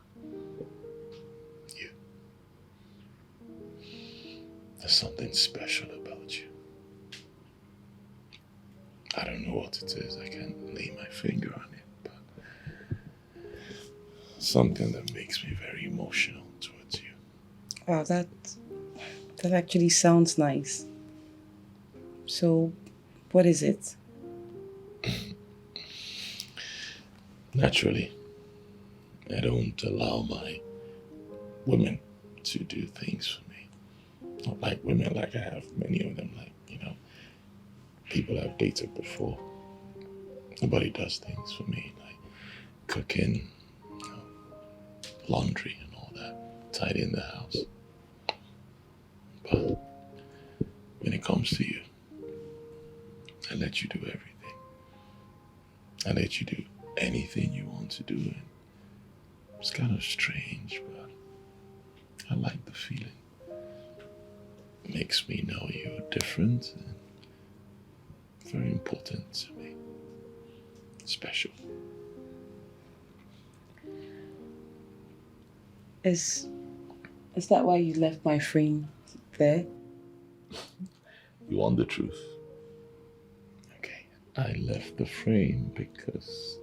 There's something special about you. I don't know what it is. I can't lay my finger on it, but something that makes me very emotional towards you. Wow, that actually sounds nice. So, what is it? Naturally, I don't allow my women to do things for me. Not like women, like I have many of them, like, people I've dated before. Nobody does things for me, like cooking, laundry and all that, tidying the house. But when it comes to you, I let you do everything. I let you do anything you want to do. And it's kind of strange, but I like the feeling. It makes me know you're different and very important to me. Special. Is that why you left my frame there? You want the truth? Okay. I left the frame because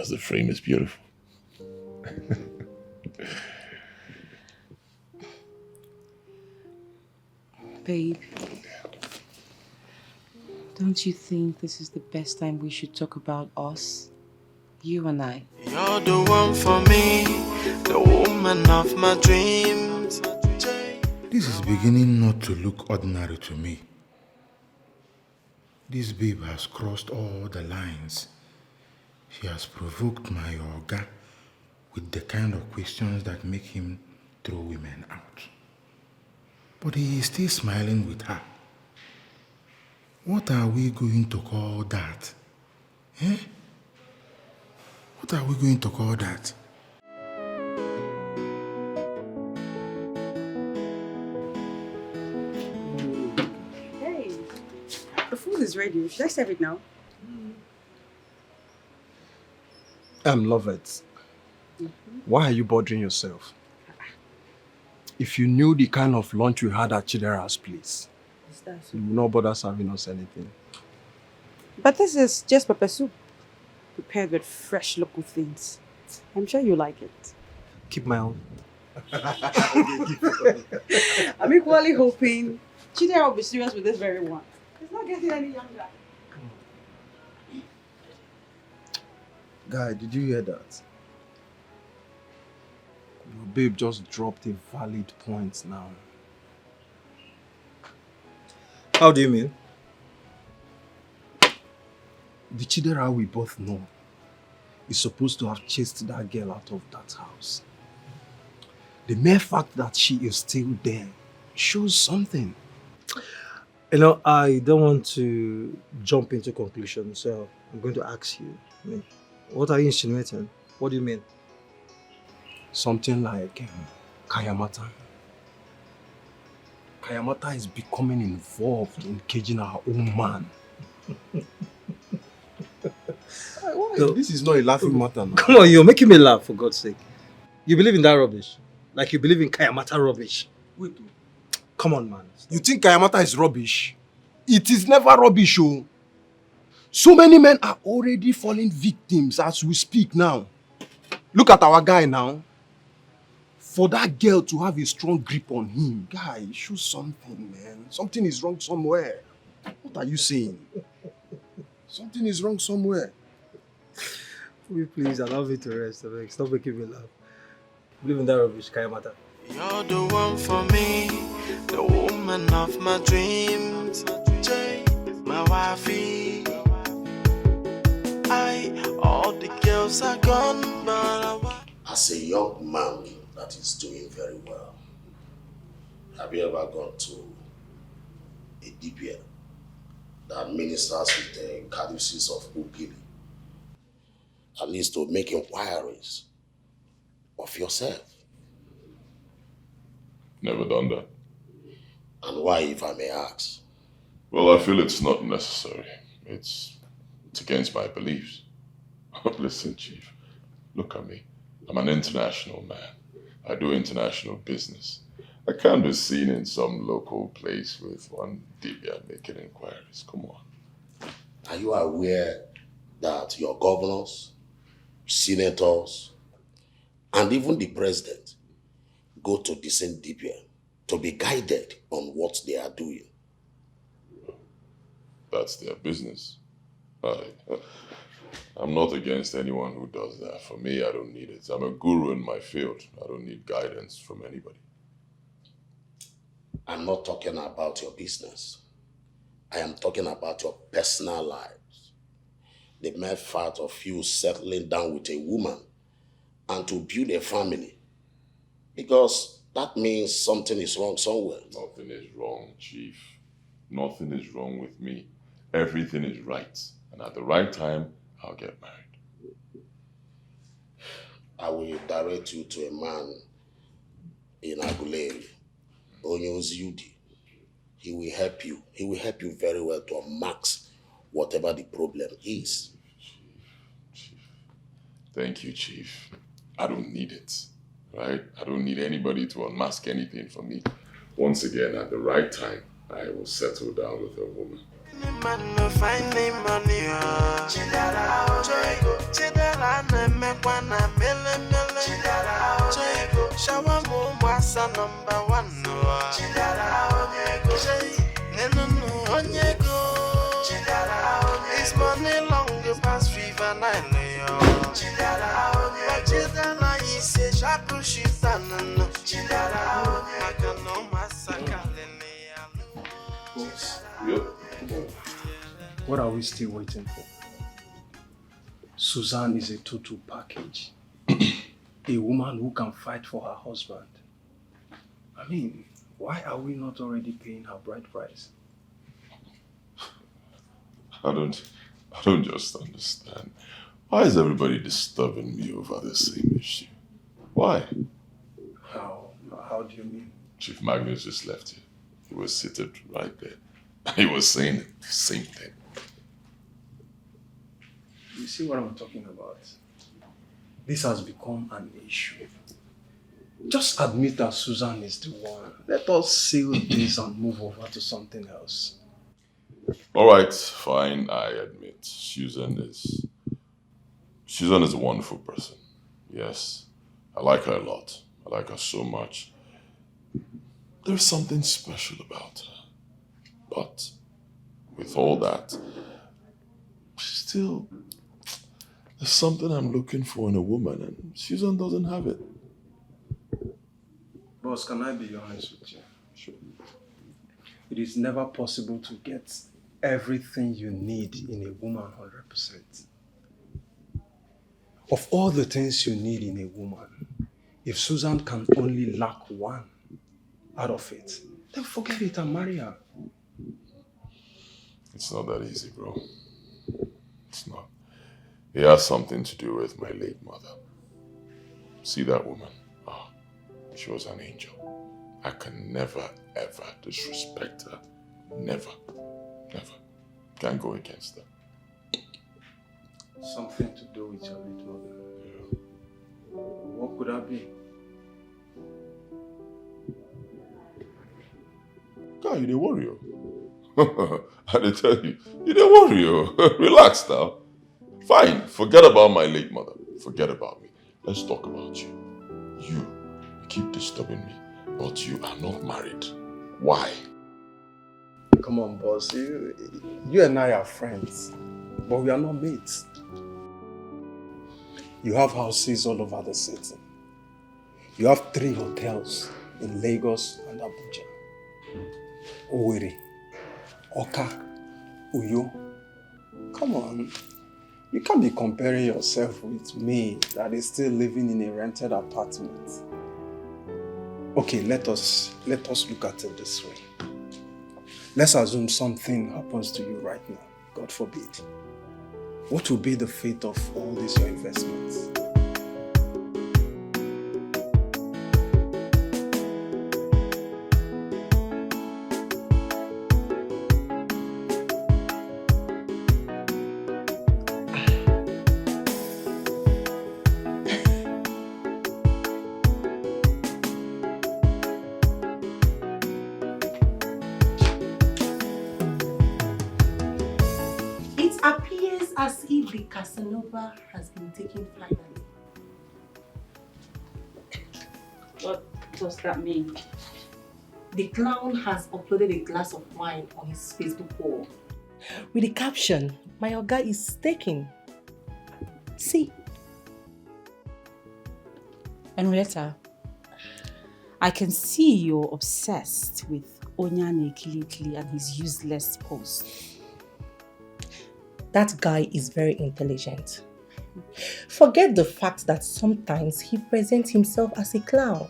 the frame is beautiful. Babe, don't you think this is the best time we should talk about us? You and I. You're the one for me, the woman of my dreams. This is beginning not to look ordinary to me. This babe has crossed all the lines. She has provoked my Oga with the kind of questions that make him throw women out. But he is still smiling with her. What are we going to call that? Eh? What are we going to call that? Hey, the food is ready. Should I serve it now? Love it. Why are you bothering yourself? If you knew the kind of lunch we had at Chidera's place, you would not bother serving us anything. But this is just pepper soup, prepared with fresh local things. I'm sure you like it. Keep my own. I'm equally hoping Chidera will be serious with this very one. He's not getting any younger. Guy, did you hear that? Your babe just dropped a valid point now. How do you mean? The Chidera we both know is supposed to have chased that girl out of that house. The mere fact that she is still there shows something. You know, I don't want to jump into conclusions, so I'm going to ask you. What are you insinuating? What do you mean? Something like Kayamata. Kayamata is becoming involved in caging our own man. No. This is not a laughing matter now. Come on, you're making me laugh, for God's sake. You believe in that rubbish? Like you believe in Kayamata rubbish? Wait. Come on, man. You think Kayamata is rubbish? It is never rubbish, oh. So many men are already falling victims as we speak now. Look at our guy now. For that girl to have a strong grip on him, guy, show something, man. Something is wrong somewhere. What are you saying? Something is wrong somewhere. Will you please allow me to rest? Stop making me laugh. Believe in that rubbish, Kayamata. You're the one for me, the woman of my dreams, my wifey. All the girls are gone, but as a young man that is doing very well, have you ever gone to a Dikeh that ministers with the caduceus of Ugili? At least to make inquiries of yourself. Never done that. And why, if I may ask? Well, I feel it's not necessary. It's against my beliefs. Listen, Chief, look at me. I'm an international man. I do international business. I can't be seen in some local place with one Dikeh making inquiries. Come on. Are you aware that your governors, senators, and even the president go to the same Dikeh to be guided on what they are doing? That's their business. I'm not against anyone who does that. For me, I don't need it. I'm a guru in my field. I don't need guidance from anybody. I'm not talking about your business. I am talking about your personal lives. The mere fact of you settling down with a woman and to build a family. Because that means something is wrong somewhere. Nothing is wrong, Chief. Nothing is wrong with me. Everything is right. And at the right time, I'll get married. I will direct you to a man in Aguleri, Onyozudi. He will help you. He will help you very well to max whatever the problem is. Chief. Thank you, Chief. I don't need it, right? I don't need anybody to unmask anything for me. Once again, at the right time, I will settle down with a woman. It's money long past fever nine. Yep. What are we still waiting for? Suzanne is a total package. A woman who can fight for her husband. I mean, why are we not already paying her bride price? I don't just understand. Why is everybody disturbing me over the same issue? Why? How do you mean? Chief Magnus just left here. He was seated right there. He was saying the same thing. You see what I'm talking about? This has become an issue. Just admit that Susan is the one. Let us seal this and move over to something else. All right, fine, I admit. Susan is a wonderful person. Yes, I like her a lot. I like her so much. There's something special about her. But with all that, still, there's something I'm looking for in a woman, and Susan doesn't have it. Boss, can I be honest with you? Sure. It is never possible to get everything you need in a woman 100%. Of all the things you need in a woman, if Susan can only lack one out of it, then forget it and marry her. It's not that easy, bro. It's not. It has something to do with my late mother. See that woman? Oh, she was an angel. I can never, ever disrespect her. Never. Never. Can't go against her. Something to do with your late mother. Yeah. What could that be? God, you didn't worry. I did tell you. You didn't worry. Relax now. Fine. Forget about my late mother. Forget about me. Let's talk about you. You keep disturbing me, but you are not married. Why? Come on, boss. You and I are friends, but we are not mates. You have houses all over the city. You have 3 hotels in Lagos and Abuja. Owerri, Oka, Uyo. Come on. You can't be comparing yourself with me that is still living in a rented apartment. Okay, let us look at it this way. Let's assume something happens to you right now. God forbid. What will be the fate of all these your investments? It appears as if the Casanova has been taken finally. What does that mean? The clown has uploaded a glass of wine on his Facebook wall with the caption, "My Oga is taken." See. Henrietta, I can see you're obsessed with Onyane Kilikili and his useless posts. That guy is very intelligent. Forget the fact that sometimes he presents himself as a clown.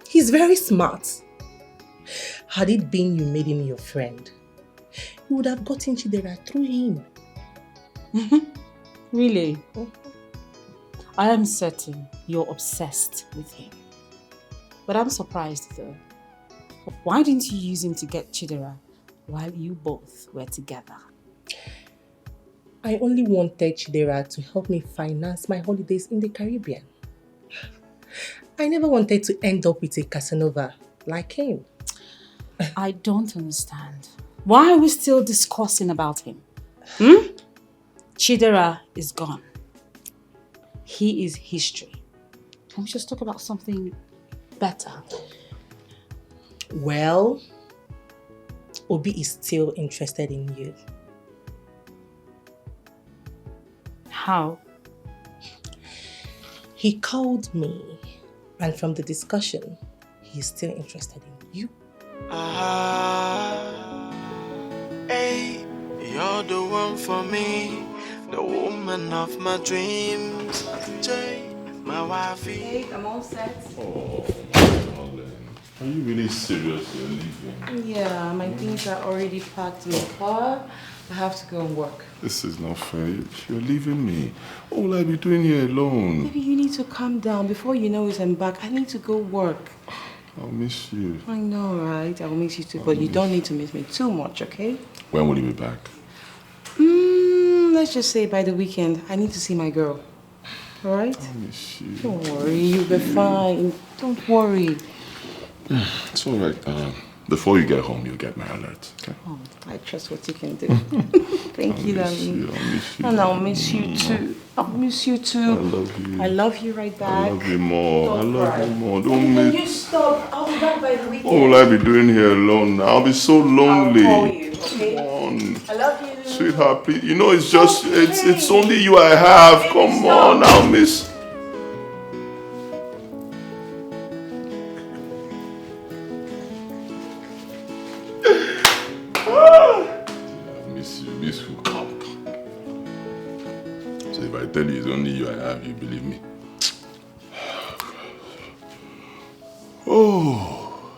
He's very smart. Had it been you made him your friend, you would have gotten Chidera through him. Really? I am certain you're obsessed with him. But I'm surprised though. Why didn't you use him to get Chidera while you both were together? I only wanted Chidera to help me finance my holidays in the Caribbean. I never wanted to end up with a Casanova like him. I don't understand. Why are we still discussing about him? Chidera is gone. He is history. Can we just talk about something better? Well, Obi is still interested in you. How? He called me, and from the discussion, he's still interested in you. Hey, you're the one for me, the woman of my dreams. Jay, my wifey. Hey, I'm all set. Oh, darling. Are you really serious you're leaving? Yeah, my things are already packed in the car. I have to go and work. This is not fair. You're leaving me. What will I be doing here alone? Maybe you need to calm down. Before you know it, I'm back. I need to go work. I'll miss you. I know, right? I'll miss you too, but you don't need to miss me too much, okay? When will you be back? Let's just say by the weekend. I need to see my girl. All right? I'll miss you. Don't worry, you'll be fine. Don't worry. It's all right. Before you get home, you'll get my alert, okay? Oh, I trust what you can do. Thank you, darling. I'll miss you. And I'll miss you too. I'll miss you too. I love you. I love you right back. I love you more. I love cry. you more. Don't Can miss. you stop? I'll be back by the weekend. What will I be doing here alone now? I'll be so lonely. I'll call you, okay? Come on. I love you. Sweetheart, please. You know it's just, it's only you I have. Come on, I'll miss. Miss who? Come. So if I tell you it's only you I have, you believe me? Oh.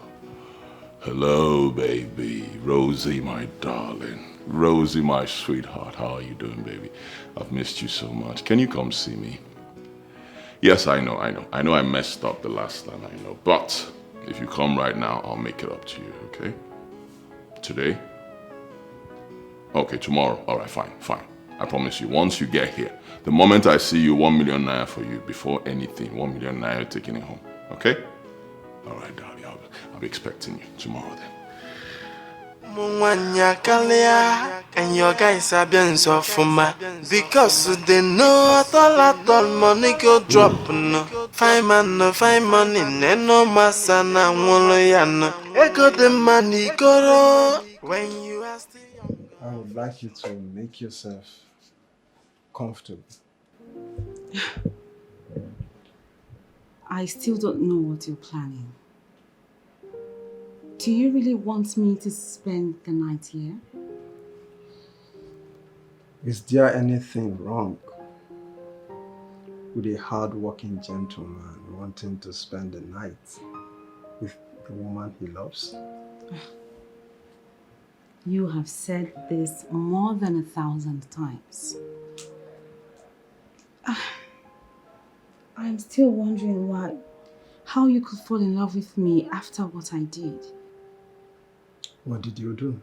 Hello, baby. Rosie, my darling. Rosie, my sweetheart. How are you doing, baby? I've missed you so much. Can you come see me? Yes, I know I messed up the last time, I know. But if you come right now, I'll make it up to you, okay? Today? Okay, tomorrow. All right, fine. I promise you, once you get here, the moment I see you, 1 million naira for you. Before anything, 1 million naira taking it home. Okay? All right, darling. I'll be expecting you tomorrow then. Mwanya kalia, and your guys are being so fuma. Because they know all money go drop no. Find money, no masana woloyano. Ego the money go when you are still young. I would like you to make yourself comfortable. I still don't know what you're planning. Do you really want me to spend the night here? Is there anything wrong with a hard-working gentleman wanting to spend the night with the woman he loves? You have said this more than 1,000 times. I'm still wondering how you could fall in love with me after what I did. What did you do?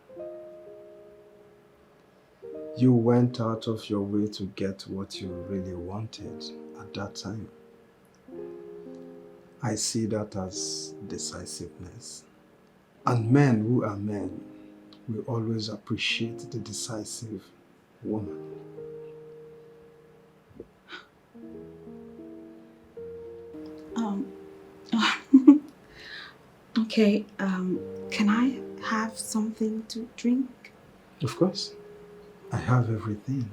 You went out of your way to get what you really wanted at that time. I see that as decisiveness. And men who are men will always appreciate the decisive woman. Okay, can I have something to drink? Of course. I have everything.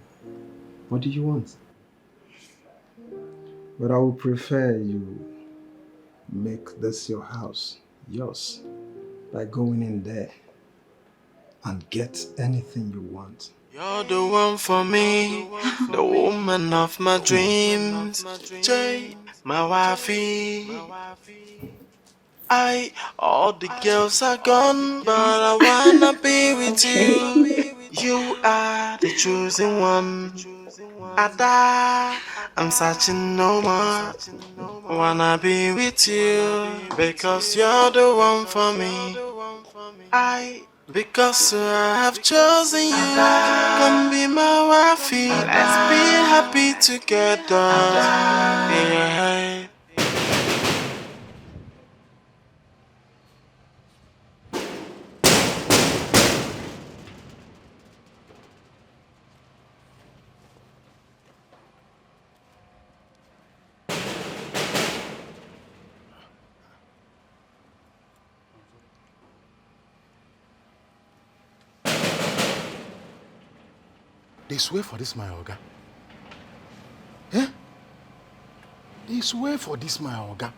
What do you want? But I would prefer you make this your house, yours, by going in there and get anything you want. You're the one for me, the woman of my dreams, Jay, my wifey. All the girls are gone, but I wanna be with you. You are the chosen one. Ada, I'm searching no more. Wanna be with you because you're the one for me. Because I have chosen you. Come be my wifey. Let's be happy together. Yeah. They swear for this, my Oga. Eh? They swear for this, my Oga.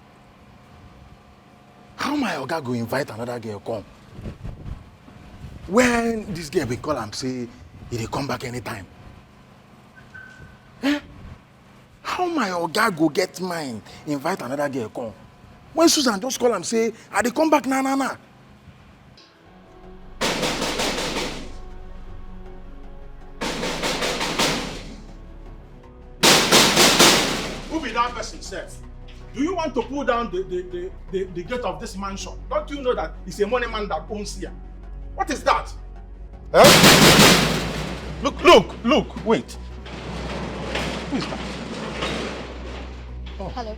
How my Oga go invite another girl come? When this girl be call am say he dey come back anytime. Eh? How my Oga go get mind invite another girl come? When Susan just call am say I dey come back na. That person says, do you want to pull down the gate of this mansion? Don't you know that it's a money man that owns here? What is that? Eh? Look, wait. Who is that? Oh. Hello.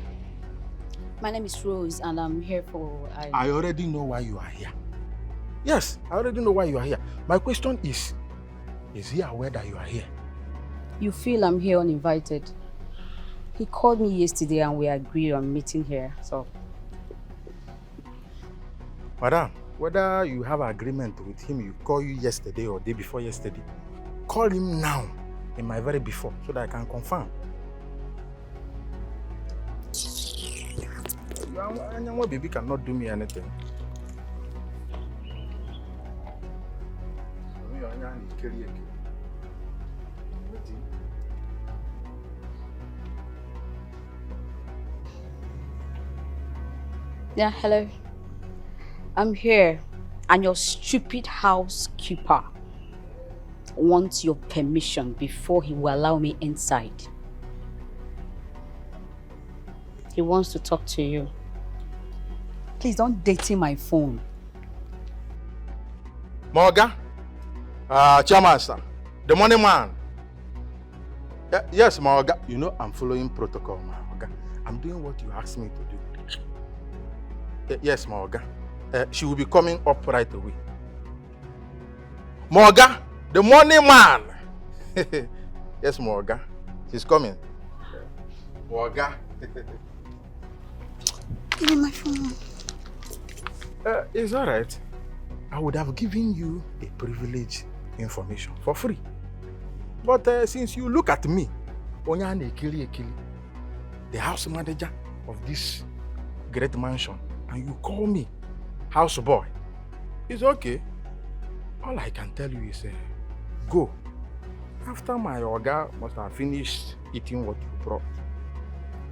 My name is Rose and I'm here for... I already know why you are here. Yes, I already know why you are here. My question is he aware that you are here? You feel I'm here uninvited. He called me yesterday and we agreed on meeting here, so... Madam, whether you have agreement with him, you call you yesterday or day before yesterday, call him now, in my very before, so that I can confirm. Your baby cannot do me anything. Yeah, hello. I'm here, and your stupid housekeeper wants your permission before he will allow me inside. He wants to talk to you. Please don't dirty my phone. Morga, Chairman, sir, the money man. Yes, Morga. You know I'm following protocol, Morga. I'm doing what you asked me to do. Yes, Morga. She will be coming up right away. Morga, the money man. Yes, Morga. She's coming. Morga. Give me my phone. It's all right. I would have given you a privilege information for free. But since you look at me, Onyane Ekili, the house manager of this great mansion, and you call me houseboy, It's okay. All I can tell you is go. After my Oga must have finished eating what you brought,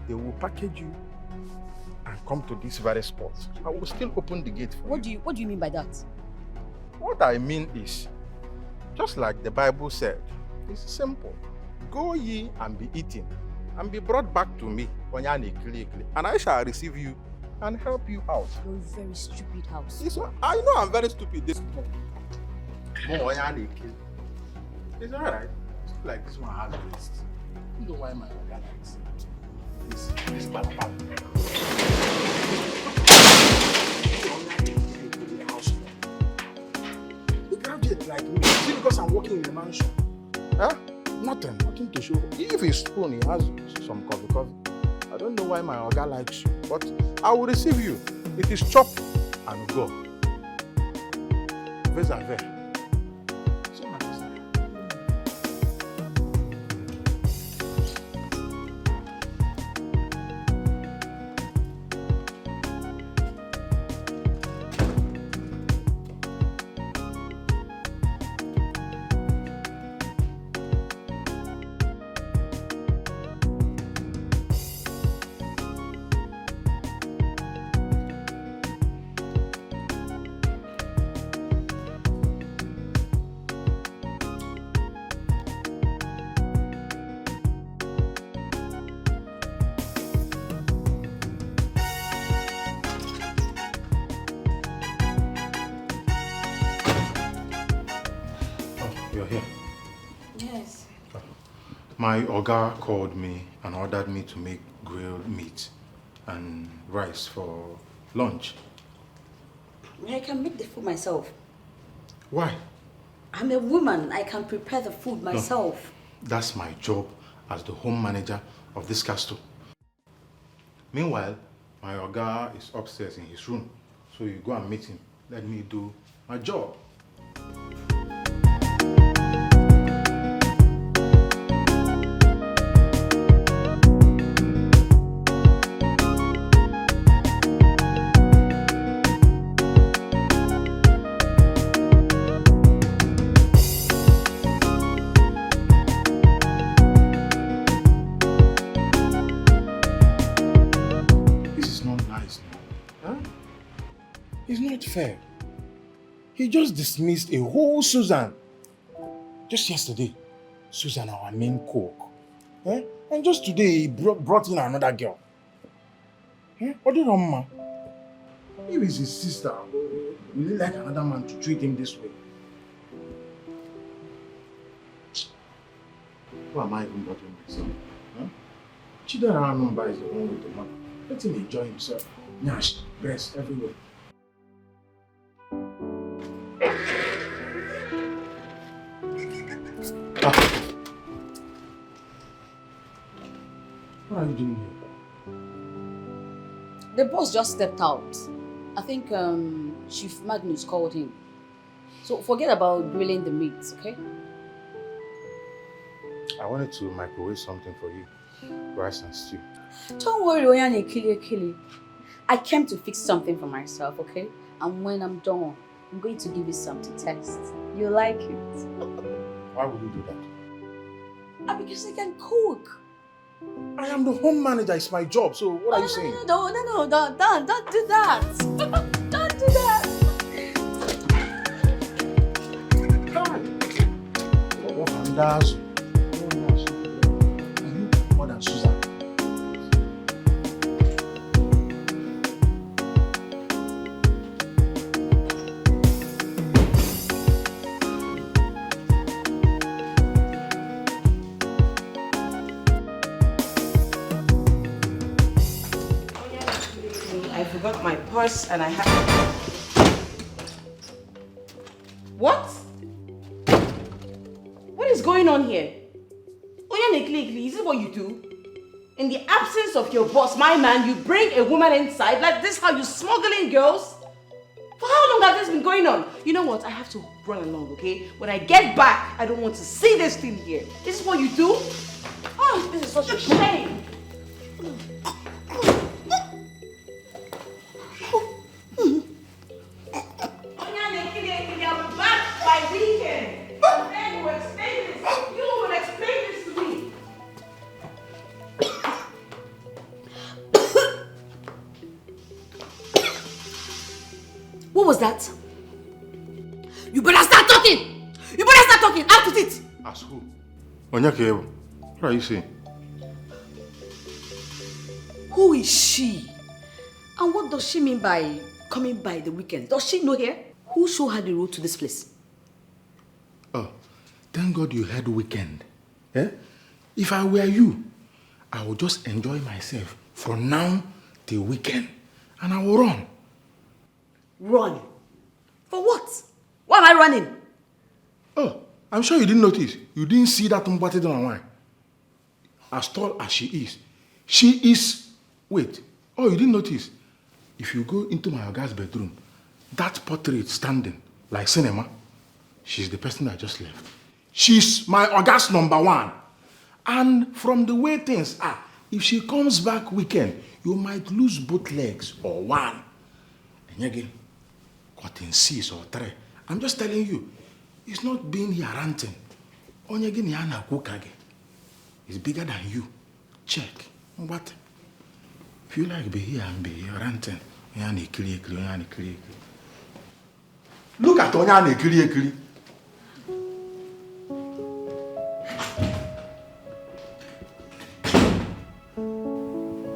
they will package you and come to this very spot. I will still open the gate for you. What do you mean by that? What I mean is, just like the Bible said, it's simple. Go ye and be eaten, and be brought back to me, and I shall receive you and help you out. You're a very stupid house. I know I'm very stupid. This it's alright. Like this one has waste. You know why my Oga likes this balabala. You graduate like me. See, because I'm working in a mansion. Huh? Nothing to show. If he's spoon, he has some coffee. I don't know why my Oga likes you, but I will receive you. It is chop and go. Vis-a-vis. You're here. Yes. My Oga called me and ordered me to make grilled meat and rice for lunch. I can make the food myself. Why? I'm a woman. I can prepare the food myself. No, that's my job as the home manager of this castle. Meanwhile, my Oga is upstairs in his room. So you go and meet him. Let me do my job. Fair. He just dismissed a whole Susan. Just yesterday, Susan, our main cook. And just today, he brought in another girl. What did Mama? He is his sister. Will he like another man to treat him this way? Why am I even bothering myself? Chidera Anumba is the one with the man. Let him enjoy himself. Nyash, breast everywhere. What are you doing here? The boss just stepped out. I think Chief Magnus called him. So forget about grilling the meat, okay? I wanted to microwave something for you. Rice and stew. Don't worry, Oyane Kili. I came to fix something for myself, okay? And when I'm done, I'm going to give you some to test. You'll like it. Why would you do that? Because I can cook. I am the home manager. It's my job. So what are you saying? No, don't do that. Don't do that. More than Susan. I forgot my purse and I have... What? What is going on here? Oyanekli, is this what you do? In the absence of your boss, my man, you bring a woman inside? Like this how you smuggle in girls? For how long has this been going on? You know what? I have to run along, okay? When I get back, I don't want to see this thing here. This is what you do? Oh, this is such a shame. What was that? You better start talking! You better start talking! Out with it! As who? Onyake, what are you saying? Who is she? And what does she mean by coming by the weekend? Does she know here? Who showed her the road to this place? Oh, thank God you had weekend. Eh? If I were you, I would just enjoy myself from now till weekend. And I will run. Run? For what? Why am I running? Oh, I'm sure you didn't notice. You didn't see that unwanted online. As tall as she is, wait, oh, you didn't notice. If you go into my Oga's bedroom, that portrait standing like cinema, she's the person I just left. She's my Oga's #1. And from the way things are, if she comes back weekend, you might lose both legs or one. And again, cutting 6 or 3. I'm just telling you, it's not being here ranting. It's bigger than you. Check. What? If you like be here and be here ranting, look at Onya Kiri.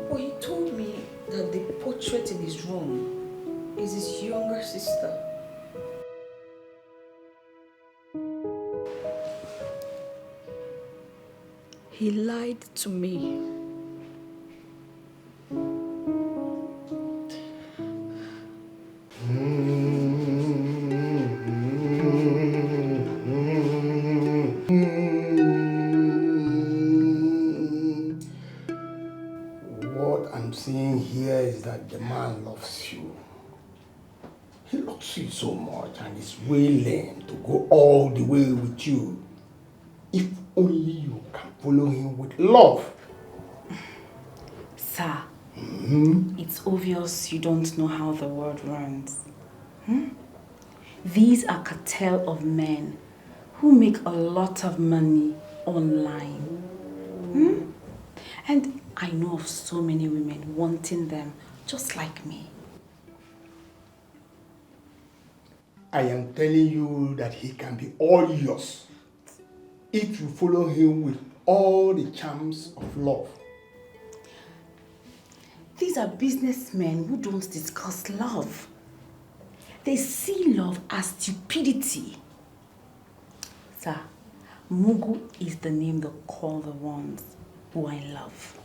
Well, he told me that the portrait in his room is his younger sister. He lied to me. What I'm seeing here is that the man loves you. He loves you so much and is willing to go all the way with you. If only you can follow him with love. Sir, it's obvious you don't know how the world runs. These are cartel of men who make a lot of money online. And I know of so many women wanting them just like me. I am telling you that he can be all yours if you follow him with all the charms of love. These are businessmen who don't discuss love. They see love as stupidity. Sir, Mugu is the name they call the ones who I love.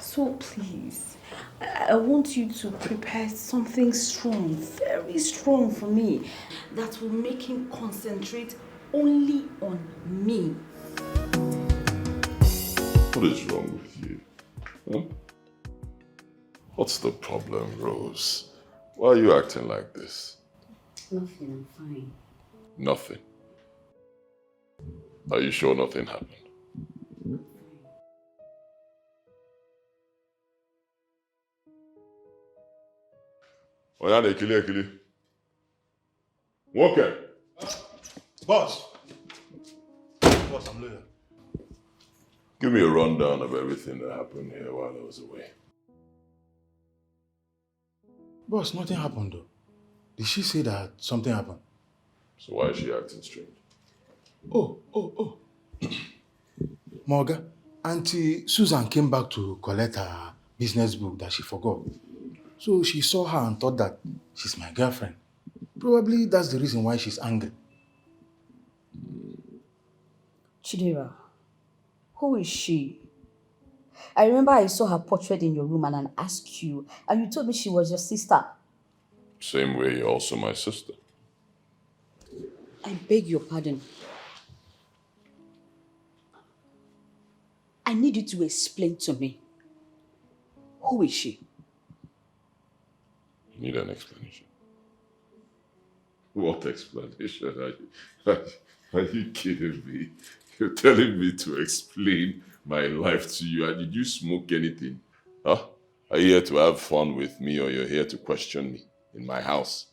So please, I want you to prepare something strong, very strong for me, that will make him concentrate only on me. What is wrong with you? Huh? What's the problem, Rose? Why are you acting like this? Nothing, I'm fine. Nothing. Are you sure nothing happened? Oyane, Ekili. Okay. Boss, I'm loyal. Give me a rundown of everything that happened here while I was away. Boss, nothing happened though. Did she say that something happened? So why is she acting strange? Oh. Morga, Auntie Susan came back to collect her business book that she forgot. So she saw her and thought that she's my girlfriend. Probably that's the reason why she's angry. Chidera, who is she? I remember I saw her portrait in your room and I asked you, and you told me she was your sister. Same way you're also my sister. I beg your pardon. I need you to explain to me. Who is she? You need an explanation. What explanation? Are you kidding me? You're telling me to explain my life to you, and did you smoke anything? Huh? Are you here to have fun with me, or you're here to question me in my house?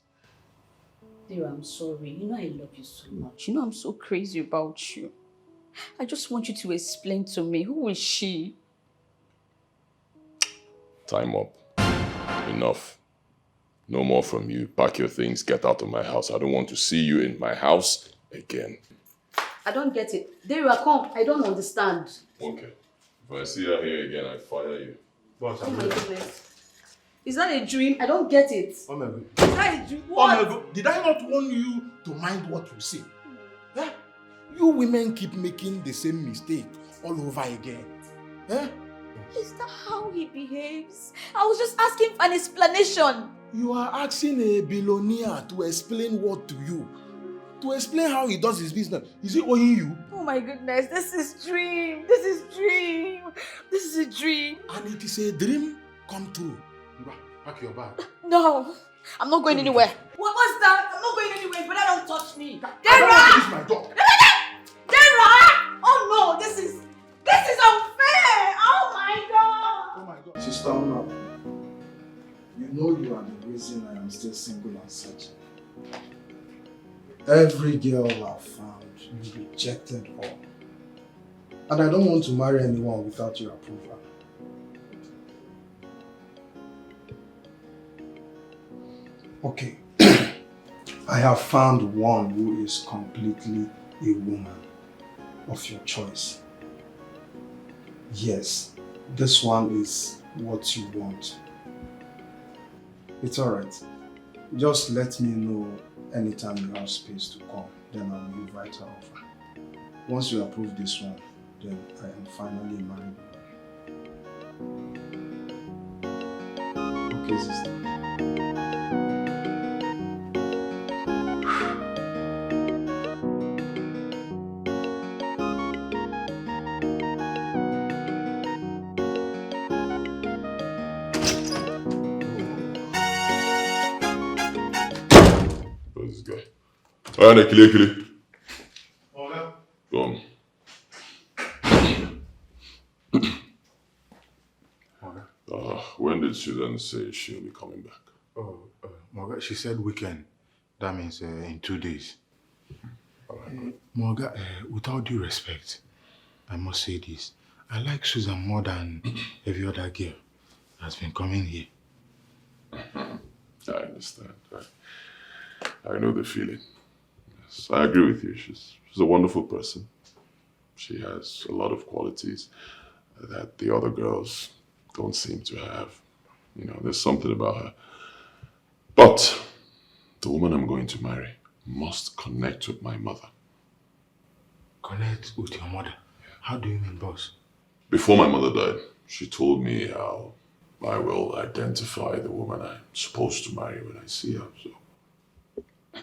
Dear, I'm sorry. You know I love you so much. You know I'm so crazy about you. I just want you to explain to me, who is she? Time up. Enough. No more from you. Pack your things, get out of my house. I don't want to see you in my house again. I don't get it. There you are, come. I don't understand. Okay. If I see her here again, I fire you. Boss, Oh my goodness. Is that a dream? I don't get it. Oh my God. Is that a dream? What? Oh my God. Did I not warn you to mind what you say? Eh? You women keep making the same mistake all over again. Eh? Is that how he behaves? I was just asking for an explanation. You are asking a billionaire to explain what to you? To explain how he does his business. Is he owing you? Oh my goodness, this is dream. This is dream. This is a dream. And it is a dream come true. Pack your bag. No, I'm not going anywhere. What's that? I'm not going anywhere, but don't touch me. This Dara! is my dog. Dara! Oh no, this is unfair. Oh my God. Oh my God. Sister Una, you know you are the reason I am still single and searching. Every girl I've found, you rejected all. And I don't want to marry anyone without your approval. Okay. I have found one who is completely a woman of your choice. Yes, this one is what you want. It's alright. Just let me know anytime you have space to come, then I will invite her over. Once you approve this one, then I am finally married. Okay, sister. Where's this guy? Alright, kill. Come. When did she then say she'll be coming back? Morga, she said weekend. That means in 2 days. Morga, without due respect, I must say this. I like Susan more than every other girl that's been coming here. I understand. I know the feeling. Yes, I agree with you. She's a wonderful person. She has a lot of qualities that the other girls don't seem to have. You know, there's something about her. But the woman I'm going to marry must connect with my mother. Connect with your mother? How do you mean, boss? Before my mother died, she told me how I will identify the woman I'm supposed to marry when I see her. So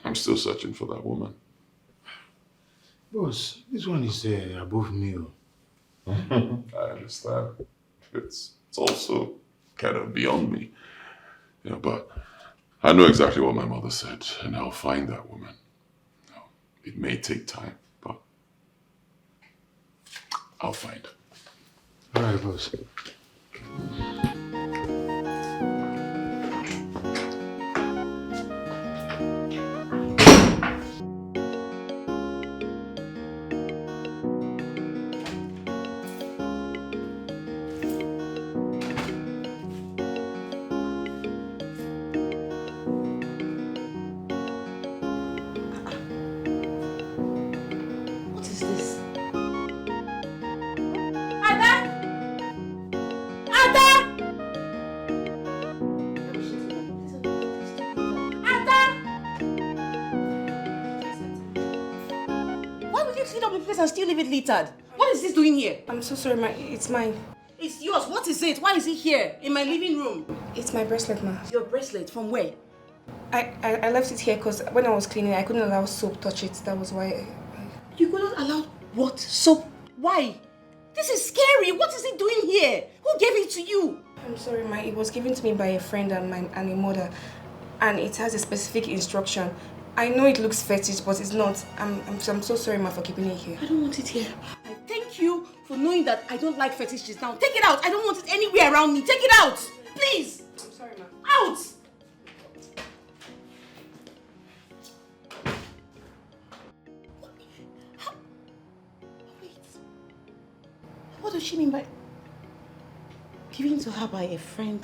I'm still searching for that woman. Boss, this one is above me. I understand. It's also kind of beyond me. You know, but I know exactly what my mother said, and I'll find that woman. You know, it may take time, but I'll find her. All right, boss. What is this? Why would you clean up the place and still leave it littered? What is this doing here? I'm so sorry, it's mine. It's yours. What is it? Why is it here in my living room? It's my bracelet, ma. Your bracelet? From where? I left it here because when I was cleaning, I couldn't allow soap touch it. That was why You couldn't allow what? Soap? Why? This is scary. What is it doing here? Who gave it to you? I'm sorry, ma. It was given to me by a friend and a mother. And it has a specific instruction. I know it looks fetish, but it's not. I'm so sorry, ma, for keeping it here. I don't want it here. I thank you for knowing that I don't like fetishes now. Take it out. I don't want it anywhere around me. Take it out. Please. I'm sorry, ma. Out. What does she mean by given to her by a friend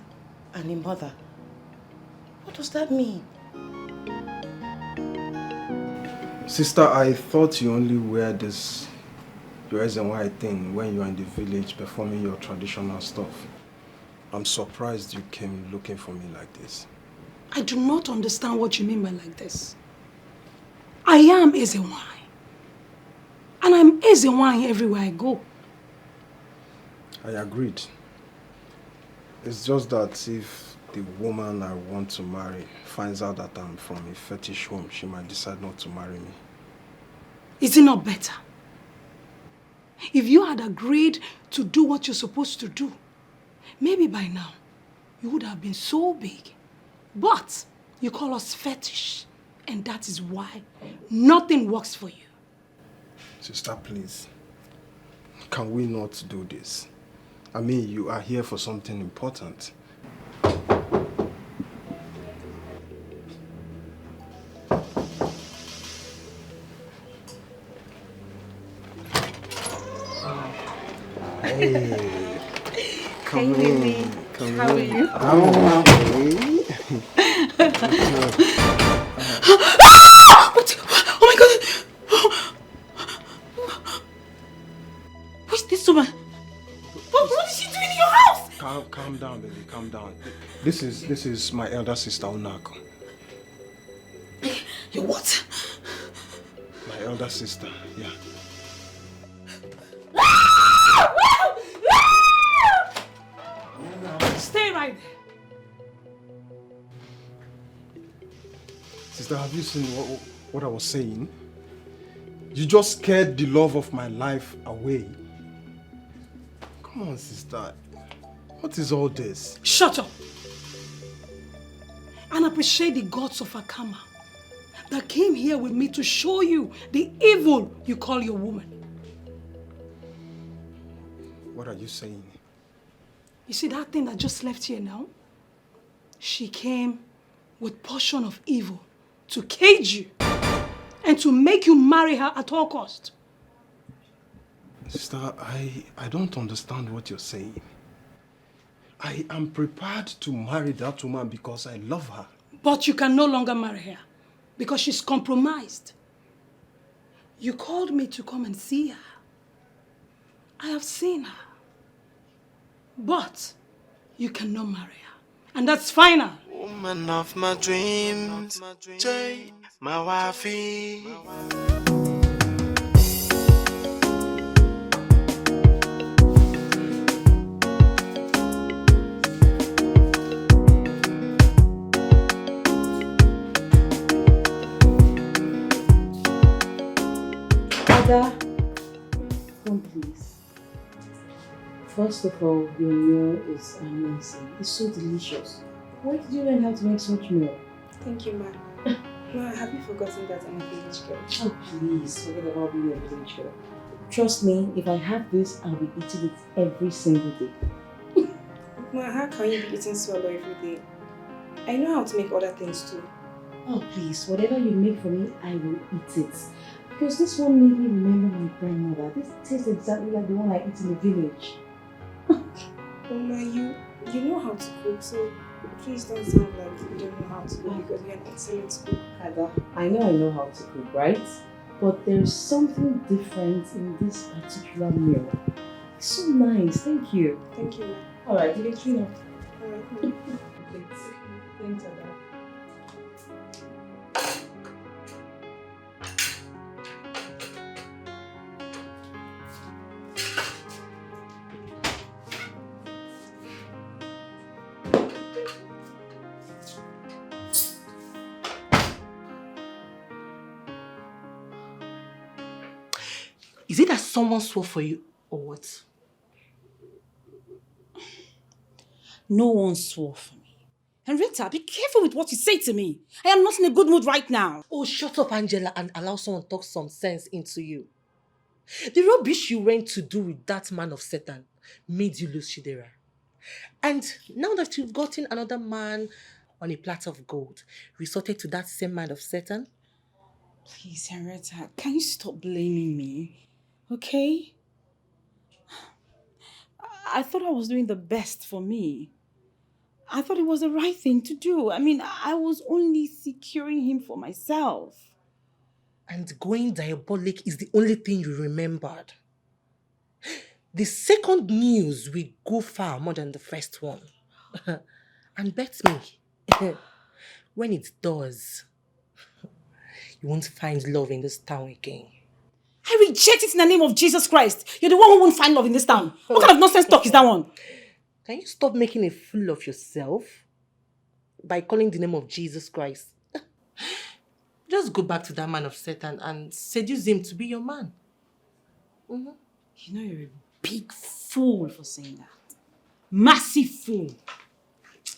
and a mother? What does that mean? Sister, I thought you only wear this dress and white thing when you are in the village performing your traditional stuff. I'm surprised you came looking for me like this. I do not understand what you mean by like this. I am Ezewine. And I'm Ezewine everywhere I go. I agreed. It's just that if the woman I want to marry finds out that I'm from a fetish home, she might decide not to marry me. Is it not better? If you had agreed to do what you're supposed to do, maybe by now you would have been so big. But you call us fetish, and that is why nothing works for you. Sister, please. Can we not do this? I mean, you are here for something important. Hey, come in. Come How are in. you? I'm okay. Oh my God! Who's this woman? What is she doing in your house? Calm down, baby. Calm down. This is my elder sister, Unako. Your what? My elder sister, yeah. Stay right there. Sister, have you seen what I was saying? You just scared the love of my life away. Come on, sister. What is all this? Shut up. And appreciate the gods of Akama that came here with me to show you the evil you call your woman. What are you saying? You see that thing that just left here now? She came with portion of evil to cage you and to make you marry her at all cost. Sister, I don't understand what you're saying. I am prepared to marry that woman because I love her. But you can no longer marry her because she's compromised. You called me to come and see her. I have seen her. But you cannot marry her. And that's final. Woman of my dreams, Jay, my wifey. Father, come please. First of all, your meal is amazing. It's so delicious. Where did you learn how to make such meal? Thank you, ma. Ma, have you forgotten that I'm a village girl? Oh, please, forget about being a village girl. Trust me, if I have this, I'll be eating it every single day. Ma, how can you be eating swallow every day? I know how to make other things too. Oh, please, whatever you make for me, I will eat it. Because this one made me remember my grandmother. This tastes exactly like the one I eat in the village. Oh, ma, you know how to cook, so please don't sound like you don't know how to cook because you're an excellent cook. Ada, I know how to cook, right? But there's something different in this particular meal. It's so nice, thank you. Thank you, ma. Alright, you can clean up. Alright. Thanks, Ada. Is it that someone swore for you or what? No one swore for me. Henrietta, be careful with what you say to me. I am not in a good mood right now. Oh, shut up, Angela, and allow someone to talk some sense into you. The rubbish you went to do with that man of Satan made you lose Chidera. And now that you've gotten another man on a platter of gold, resorted to that same man of Satan? Please, Henrietta, can you stop blaming me? Okay? I thought I was doing the best for me. I thought it was the right thing to do. I mean, I was only securing him for myself. And going diabolic is the only thing you remembered. The second news will go far more than the first one. And bet me, when it does, you won't find love in this town again. I reject it in the name of Jesus Christ. You're the one who won't find love in this town. What kind of nonsense talk is that one? Can you stop making a fool of yourself by calling the name of Jesus Christ? Just go back to that man of Satan and seduce him to be your man. You know you're a big fool for saying that. Massive fool.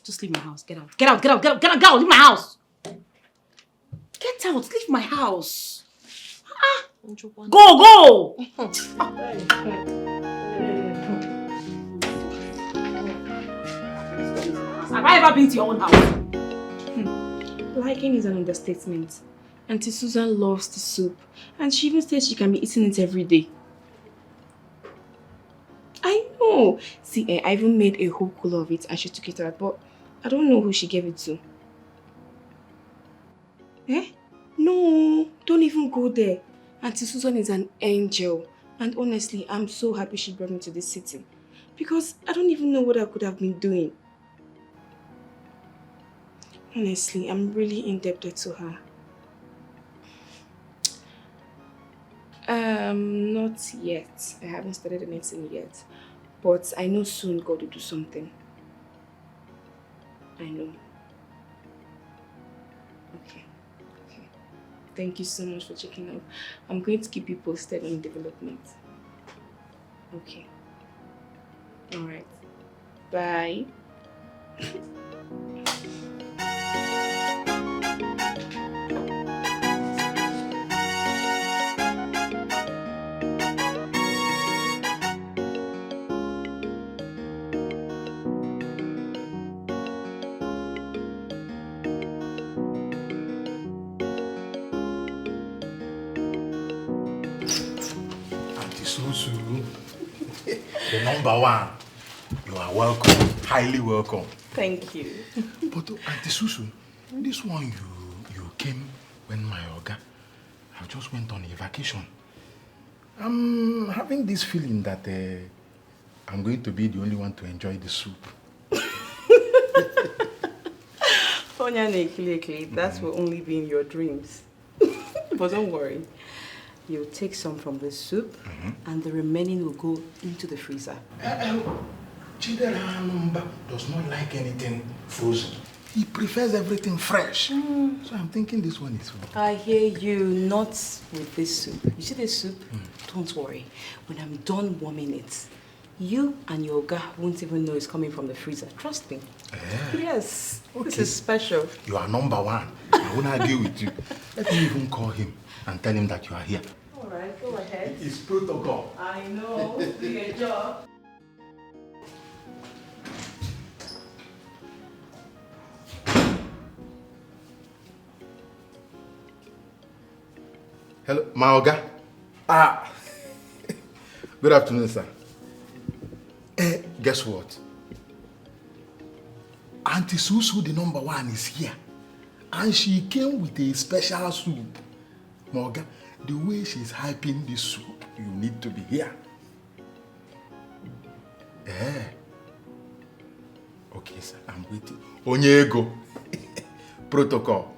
Just leave my house. Get out. Get out. Get out. Get out. Get out. Get out. Leave my house. Get out. Leave my house. Go. Have I ever been to your own house? Liking is an understatement. Auntie Susan loves the soup, and she even says she can be eating it every day. I know. See, I even made a whole cooler of it and she took it out, but I don't know who she gave it to. No, don't even go there. Auntie Susan is an angel, and honestly, I'm so happy she brought me to this city, because I don't even know what I could have been doing. Honestly, I'm really indebted to her. Not yet. I haven't started anything yet. But I know soon God will do something. I know. Okay. Thank you so much for checking up. I'm going to keep you posted on development. Okay. Alright. Bye. Susu, the number one. You are welcome, highly welcome. Thank you. But Auntie Susu, this one you came when my Oga, I just went on a vacation. I'm having this feeling that I'm going to be the only one to enjoy the soup. That will only be in your dreams. But don't worry. You'll take some from the soup, and the remaining will go into the freezer. Chidera does not like anything frozen. He prefers everything fresh. So I'm thinking this one is for... I hear you, not with this soup. You see this soup? Don't worry. When I'm done warming it, you and your Oga won't even know it's coming from the freezer. Trust me. Yes. Okay. This is special. You are number one. I won't argue with you. Let me even call him and tell him that you are here. Alright, go ahead. It's protocol. I know. Do your job. Hello, Maoga. Good afternoon, sir. Guess what? Auntie Susu, the number one, is here. And she came with a special soup. Maoga, the way she's hyping this soup, you need to be here. Okay, sir, I'm waiting. Onyego. Protocol.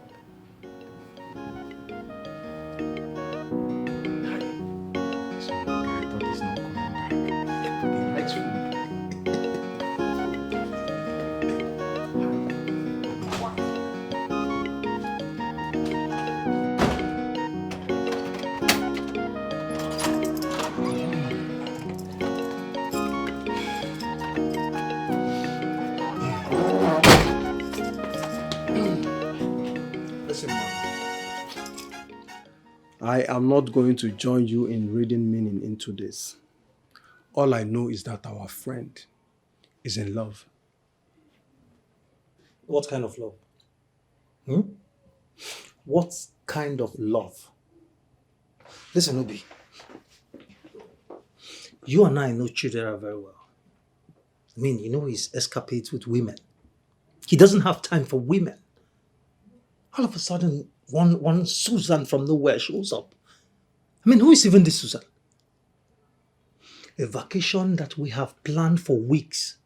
I am not going to join you in reading meaning into this. All I know is that our friend is in love. What kind of love? What kind of love? Listen, Obi. You and I know Chidera very well. I mean, you know his escapades with women. He doesn't have time for women. All of a sudden, one Susan from nowhere shows up. I mean, who is even this Susan? A vacation that we have planned for weeks.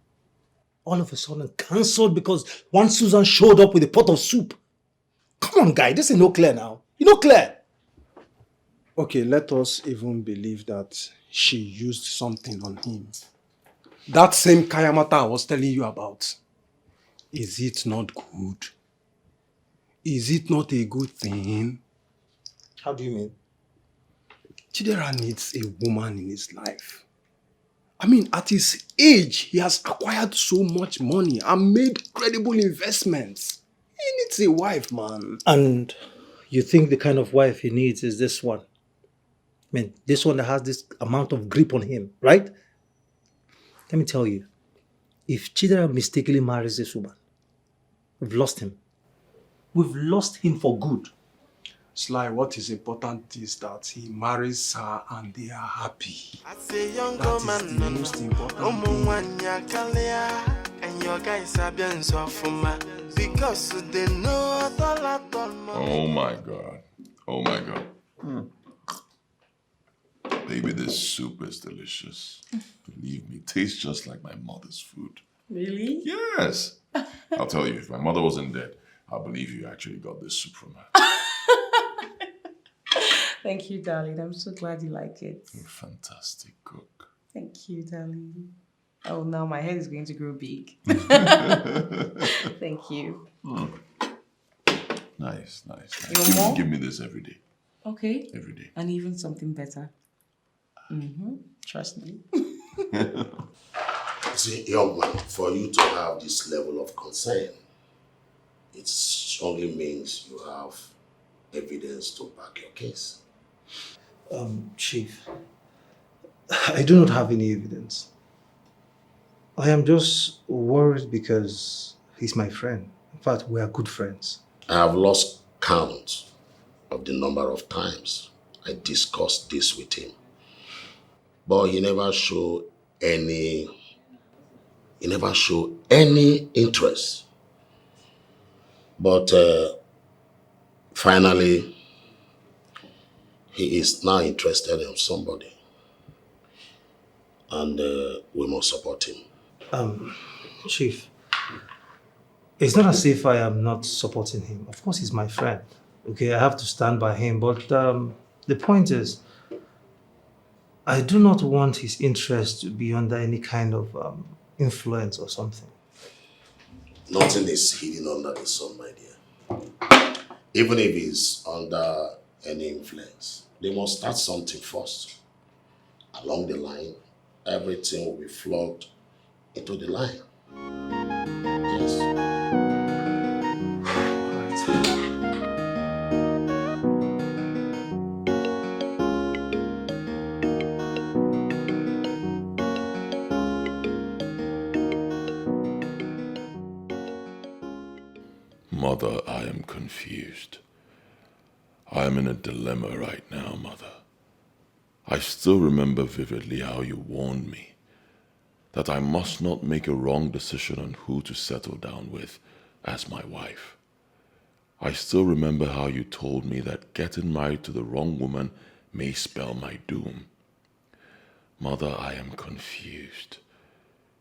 All of a sudden cancelled because one Susan showed up with a pot of soup. Come on, guy, this is no clear now. You know clear. Okay, let us even believe that she used something on him. That same Kayamata I was telling you about. Is it not good? Is it not a good thing? How do you mean? Chidera needs a woman in his life. I mean, at his age, he has acquired so much money and made credible investments. He needs a wife, man. And you think the kind of wife he needs is this one? I mean, this one that has this amount of grip on him, right? Let me tell you, if Chidera mistakenly marries this woman, we've lost him. We've lost him for good. Sly, what is important is that he marries her and they are happy. That is the most important thing. And your guys are being so because they know Oh my God. Oh my God. Baby, this soup is delicious. Believe me, it tastes just like my mother's food. Really? Yes. I'll tell you, if my mother wasn't dead, I believe you actually got this soup from her. Thank you, darling. I'm so glad you like it. You're a fantastic cook. Thank you, darling. Oh, now my head is going to grow big. Thank you. Nice. You want more? Give me this every day. Okay. Every day. And even something better. Trust me. See, young man, for you to have this level of concern, it only means you have evidence to back your case. Chief, I do not have any evidence. I am just worried because he's my friend. In fact, we are good friends. I have lost count of the number of times I discussed this with him. But he never showed any interest. But finally, he is now interested in somebody. And we must support him. Chief, it's not as if I am not supporting him. Of course, he's my friend. Okay, I have to stand by him. But the point is, I do not want his interest to be under any kind of influence or something. Nothing is hidden under the sun, my dear. Even if he's under any influence, they must start something first. Along the line, everything will be flogged into the line. Yes. Mother, I am confused. I am in a dilemma right now, Mother. I still remember vividly how you warned me that I must not make a wrong decision on who to settle down with as my wife. I still remember how you told me that getting married to the wrong woman may spell my doom. Mother, I am confused.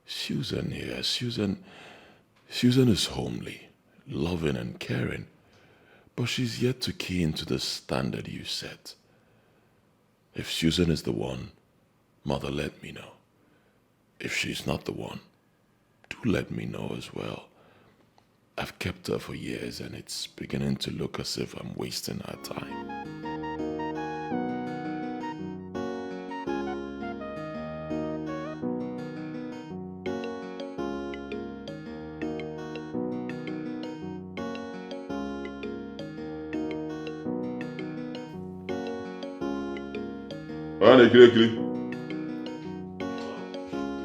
Susan here, Susan is homely, loving and caring, but she's yet to key into the standard you set. If Susan is the one, Mother, let me know. If she's not the one, do let me know as well. I've kept her for years and it's beginning to look as if I'm wasting her time.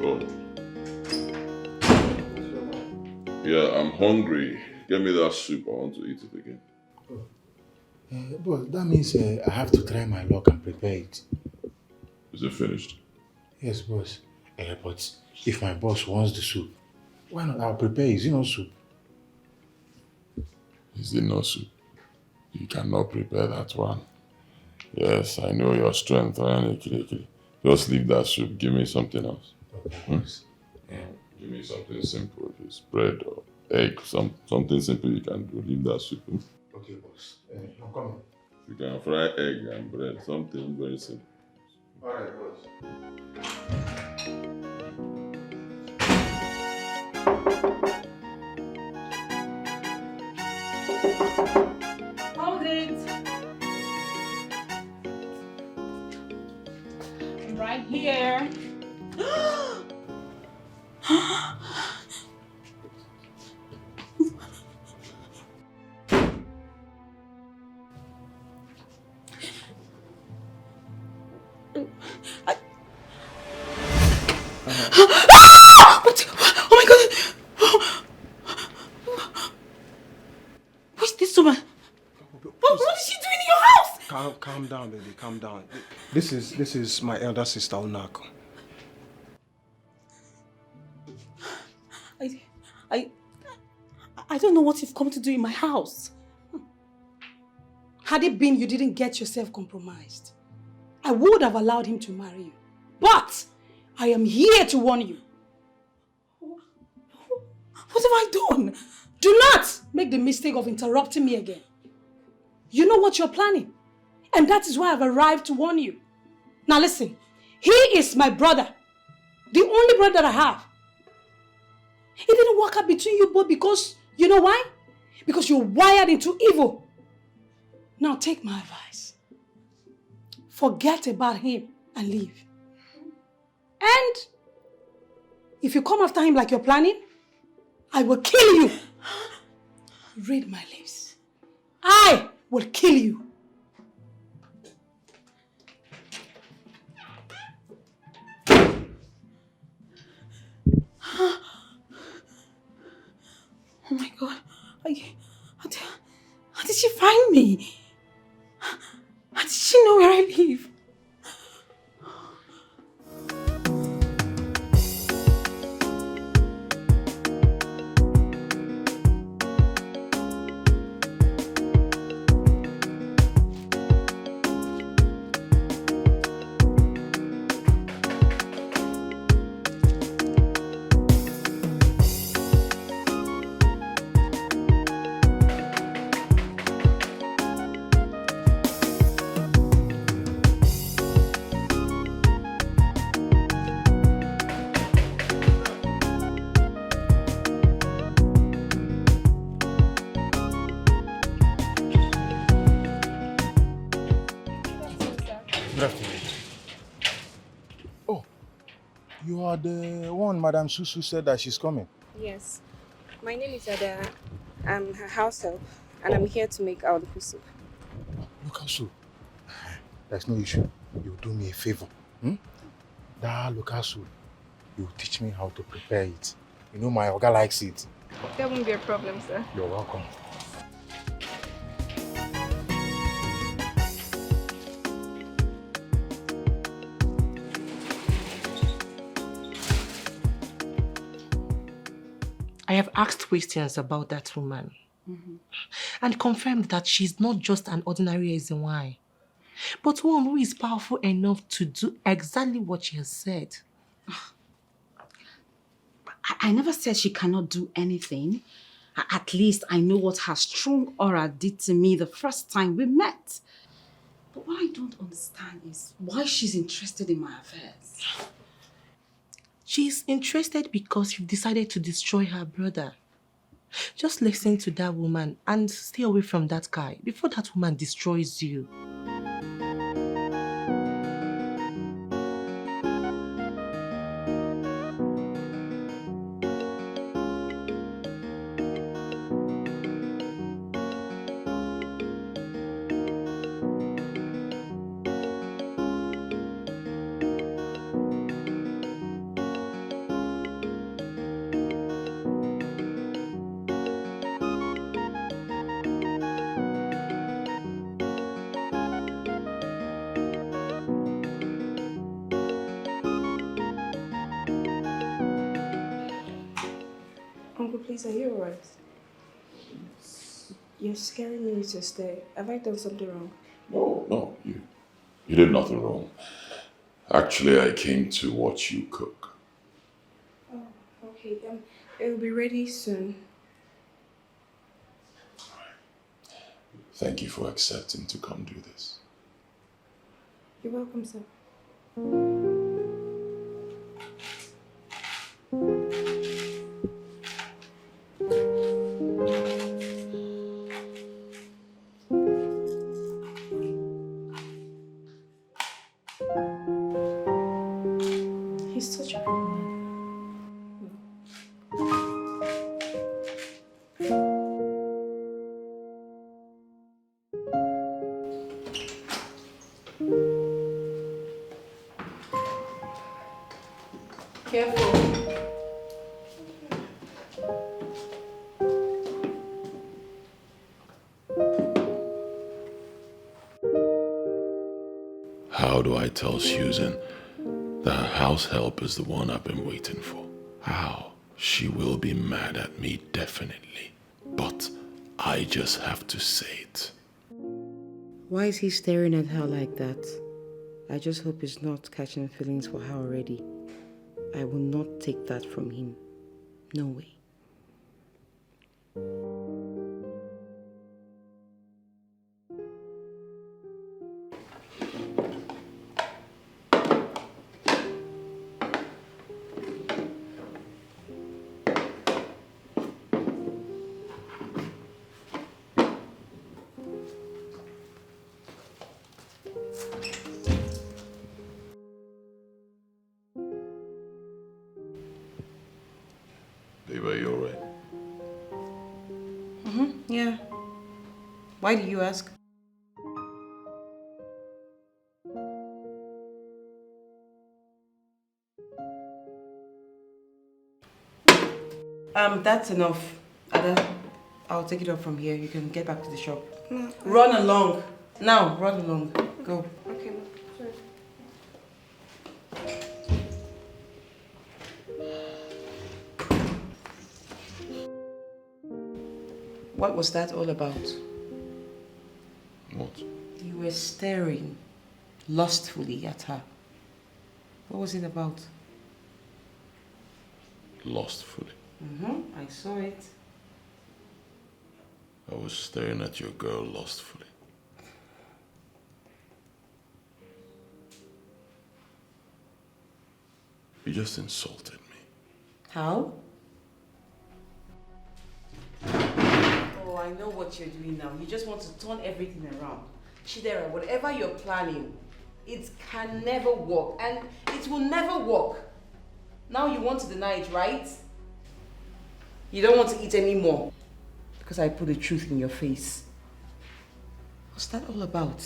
Oh. Yeah, I'm hungry. Get me that soup. I want to eat it again. Boss, that means I have to try my luck and prepare it. Is it finished? Yes, boss. But if my boss wants the soup, why not? I'll prepare his, soup. Is it no soup? You cannot prepare that one. Yes, I know your strength. Just leave that soup. Give me something else. Yeah. Give me something simple. Just bread or egg. Something simple you can do. Leave that soup. Okay, boss. I'm coming. You can fry egg and bread. Something very simple. Alright, boss. Hold it. I'm right here. Oh my God! Who's this woman? What is she doing in your house? Calm down, baby. Calm down. This is my elder sister, Unako. I don't know what you've come to do in my house. Had it been you didn't get yourself compromised, I would have allowed him to marry you. But I am here to warn you. What have I done? Do not make the mistake of interrupting me again. You know what you're planning. And that is why I've arrived to warn you. Now listen, he is my brother. The only brother that I have. It didn't work out between you both because, you know why? Because you're wired into evil. Now take my advice. Forget about him and leave. And if you come after him like you're planning, I will kill you. Read my lips. I will kill you. Oh my God. How did she find me? How did she know where I live? Good afternoon. Oh, you are the one Madame Susu said that she's coming. Yes. My name is Ada. I'm her house help, and I'm here to make our local soup. Local soup? There's no issue. You do me a favor. That local soup, you teach me how to prepare it. You know my Oga likes it. That won't be a problem, sir. You're welcome. I have asked questions about that woman and confirmed that she's not just an ordinary Ezenwai, but one who is powerful enough to do exactly what she has said. I never said she cannot do anything. At least I know what her strong aura did to me the first time we met. But what I don't understand is why she's interested in my affairs. She's interested because you've decided to destroy her brother. Just listen to that woman and stay away from that guy before that woman destroys you. Uncle, please, are you alright? You're scaring me with your stare. Have I done something wrong? No, you did nothing wrong. Actually, I came to watch you cook. Oh, okay. It'll be ready soon. Thank you for accepting to come do this. You're welcome, sir. He's such a good man. Careful. How do I tell Susan that her house help is the one I've been waiting for? How? She will be mad at me, definitely. But I just have to say it. Why is he staring at her like that? I just hope he's not catching feelings for her already. I will not take that from him. No way. Babe, are you alright? Yeah. Why do you ask? That's enough. Ada, I'll take it up from here. You can get back to the shop. No. Run along. Now, run along. Go. Okay, sorry. What was that all about? What? You were staring lustfully at her. What was it about? Lustfully. I saw it. I was staring at your girl lustfully. You just insulted me. How? Oh, I know what you're doing now. You just want to turn everything around. Chidera, whatever you're planning, it can never work. And it will never work. Now you want to deny it, right? You don't want to eat anymore. Because I put the truth in your face. What's that all about?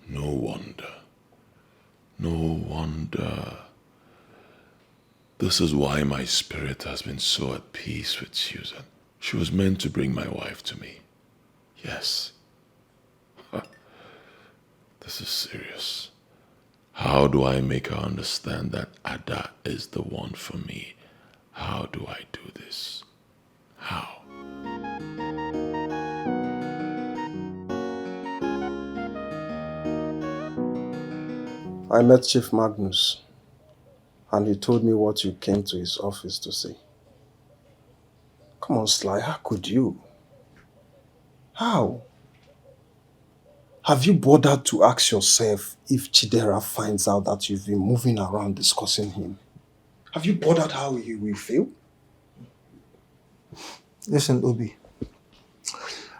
No wonder. No wonder. This is why my spirit has been so at peace with Susan. She was meant to bring my wife to me. Yes. This is serious. How do I make her understand that Ada is the one for me? How do I do this? How? I met Chief Magnus, and he told me what you came to his office to say. Come on, Sly, how could you? How? Have you bothered to ask yourself if Chidera finds out that you've been moving around discussing him? Have you bothered how he will feel? Listen, Obi.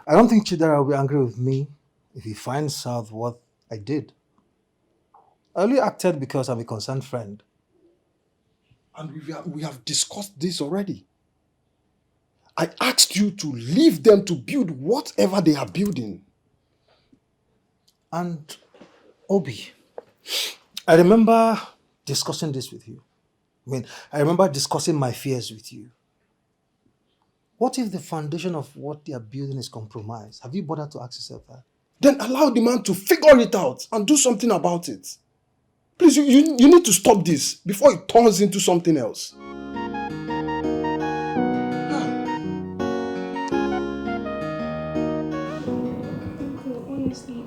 I don't think Chidera will be angry with me if he finds out what I did. I only acted because I'm a concerned friend. And we have discussed this already. I asked you to leave them to build whatever they are building. And Obi, I remember discussing this with you. I mean, I remember discussing my fears with you. What if the foundation of what they are building is compromised? Have you bothered to ask yourself that? Then allow the man to figure it out and do something about it. Please, you need to stop this before it turns into something else. Uncle, honestly,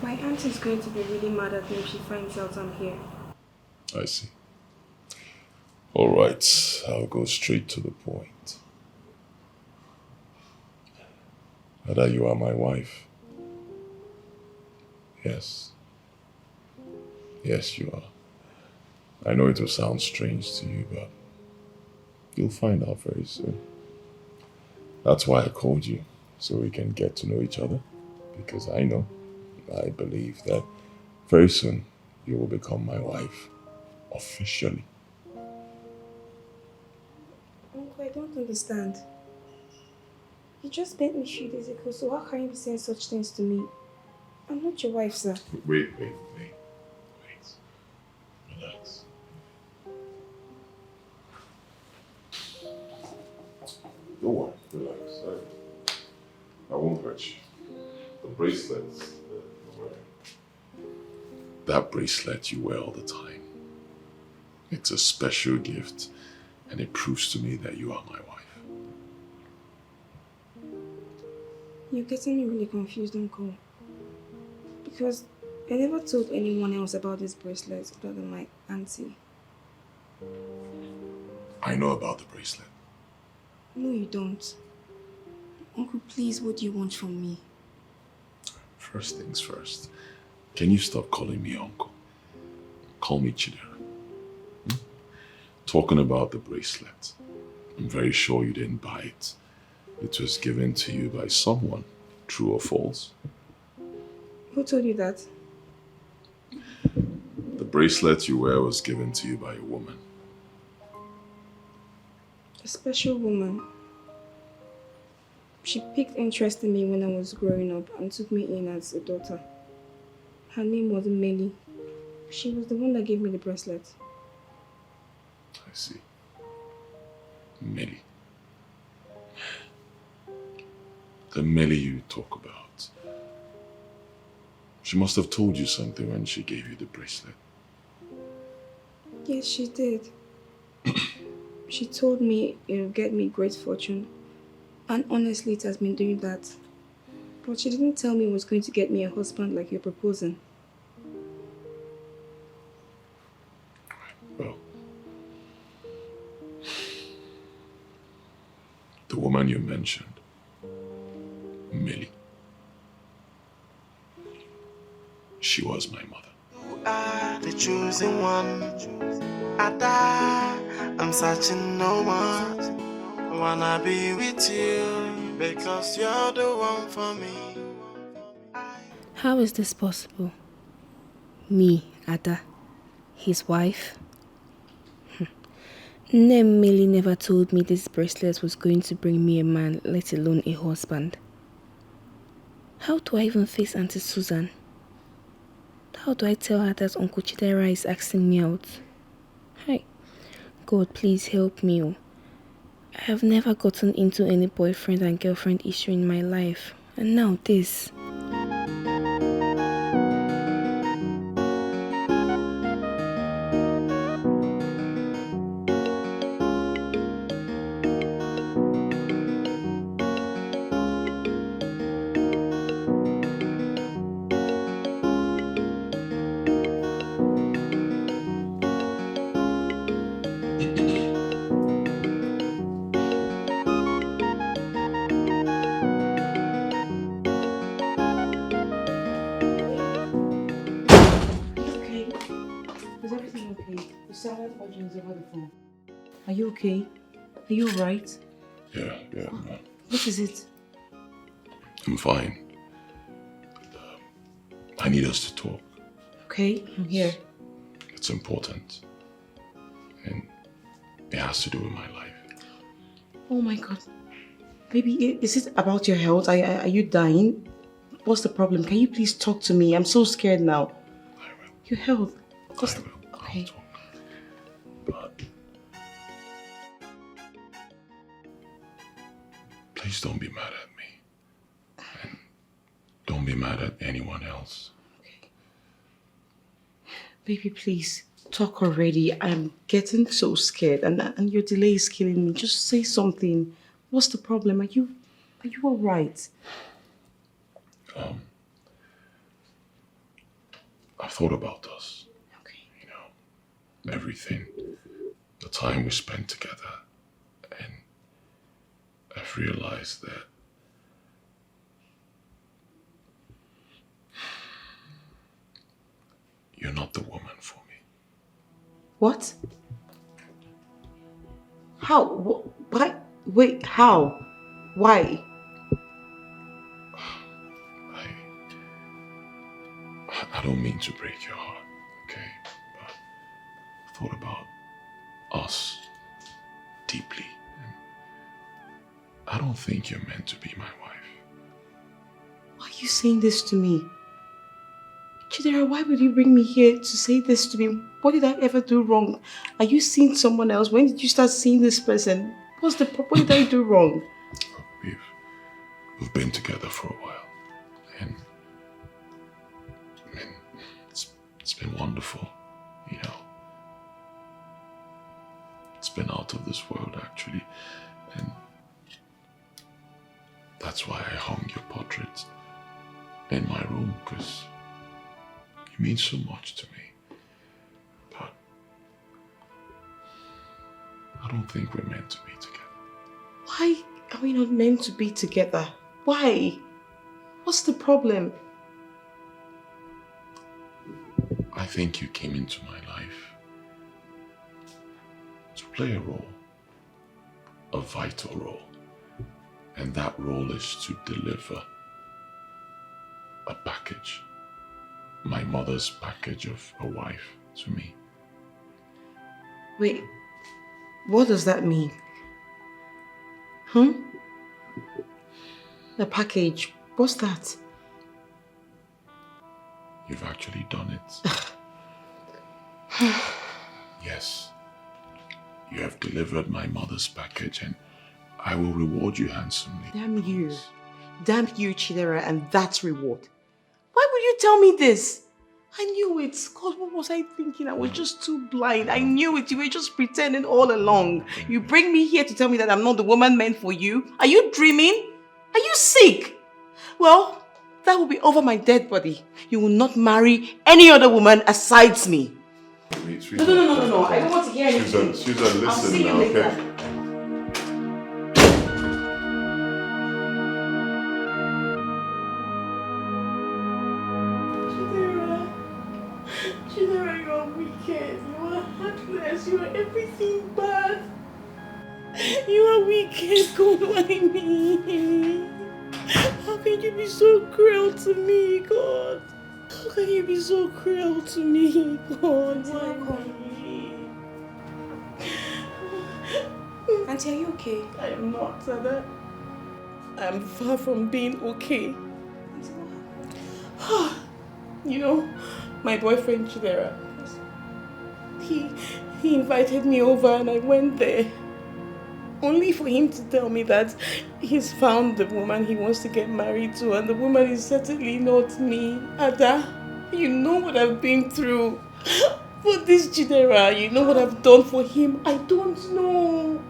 my aunt is going to be really mad at me if she finds out I'm here. I see. All right, I'll go straight to the point. Ada, you are my wife. Yes. Yes, you are. I know it will sound strange to you, but you'll find out very soon. That's why I called you, so we can get to know each other. Because I believe that very soon you will become my wife, officially. Uncle, I don't understand. You just met me 3 days ago, so how can you be saying such things to me? I'm not your wife, sir. Wait. Relax. Don't worry, relax. I won't hurt you. The bracelets that you're wearing. That bracelet you wear all the time. It's a special gift, and it proves to me that you are my wife. You're getting me really confused, Uncle. Because I never told anyone else about this bracelet other than my auntie. I know about the bracelet. No, you don't. Uncle, please, what do you want from me? First things first. Can you stop calling me uncle? Call me Chidera. Talking about the bracelet. I'm very sure you didn't buy it. It was given to you by someone. True or false? Who told you that? The bracelet you wear was given to you by a woman. A special woman. She picked interest in me when I was growing up and took me in as a daughter. Her name was Melly. She was the one that gave me the bracelet. I see. Melly. The Melly you talk about. She must have told you something when she gave you the bracelet. Yes, she did. She told me it would get me great fortune. And honestly, it has been doing that. But she didn't tell me it was going to get me a husband like you're proposing. Well, the woman you mentioned, Millie, she was my mother. You are the chosen one. Ada, I'm searching no more. I wanna be with you because you're the one for me. How is this possible? Me, Ada, his wife? Millie never told me this bracelet was going to bring me a man, let alone a husband. How do I even face Auntie Susan? How do I tell her that Uncle Chidera is asking me out? Hi, God, please help me. I have never gotten into any boyfriend and girlfriend issue in my life, and now this. Are you okay? Are you alright? Yeah. What is it? I'm fine. I need us to talk. Okay, I'm here. It's important. And it has to do with my life. Oh my God. Baby, is it about your health? Are you dying? What's the problem? Can you please talk to me? I'm so scared now. I will. Your health. Okay. But please don't be mad at me. And don't be mad at anyone else. Baby, please, talk already. I'm getting so scared and your delay is killing me. Just say something. What's the problem? Are you all right? I've thought about us. Okay. You know, everything. The time we spent together. And I've realized that you're not the woman for me. What? How? What? Wait, how? Why? I don't mean to break your heart, okay? But I thought about us deeply. And I don't think you're meant to be my wife. Why are you saying this to me? Chidera, why would you bring me here to say this to me? What did I ever do wrong? Are you seeing someone else? When did you start seeing this person? What did I do wrong? We've been together for a while. And it's been wonderful, you know. It's been out of this world, actually. And that's why I hung your portrait in my room, because it means so much to me. But I don't think we're meant to be together. Why are we not meant to be together? Why? What's the problem? I think you came into my life to play a role, a vital role. And that role is to deliver a package, my mother's package of a wife to me. Wait, what does that mean? The package, what's that? You've actually done it. Yes, you have delivered my mother's package and I will reward you handsomely. Damn you. Damn you, Chidera, and that's reward. Why would you tell me this? I knew it. God, what was I thinking? I was just too blind. I knew it. You were just pretending all along. You bring me here to tell me that I'm not the woman meant for you? Are you dreaming? Are you sick? Well, that will be over my dead body. You will not marry any other woman aside me. Wait, No. I don't want to hear anything. Susan, listen I'll see you now, later. okay? Chidera, you are wicked. You are heartless. You are everything bad. You are wicked. God, why me? How can you be so cruel to me, God? How can you be so cruel to me, God? Why me? Auntie, are you okay? I am not, Sada. I am far from being okay. You know, my boyfriend Chidera, he invited me over and I went there. Only for him to tell me that he's found the woman he wants to get married to and the woman is certainly not me. Ada, you know what I've been through. For this Chidera, you know what I've done for him. I don't know.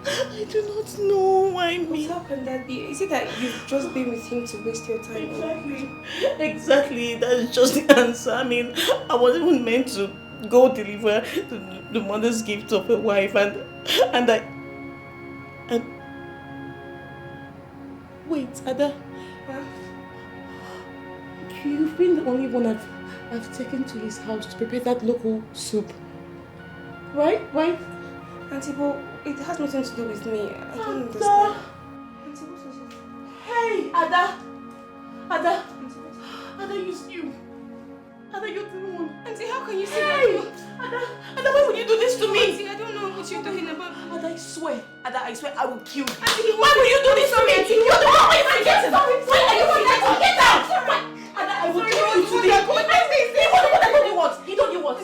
I do not know why me. How can that be? Is it that you've just been with him to waste your time? Exactly. That's just the answer. I mean, I wasn't even meant to go deliver the mother's gift of a wife and wait, Ada. You've been the only one I've taken to his house to prepare that local soup. Right? Auntie, but it has nothing to do with me. I don't understand. Auntie, what is it? Hey, Ada, you. Ada, you're the one. Auntie, how can you say hey, that? Ada, why would you do this to me? Auntie, I don't know what you're talking about. Ada, I swear I will kill you. Auntie, why would you do this to me? You're the one who invited me. Why are you forgetting? Get out! Ada, I will kill you today. He told you what?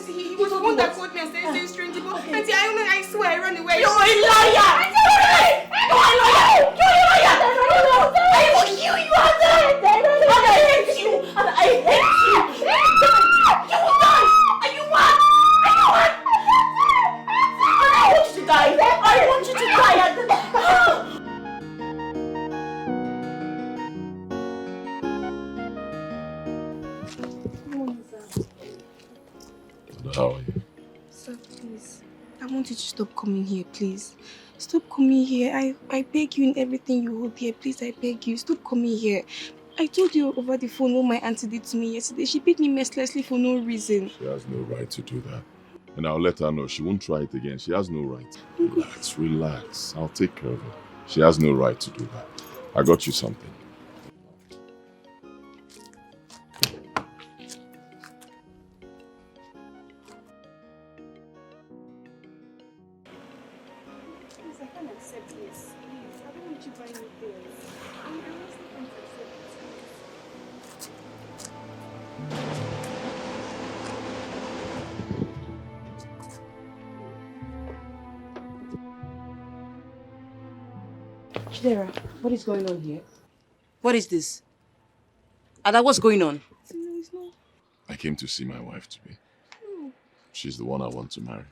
how are you? Sir, please. I want you to stop coming here, please. Stop coming here. I beg you in everything you hold here. Please, I beg you. Stop coming here. I told you over the phone what my auntie did to me yesterday. She beat me mercilessly for no reason. She has no right to do that. And I'll let her know. She won't try it again. She has no right. Relax, relax. I'll take care of her. She has no right to do that. I got you something. Please, I can't accept this. Please, I don't want you buying me things. I honestly can't accept Chidera, what is going on here? What is this? Ada, what's going on? I came to see my wife to be. She's the one I want to marry.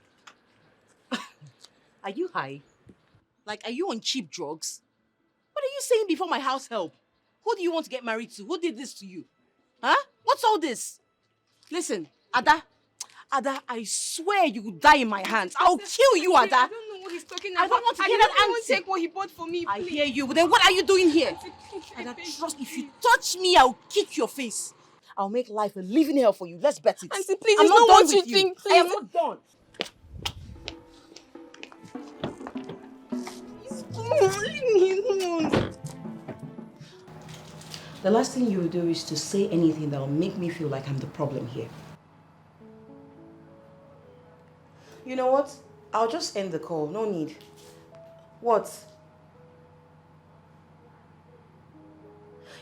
Are you high? Like, are you on cheap drugs? What are you saying before my house help? Who do you want to get married to? Who did this to you? Huh? What's all this? Listen, Ada, I swear you will die in my hands. I'll kill you, Ada. I don't know what he's talking about. I don't want to hear that that answer. Take what he bought for me, I please. hear you, but then what are you doing here? Ada, trust, if you touch me, I'll kick your face. I'll make life a living hell for you. Let's bet it. Auntie, please, I'm it's not not done what you with think, I am please. not done. Leave me alone. The last thing you will do is to say anything that will make me feel like I'm the problem here. You know what? I'll just end the call. No need. What?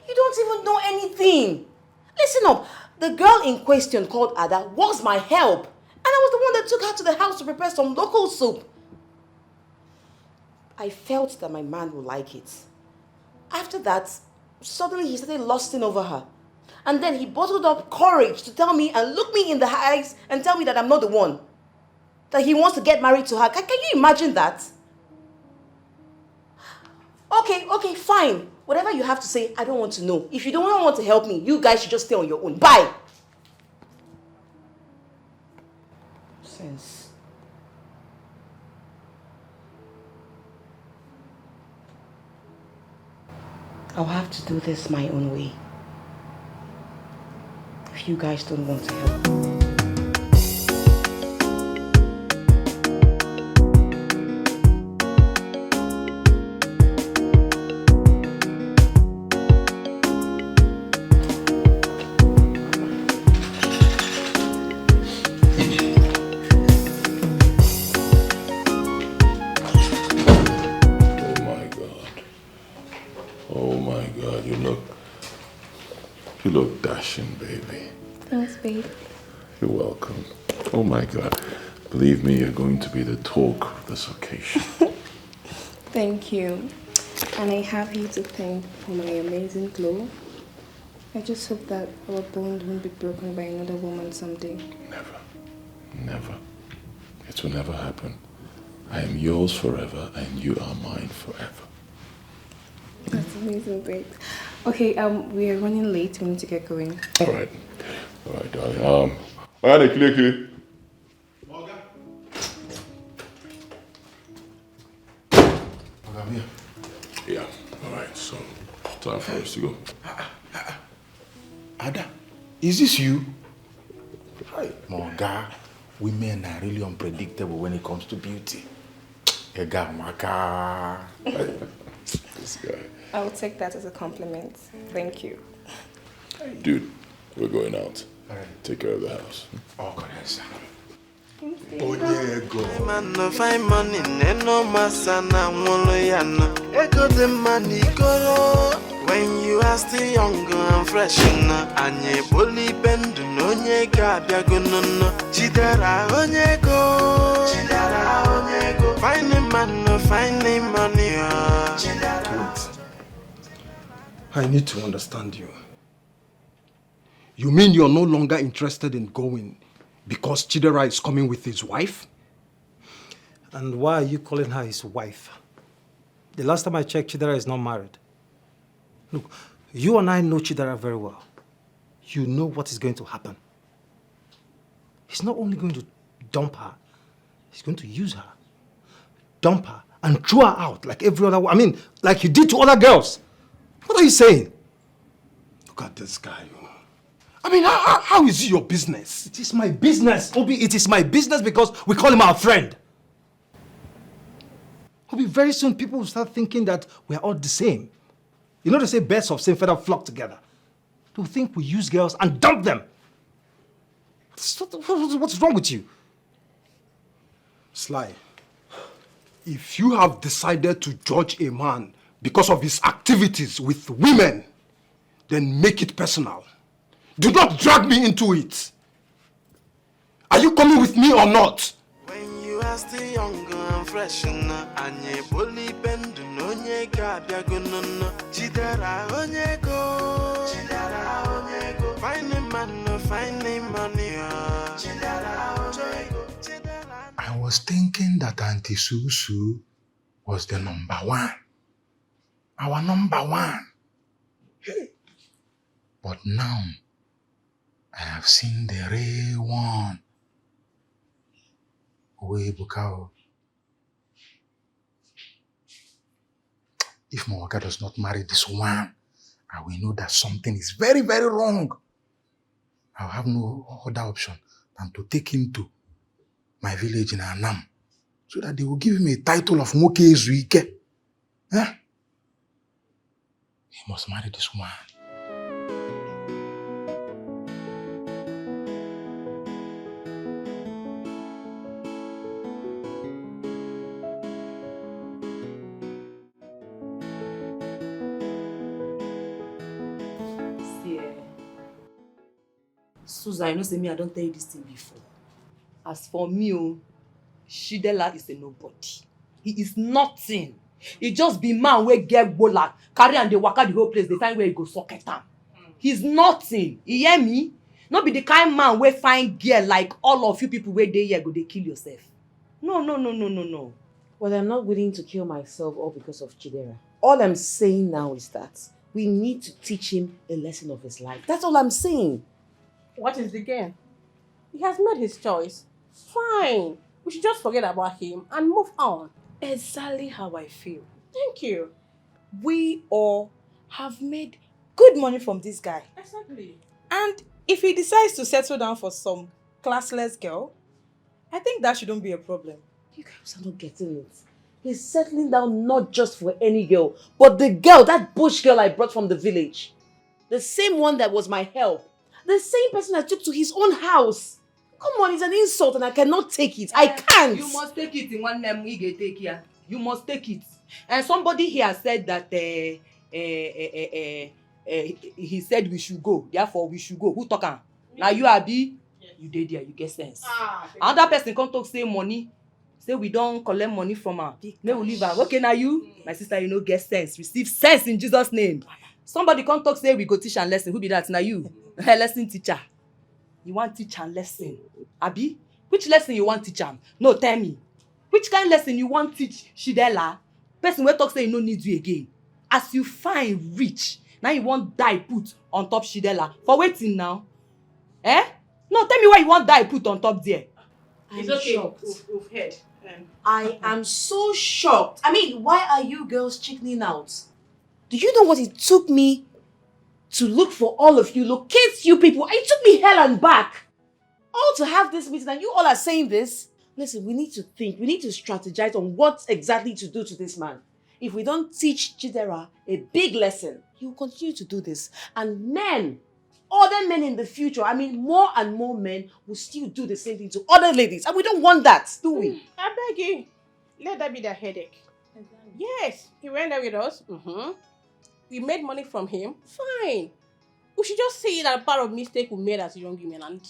You don't even know anything. Listen up. The girl in question called Ada was my help. And I was the one that took her to the house to prepare some local soup. I felt that my man would like it. After that, suddenly he started lusting over her. And then he bottled up courage to tell me and look me in the eyes and tell me that I'm not the one. That he wants to get married to her. Can you imagine that? Okay, fine. Whatever you have to say, I don't want to know. If you don't want to help me, you guys should just stay on your own. Bye! Sense. I'll have to do this my own way. If you guys don't want to help me. You look dashing, baby. Thanks, babe. You're welcome. Oh my God. Believe me, you're going to be the talk of this occasion. Thank you. And I have you to thank for my amazing glow. I just hope that our bond won't be broken by another woman someday. Never. It will never happen. I am yours forever and you are mine forever. That's amazing, babe. Okay, we are running late. We need to get going. All right, darling. Clicky. Yeah, all right, so time for us to go. Ada, is this you? Hi, Moga. Women are really unpredictable when it comes to beauty. Ega maka. This guy. I'll take that as a compliment. Thank you. Dude, we're going out. All right. Take care of the house. Oh, God, yes. Man no find money, no masana woloyana. Ego the money go when you are still young and fresh na. Anye boli bendu no nye ga biago no. Chidera onyego. Find the man no find the money. I need to understand you. You mean you're no longer interested in going because Chidera is coming with his wife? And why are you calling her his wife? The last time I checked, Chidera is not married. Look, you and I know Chidera very well. You know what is going to happen. He's not only going to dump her. He's going to use her, dump her, and throw her out like every other one. I mean, like he did to other girls. What are you saying? Look at this guy. I mean, how is it your business? It is my business, Obi. It is my business because we call him our friend. Obi, very soon people will start thinking that we are all the same. You know they say birds of same feather flock together. They will think we use girls and dump them. What's wrong with you? Sly, if you have decided to judge a man because of his activities with women, then make it personal. Do not drag me into it. Are you coming with me or not? When you are still young and fresh, anye boli bendu nonye kabya gunno chidera onyego find a man find a money chidera onyego. I was thinking that Auntie Susu was the number one. Our number one. But now, I have seen the real one. Owe Bukao. If Mwaka does not marry this one, I will know that something is very, very wrong. I'll have no other option than to take him to my village in Anam, so that they will give him a title of Moke Ezuike. Huh? He must marry this woman. See, Susan, you know, say me, I don't tell you this thing before. As for me, Shidela is a nobody. He is nothing. He just be man where get bola, carry and they waka the whole place, they find where he go socket am. He's nothing. You hear me? Not be the kind man where find gear like all of you people where they here go they kill yourself. No. Well, I'm not willing to kill myself all because of Chidera. All I'm saying now is that we need to teach him a lesson of his life. That's all I'm saying. What is the game? He has made his choice. Fine. We should just forget about him and move on. Exactly how I feel. Thank you. We all have made good money from this guy. Exactly. And if he decides to settle down for some classless girl, I think that shouldn't be a problem. You guys are not getting it. He's settling down not just for any girl, but the girl, that bush girl I brought from the village. The same one that was my help. The same person I took to his own house. Come on, it's an insult and I cannot take it. I can't. You must take it in one name we get take here. You must take it. And somebody here said that he said we should go. Therefore, we should go. Who talk am? Now you Abi, you did there, you get sense. Another person come talk say money. Say we don't collect money from her. May we leave her. Okay, now you, my sister, you know, get sense. Receive sense in Jesus' name. Somebody come talk say we go teach and lesson. Who be that? Now you, lesson teacher. You want teach and lesson? Abi, which lesson you want teach am? No, tell me. Which kind of lesson you want teach Shidela? Person wey talk say he no need you again. As you find rich, now you want die put on top Shidela. For waiting now. Eh? No, tell me why you want die put on top there. It's okay. Shocked. We've heard. I am so shocked. I mean, why are you girls chickening out? Do you know what it took me to look for all of you, locate you people? It took me hell and back. All to have this meeting and you all are saying this? Listen, we need to think. We need to strategize on what exactly to do to this man. If we don't teach Chidera a big lesson, he will continue to do this. And men, other men in the future, I mean more and more men will still do the same thing to other ladies. And we don't want that, do we? I beg you. Let that be the headache. Yes, he went there with us. We made money from him. Fine. We should just say that part of mistake we made as young women and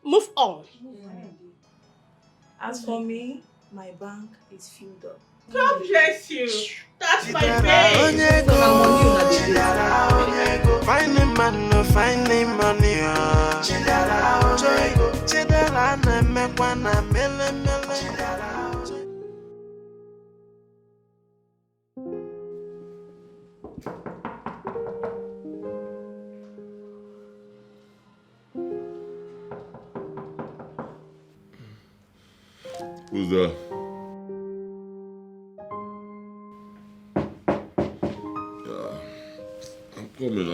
move on. As for me, my bank is filled up. God bless you. That's my Chidera babe. onyego find a man find a money Chidera onyego Chidera na mekwa na mele Who's there? I'm coming.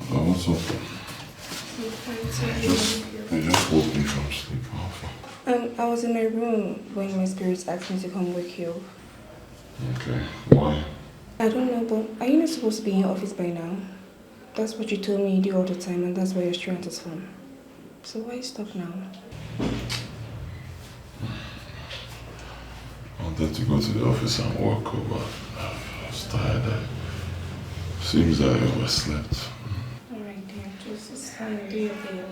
What's up? You just woke me from sleep. I was in my room when my spirits asked me to come wake you. Okay, why? I don't know, but are you not supposed to be in your office by now? That's what you told me you do all the time, and that's where your strength is from. So why stop now? I wanted to go to the office and work, but I was tired. Seems I overslept. Alright, dear. Just do your thing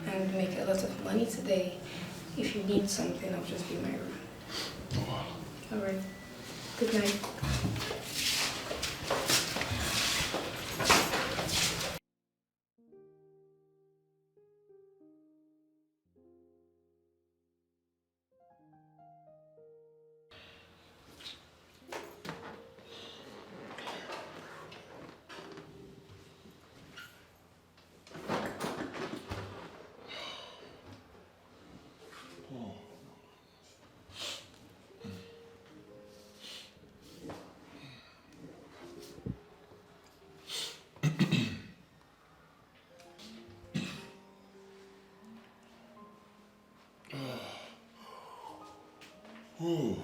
and make a lot of money today. If you need something, I'll just be in my room. Oh, wow. Alright. Good night. Oh.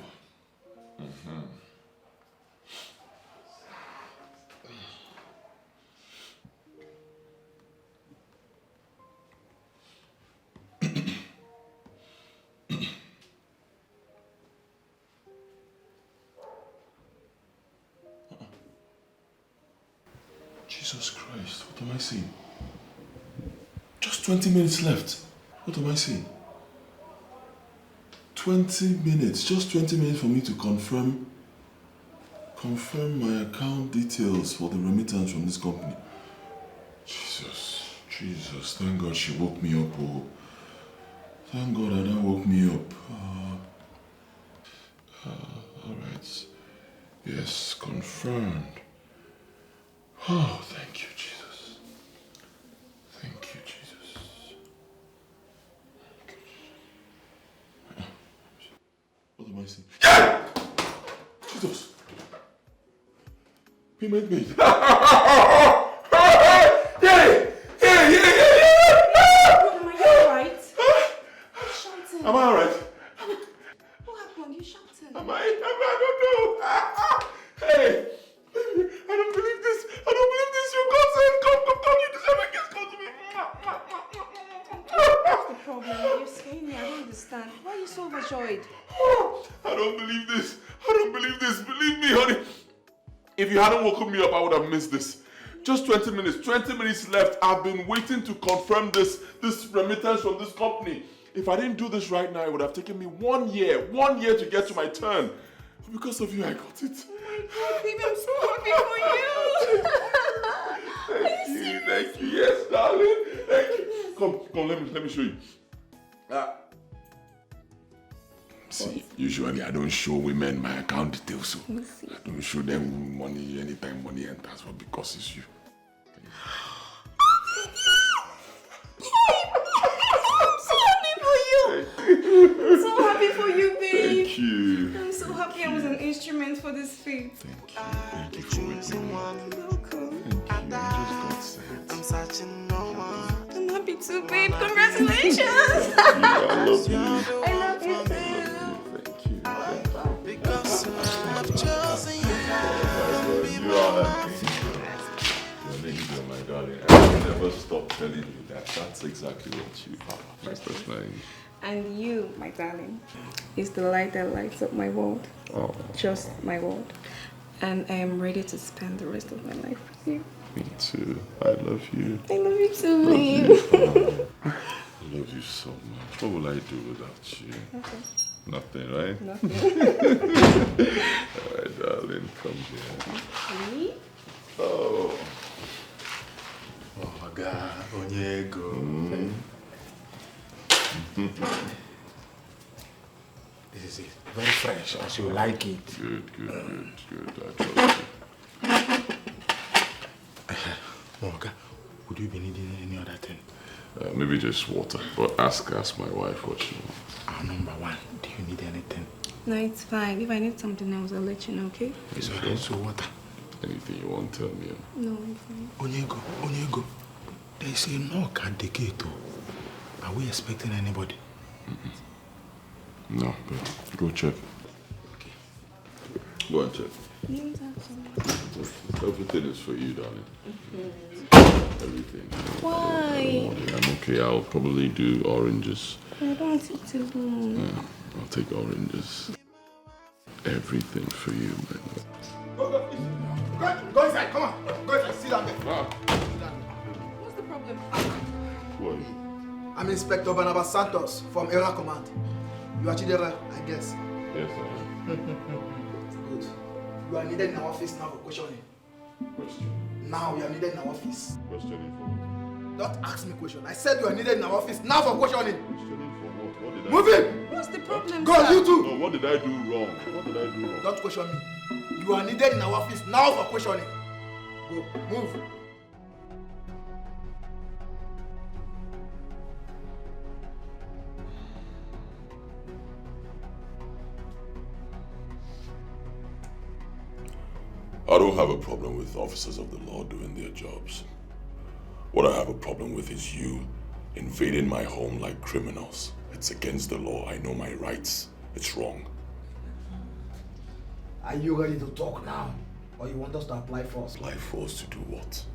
Jesus Christ, what am I seeing? Just 20 minutes left. What am I seeing? 20 minutes, just 20 minutes for me to confirm my account details for the remittance from this company. Jesus, thank God she woke me up. Oh. Thank God Ada woke me up. Alright. Yes, confirmed. Oh, thank you, Jesus. Thank you, Jesus. What am I saying? Yeah! Jesus! Payment made. Am I alright? What happened? You shouting? Am I don't know. Hey! I don't believe this. You come. You deserve a kiss. Come to me. What's the problem? You're scaring me. I don't understand. Why are you so overjoyed? I don't believe this. Believe me, honey. If you hadn't woken me up, I would have missed this. Just 20 minutes. 20 minutes left. I've been waiting to confirm this remittance from this company. If I didn't do this right now, it would have taken me 1 year. 1 year to get to my turn. Because of you, I got it. Oh my God, baby, I'm so happy for you. Thank you. Yes, darling. Thank you. Come, let me show you. See, usually I don't show women my account details, so I don't show them money anytime money enters, but because it's you. I'm so happy for you, babe. Thank you. I'm so happy I was an instrument for this feat. Thank you for waking me up. Welcome. I'm searching no one. I'm happy too, babe. Congratulations. I love you. I love you too. Thank you. Because I've chosen you. You are happy. You're an angel, my darling. I will never stop telling you that. That's exactly what you are. That's fine. And you, my darling, is the light that lights up my world. Oh. Just my world. And I am ready to spend the rest of my life with you. Me too. I love you. I love you too, babe. I love you so much. What will I do without you? Okay. Nothing, right? Nothing. Alright, darling, come here. Me? Oh. Oh my God, Onyego. This is it. Very fresh, as you like it. Good. I trust you. Oh my God. Would you be needing any other thing? Maybe just water. But ask my wife what she wants. Number one, do you need anything? No, it's fine. If I need something else, I'll let you know, okay? It's okay. So water. Anything you want, tell me. No, I'm fine. Onyego, there is a knock at the gate. Are we expecting anybody? No, but go check. Okay. Go and check. Everything is for you, darling. Everything. Why? I'm okay. I'll probably do oranges. I don't want it to go. Yeah, I'll take oranges. Everything for you, man. Go inside, come on. Go inside, sit down there. What's the problem? Who are you? I'm Inspector Barnabas Santos from Era Command. You are Chidera, I guess. Yes, I am. Good. You are needed in our office now for questioning. Question? Now you are needed in our office. Questioning for what? Don't ask me question. I said you are needed in our office now for questioning. Questioning for what? What did I Move do? it! What's the problem, Go, sir? you too! No, what did I do wrong? What did I do wrong? Don't question me. You are needed in our office now for questioning. Go, move. I don't have a problem with officers of the law doing their jobs. What I have a problem with is you invading my home like criminals. It's against the law. I know my rights. It's wrong. Are you ready to talk now? Or you want us to apply force? Apply force to do what?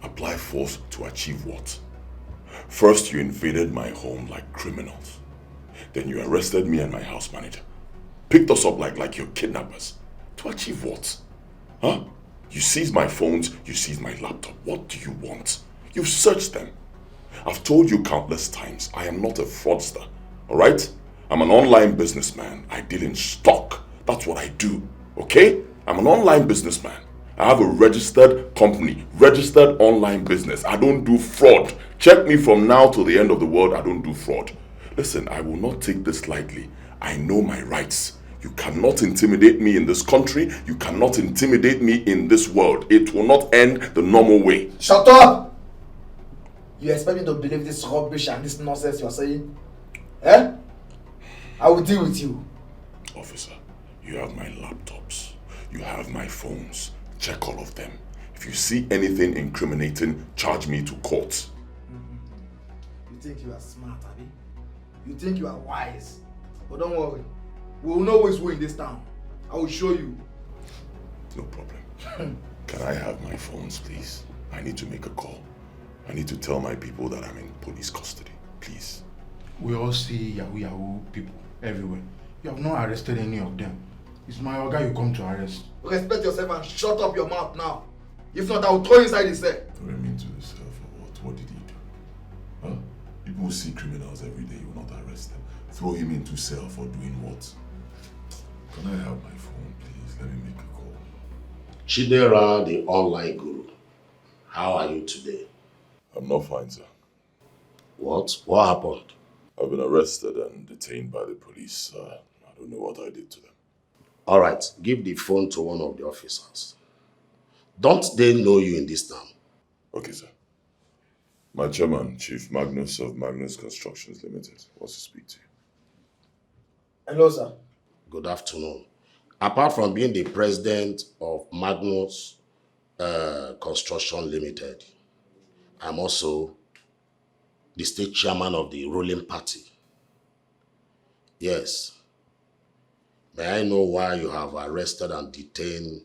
Apply force to achieve what? First, you invaded my home like criminals. Then you arrested me and my house manager. Picked us up like your kidnappers. To achieve what? Huh? You seized my phones, you seized my laptop. What do you want? You've searched them. I've told you countless times, I am not a fraudster. Alright? I'm an online businessman. I deal in stock. That's what I do. Okay? I'm an online businessman. I have a registered company, registered online business. I don't do fraud. Check me from now till the end of the world. I don't do fraud. Listen, I will not take this lightly. I know my rights. You cannot intimidate me in this country. You cannot intimidate me in this world. It will not end the normal way. Shut up! You expect me to believe this rubbish and this nonsense you are saying? Eh? I will deal with you. Officer, you have my laptops. You have my phones. Check all of them. If you see anything incriminating, charge me to court. You think you are smart, Abby? You think you are wise? But don't worry. We will know who is who in this town. I will show you. No problem. Can I have my phones, please? I need to make a call. I need to tell my people that I'm in police custody. Please. We all see Yahoo people everywhere. You have not arrested any of them. It's my Oga you come to arrest. Respect yourself and shut up your mouth now. If not, I will throw you inside the cell. Throw him into the cell for what? What did he do? Huh? People see criminals every day. You will not arrest them. Throw him into cell for doing what? Can I have my phone, please? Let me make a call. Chidera, the online guru. How are you today? I'm not fine, sir. What? What happened? I've been arrested and detained by the police. I don't know what I did to them. All right, give the phone to one of the officers. Don't they know you in this town? Okay, sir. My chairman, Chief Magnus of Magnus Constructions Limited, wants to speak to you. Hello, sir. Good afternoon. Apart from being the president of Magnus Construction Limited, I'm also the state chairman of the ruling party. Yes. May I know why you have arrested and detained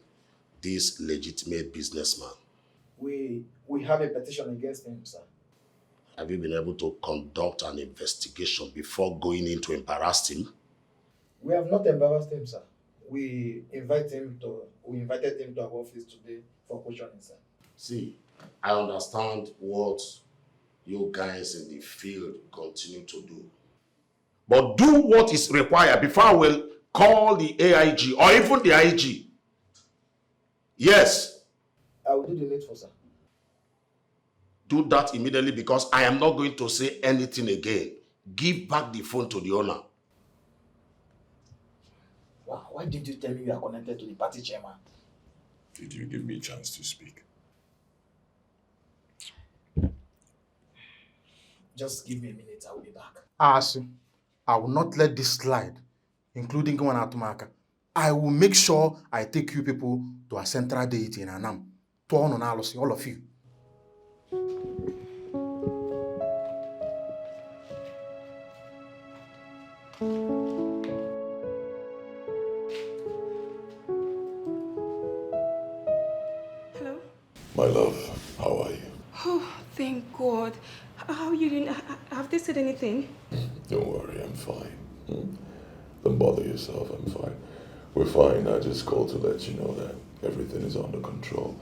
this legitimate businessman? We have a petition against him, sir. Have you been able to conduct an investigation before going in to embarrass him? We have not embarrassed him, sir. We invited him to our office today for questioning, sir. See, I understand what you guys in the field continue to do. But do what is required before I will call the AIG or even the IG. Yes. I will do the needful, sir. Do that immediately because I am not going to say anything again. Give back the phone to the owner. Wow, why didn't you tell me you are connected to the party chairman? Did you give me a chance to speak? Just give me a minute, I will be back. Asu, I will not let this slide, including Gwan Atumaka. I will make sure I take you people to a central deity in Anam. To all of you. Hello? My love, how are you? Oh, thank God. How are you doing? Have they said anything? Don't worry, I'm fine. Don't bother yourself, I'm fine. We're fine. I just called to let you know that everything is under control.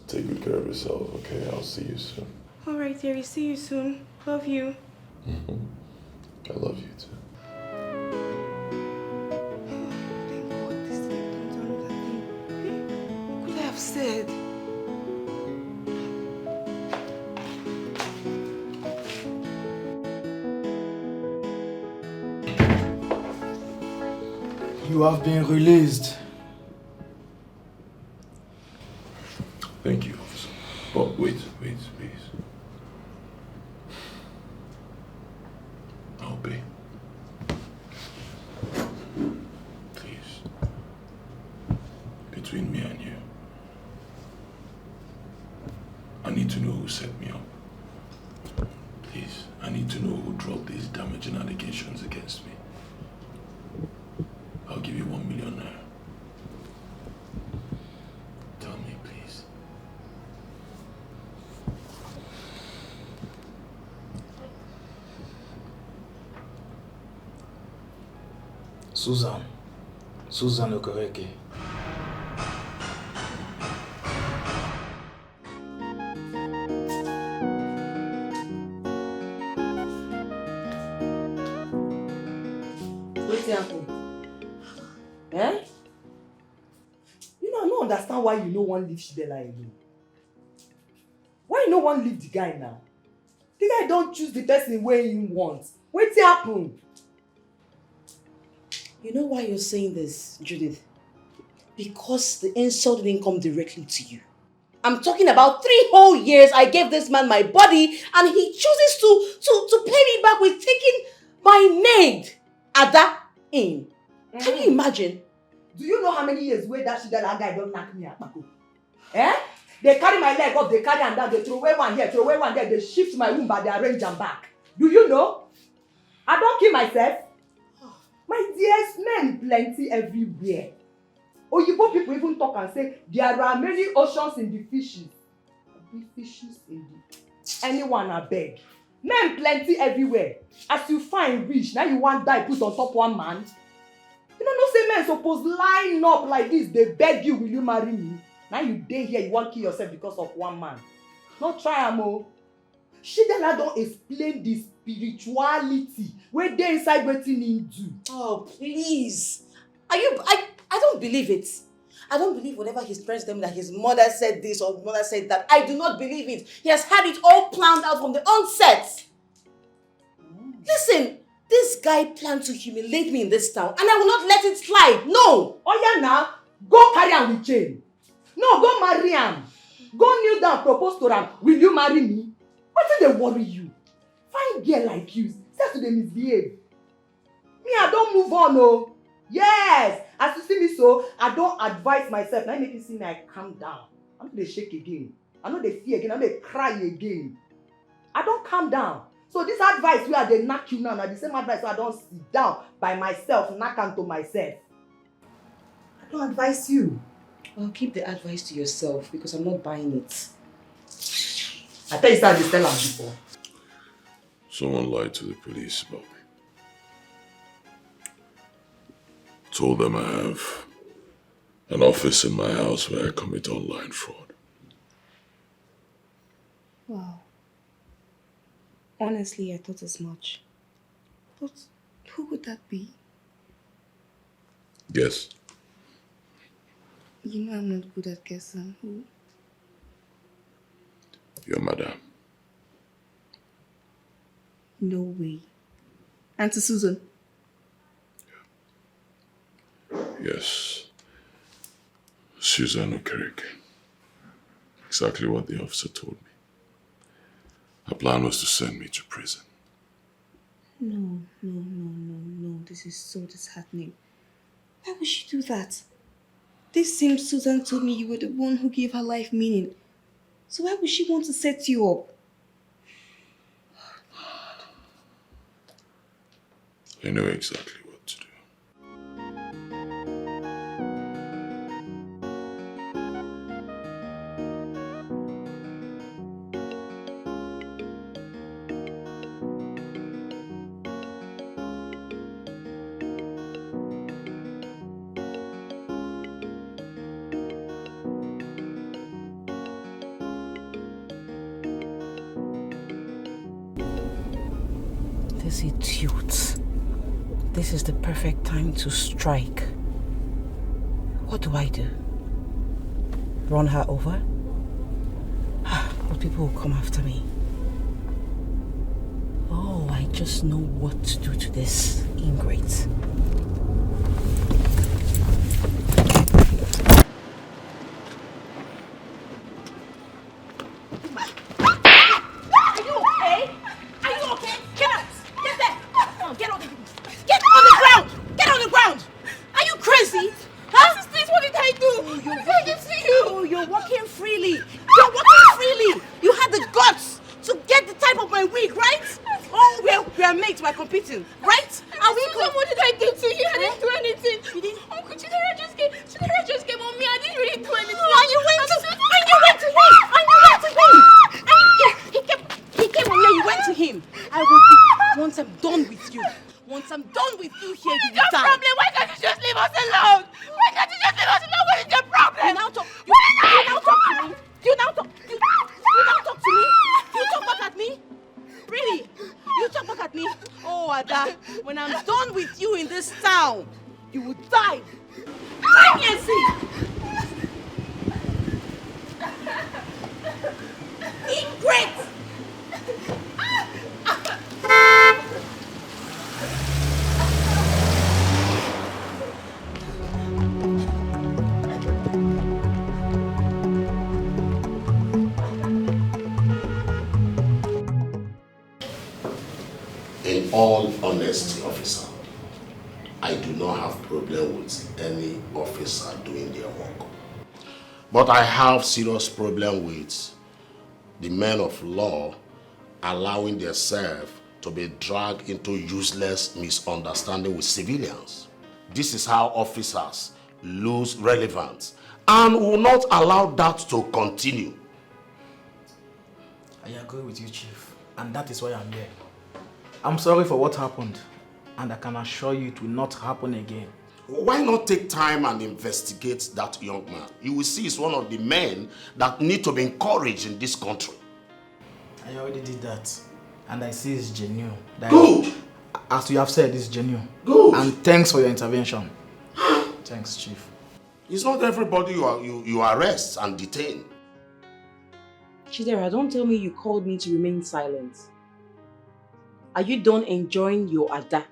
Take good care of yourself, okay? I'll see you soon. All right, dearie. See you soon. Love you. I love you too. Thank God this thing don't do that thing. What could I have said? You have been released. Thank you, officer. But wait, please. I'll pay. Please. Between me and you, I need to know who set me up. Please, I need to know who dropped these damaging allegations against me. I'll give you 1 million naira. Tell me, please. Susan Okereke. What's happening? Eh? You know, I don't understand why you no one leave Shidela alone. Why you no one leave the guy now? The guy don't choose the person where he wants. What's happening? You know why you're saying this, Judith? Because the insult didn't come directly to you. I'm talking about 3 whole years I gave this man my body and he chooses to pay me back with taking my maid, Ada, in. Can you imagine? Do you know how many years where that Shidela guy don't knock me up? Eh? They carry my leg up, they carry and down, they throw away one here, throw away one there, they shift my womb but they arrange them back. Do you know? I don't kill myself. My dears, men plenty everywhere. Oyibo people even talk and say there are many oceans in the fishes. The fishes in the... Anyone I beg. Men plenty everywhere. As you find rich, now you want die put on top one man. You don't know say men suppose line up like this, they beg you, will you marry me? Now you dey here, you want kill yourself because of one man. No try am o. Shidela don't explain the spirituality where they inside wetin him do. Oh, please. I don't believe it. I don't believe whatever he's trying to tell me that his mother said this or mother said that. I do not believe it. He has had it all planned out from the onset. Listen, this guy planned to humiliate me in this town and I will not let it slide. No. Oh yeah now, go carry am with chain. No, go marry am. Go kneel down, propose to am. Will you marry me? What did they worry you? Fine girl like you, start to dey misbehave. Me, I don't move on, oh. Yes, as you see me so, I don't advise myself. Now make you see me, I calm down. I'm not dey shake again. I'm not dey fear again. I'm not dey cry again. I don't calm down. So this advice where they knock you now, the same advice where I don't sit down by myself, knock onto myself. I don't advise you. Well, keep the advice to yourself because I'm not buying it. I tell you something, tell am before. Someone lied to the police about me. Told them I have an office in my house where I commit online fraud. Wow. Honestly, I thought as much. But who would that be? Guess. You know I'm not good at guessing. Who? Your madam. No way. Auntie Susan? Yes. Susan Okereke. Exactly what the officer told me. Her plan was to send me to prison. No. This is so disheartening. Why would she do that? This same Susan told me you were the one who gave her life meaning. So why would she want to set you up? I know exactly what to do. This idiot. This is the perfect time to strike. What do I do? Run her over? But people will come after me. Oh, I just know what to do to this ingrate. In all honesty, officer, I do not have problem with any officer doing their work. But I have serious problem with the men of law allowing themselves to be dragged into useless misunderstanding with civilians. This is how officers lose relevance and will not allow that to continue. I agree with you, Chief, and that is why I'm here. I'm sorry for what happened, and I can assure you it will not happen again. Why not take time and investigate that young man? You will see he's one of the men that need to be encouraged in this country. I already did that, and I see it's genuine. Good! As you have said, it's genuine. Good! And thanks for your intervention. Thanks, Chief. It's not everybody you arrest and detain. Chidera, don't tell me you called me to remain silent. Are you done enjoying your Ada?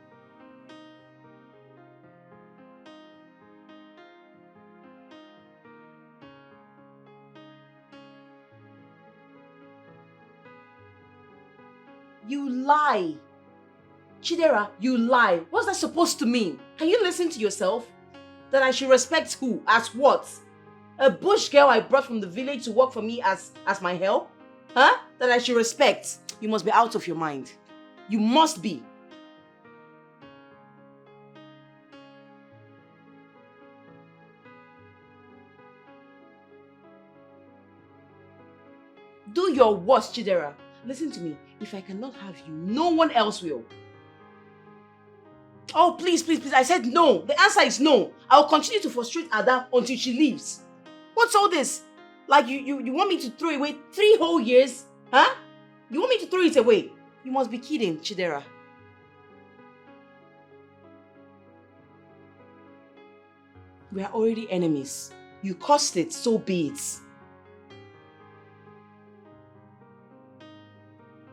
You lie. Chidera, you lie. What's that supposed to mean? Can you listen to yourself? That I should respect who? As what? A bush girl I brought from the village to work for me as my help? Huh? That I should respect? You must be out of your mind. You must be. Do your worst, Chidera. Listen to me. If I cannot have you, no one else will. Oh, please, please, please. I said no. The answer is no. I'll continue to frustrate Ada until she leaves. What's all this? Like you want me to throw away 3 whole years? Huh? You want me to throw it away? You must be kidding, Chidera. We are already enemies. You caused it, so be it.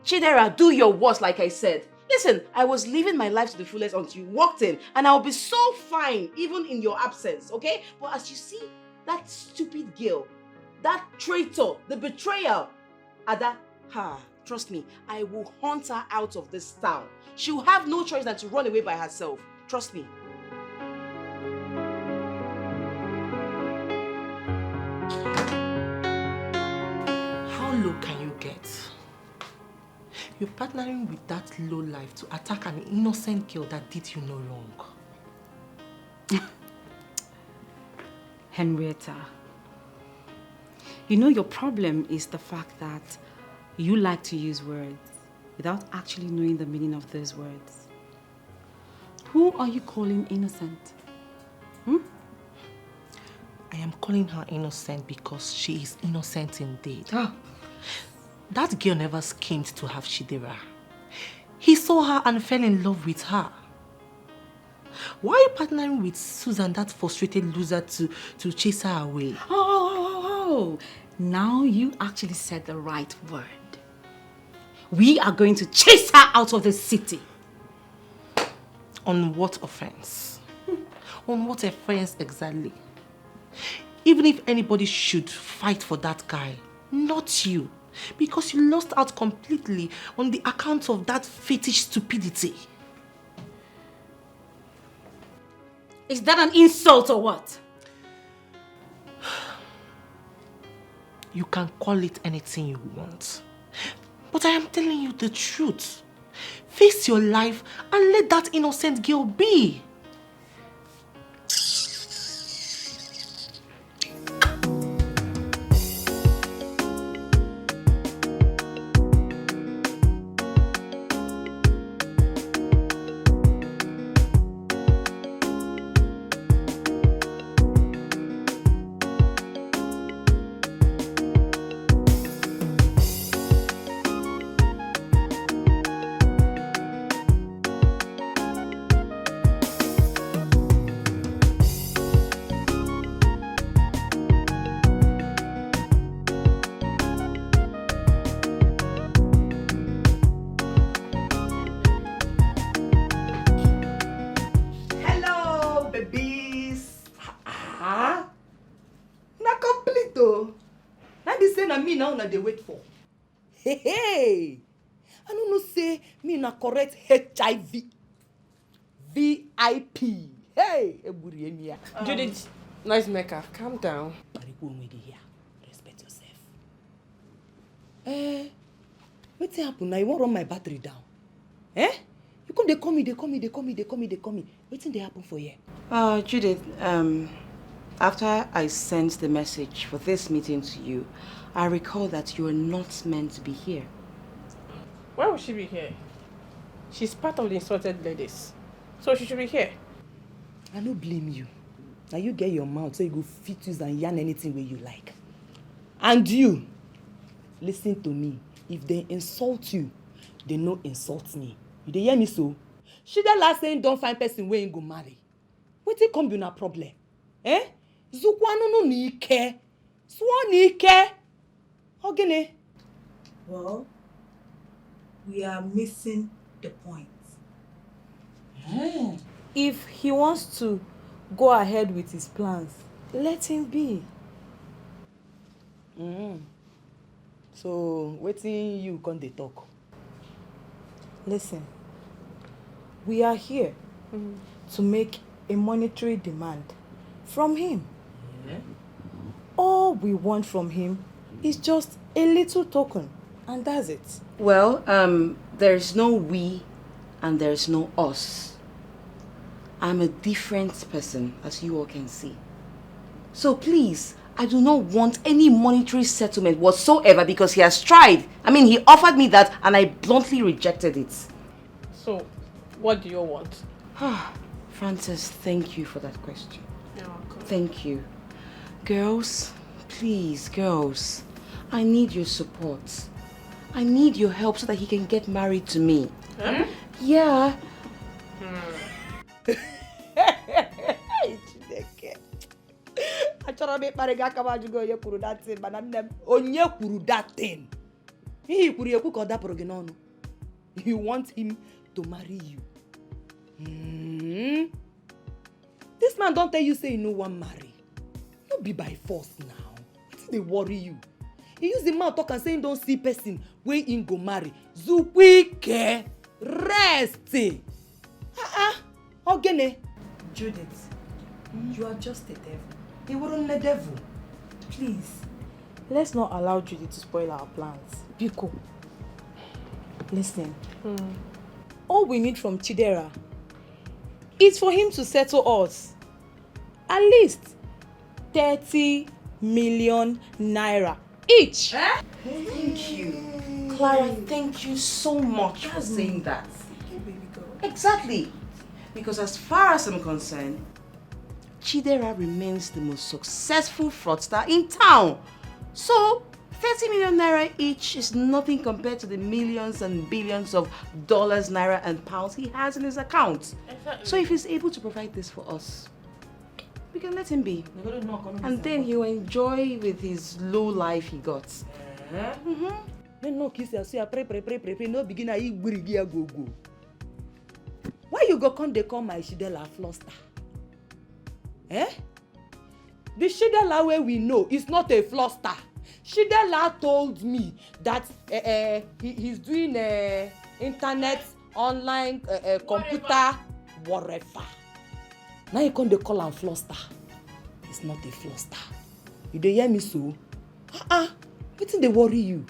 Chidera, do your worst, like I said. Listen, I was living my life to the fullest until you walked in, and I'll be so fine, even in your absence, okay? But as you see, that stupid girl, that traitor, the betrayer, Ada, Trust me, I will hunt her out of this town. She will have no choice than to run away by herself. Trust me. How low can you get? You're partnering with that low life to attack an innocent girl that did you no wrong. Henrietta, you know your problem is the fact that you like to use words without actually knowing the meaning of those words. Who are you calling innocent? I am calling her innocent because she is innocent indeed. Ah. That girl never schemed to have Chidera. He saw her and fell in love with her. Why are you partnering with Susan, that frustrated loser, to chase her away? Oh, now you actually said the right word. We are going to chase her out of the city. On what offense? On what offense exactly? Even if anybody should fight for that guy, not you. Because you lost out completely on the account of that fetish stupidity. Is that an insult or what? You can call it anything you want. But I am telling you the truth. Face your life and let that innocent girl be. They wait for. Hey, I don't know say me na correct HIV VIP. Hey, Judith, nice maker. Calm down. Respect yourself. What's happen now? You want run my battery down? You come, they call me. What's they happen for you? Judith, after I sent the message for this meeting to you, I recall that you are not meant to be here. Why would she be here? She's part of the insulted ladies. So she should be here. I don't blame you. Now you get your mouth so you go fit use and yarn anything where you like. And you, listen to me. If they insult you, they no insult me. You dey hear me so? She the last saying don't find person where you go marry. Wetin come be na problem? Zukwa no ni care. Swan ni care. Ogene. Well, we are missing the point. If he wants to go ahead with his plans, let him be. So, wetin you come dey talk? Listen, we are here to make a monetary demand from him. All we want from him is just a little token, and that's it. Well, there's no we and there's no us. I'm a different person, as you all can see. So please, I do not want any monetary settlement whatsoever because he has tried. I mean, he offered me that and I bluntly rejected it. So, what do you want? Frances, thank you for that question. You're welcome. Thank you. Girls, please, girls, I need your support. I need your help so that he can get married to me. Yeah. Achọrọ m ịkparị gị aka m ajụgo onye kwuru that thing, mana nne m onye kwuru that thing. Ihe kwuru ekwu ka ọ dapụrụ gị n'ọnụ. You want him to marry you. This man don't tell you say you no wan marry. No be by force now. Wetin dey worry you? He use the mouth talk and say don't see person wey him go marry. Zukwike rest. Ogene. Judith, you are just a devil. He wasn't a devil. Please, let's not allow Judith to spoil our plans. Biko, listen. All we need from Chidera is for him to settle us. At least 30 million naira each. Thank you. Clara, thank you so much for saying that. Exactly. Because as far as I'm concerned, Chidera remains the most successful fraudster in town. So, 30 million naira each is nothing compared to the millions and billions of dollars, naira and pounds he has in his account. Exactly. So if he's able to provide this for us, we can let him be. And then he'll enjoy with his low life he got. No kiss you say pray no begin na go. Why you go come they call my Shidela fluster? The Shidela way we know is not a fluster. Shidela told me that he's doing internet, online, computer, whatever. Now you come they call him fluster. It's not a fluster. You dey hear me so? Wetin dey worry you?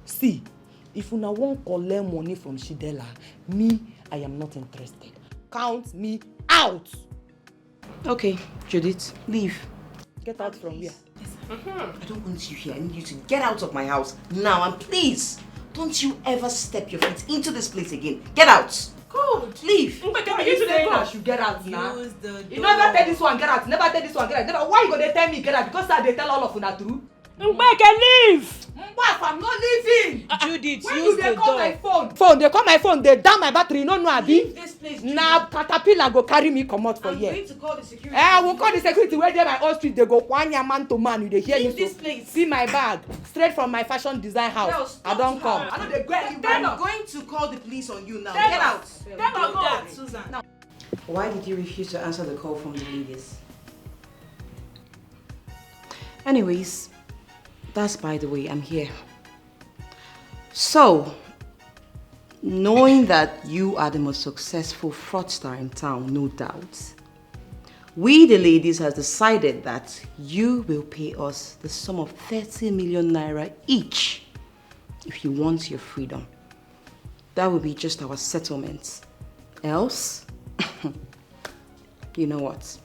See, if una won't collect money from Shidela, me, I am not interested. Count me out. Okay, Judith, leave. Get out from here. I don't want you here. I need you to get out of my house now, and please, don't you ever step your feet into this place again. Get out. Good. Leave. I should get out now. You never tell this one get out. Never tell this one get out. Never. Why you gonna tell me get out? Because they tell all of una true. Leave. I'm not leaving. Judith, when use you they the call door. my phone. They call my phone. They down my battery. You don't know Abi. Leave this place. Now caterpillar go carry me come out for here. I'm going to call the security. I will call the security where they my old street. They go one man to man. You they hear Leave me this so. place. See my bag straight from my fashion design house. I don't come. I know they go I'm going to call the police on you now. Get out. Go, Susan. Now. Why did you refuse to answer the call from the ladies? Anyways, that's by the way, I'm here. So, knowing that you are the most successful fraudster in town, no doubt, we the ladies have decided that you will pay us the sum of 30 million naira each if you want your freedom. That will be just our settlement. Else, you know what?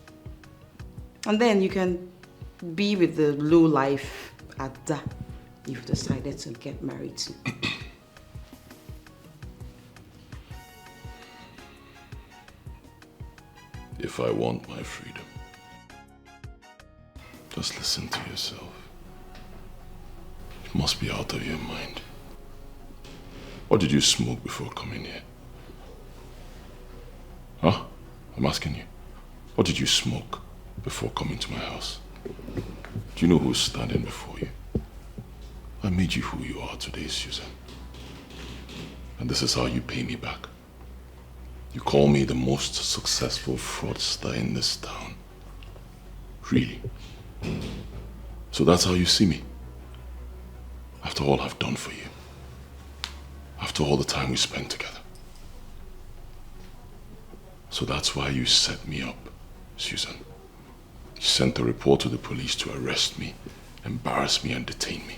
And then you can be with the low life Ada you've decided to get married to. If I want my freedom, just listen to yourself. You must be out of your mind. What did you smoke before coming here? Huh? I'm asking you. What did you smoke before coming to my house? Do you know who's standing before you? I made you who you are today, Susan. And this is how you pay me back. You call me the most successful fraudster in this town. Really? So that's how you see me? After all I've done for you. After all the time we spent together. So that's why you set me up, Susan. You sent a report to the police to arrest me, embarrass me and detain me.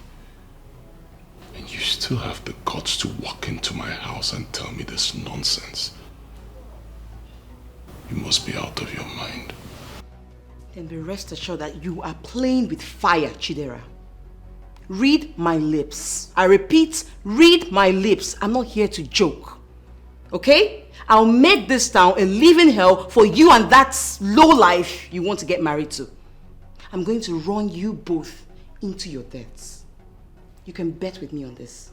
And you still have the guts to walk into my house and tell me this nonsense. You must be out of your mind. Then be rest assured that you are playing with fire, Chidera. Read my lips. I repeat, read my lips. I'm not here to joke. Okay? I'll make this town a living hell for you and that low life you want to get married to. I'm going to run you both into your deaths. You can bet with me on this.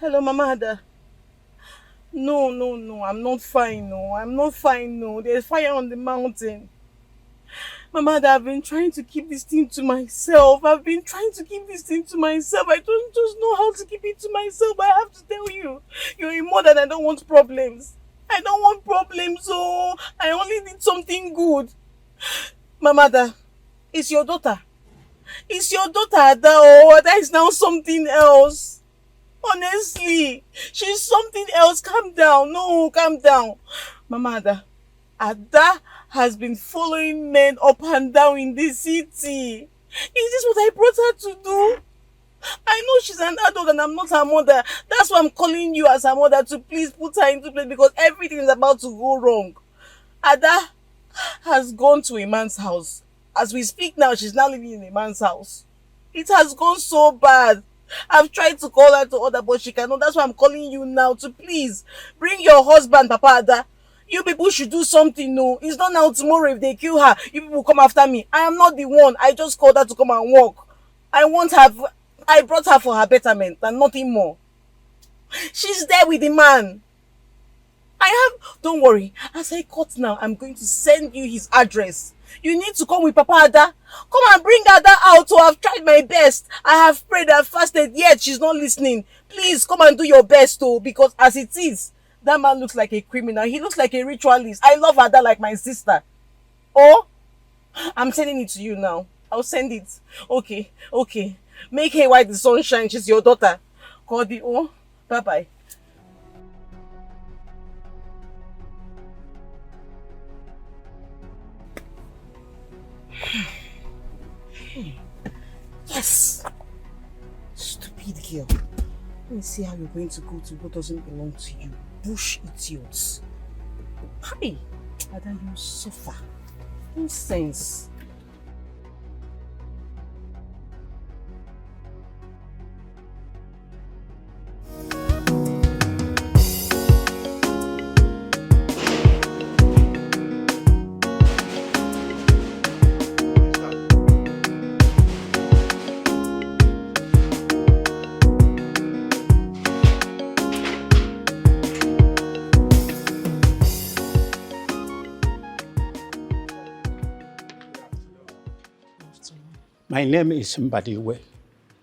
Hello, Mama Ada. No, I'm not fine, no. I'm not fine, no. There's fire on the mountain. Mama Ada, I've been trying to keep this thing to myself. I don't just know how to keep it to myself. I have to tell you. You're a mother and I don't want problems. I don't want problems, oh. I only need something good. Mama Ada, it's your daughter. It's your daughter, Ada, oh. Ada is now something else. Honestly, she's something else. Calm down. No, calm down. Mama Ada has been following men up and down in this city. Is this what I brought her to do? I know she's an adult and I'm not her mother. That's why I'm calling you as her mother to please put her into place because everything is about to go wrong. Ada has gone to a man's house. As we speak now, she's now living in a man's house. It has gone so bad. I've tried to call her to order, but she cannot. That's why I'm calling you now to please bring your husband, Papa Ada. You people should do something, no. It's not now tomorrow if they kill her. You people come after me. I am not the one. I just called her to come and walk. I brought her for her betterment and nothing more. She's there with the man. Don't worry. As I cut now, I'm going to send you his address. You need to come with Papa Ada. Come and bring Ada out. So I've tried my best. I have prayed, I've fasted, yet she's not listening. Please come and do your best, though, because as it is, that man looks like a criminal. He looks like a ritualist. I love Ada like my sister. Oh, I'm sending it to you now. I'll send it. Okay. Make hay while the sun shines. She's your daughter. Cody, oh, bye-bye. Yes! Stupid girl. Let me see how you're going to go to what doesn't belong to you. Bush idiots. Hi! Ada, you suffer. Nonsense. My name is Mbadiwe,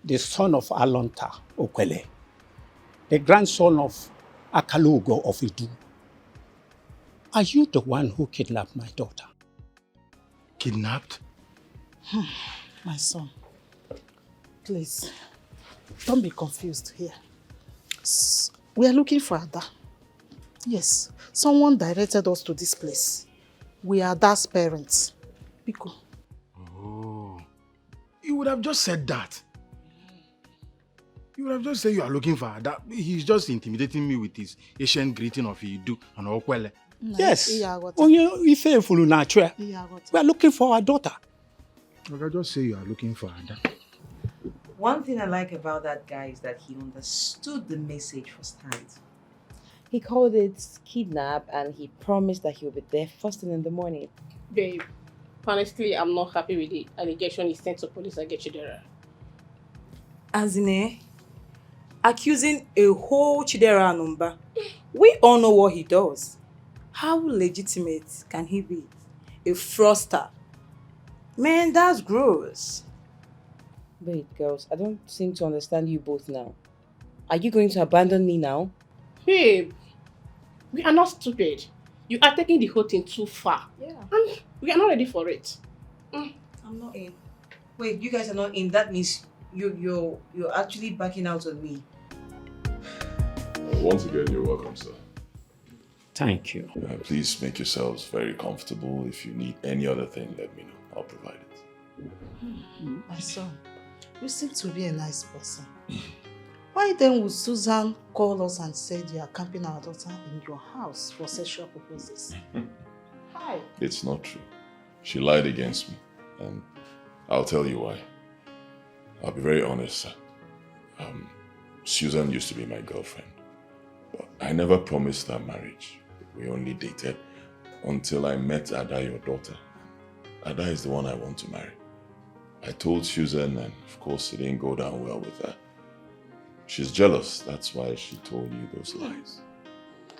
the son of Alonta Okwele, the grandson of Akalugo of Idu. Are you the one who kidnapped my daughter? Kidnapped? My son, please, don't be confused here. We are looking for Ada. Yes, someone directed us to this place. We are Ada's parents. Biko. Oh, you would have just said that. You would have just said you are looking for Ada. He's just intimidating me with his Asian greeting of Idu and Okwele. Yes. We are looking for our daughter. I can just say you are looking for Ada. One thing I like about that guy is that he understood the message firsthand. He called it kidnap and he promised that he'll be there first thing in the morning. Babe, honestly, I'm not happy with the allegation he sent to police against Chidera. As in, accusing a whole Chidera number. We all know what he does. How legitimate can he be? A fraudster. Man, that's gross. Wait, girls, I don't seem to understand you both now. Are you going to abandon me now? Babe, we are not stupid. You are taking the whole thing too far. Yeah. And we are not ready for it. I'm not in. Wait, you guys are not in. That means you're actually backing out on me. Once again, you're welcome, sir. Thank you. Please make yourselves very comfortable. If you need any other thing, let me know. I'll provide it. My son, you seem to be a nice person. Why then would Susan call us and say you are camping our daughter in your house for sexual purposes? Hi. It's not true. She lied against me, and I'll tell you why. I'll be very honest, sir. Susan used to be my girlfriend, but I never promised her marriage. We only dated until I met Ada, your daughter. Ada is the one I want to marry. I told Susan, and of course it didn't go down well with her. She's jealous. That's why she told you those lies.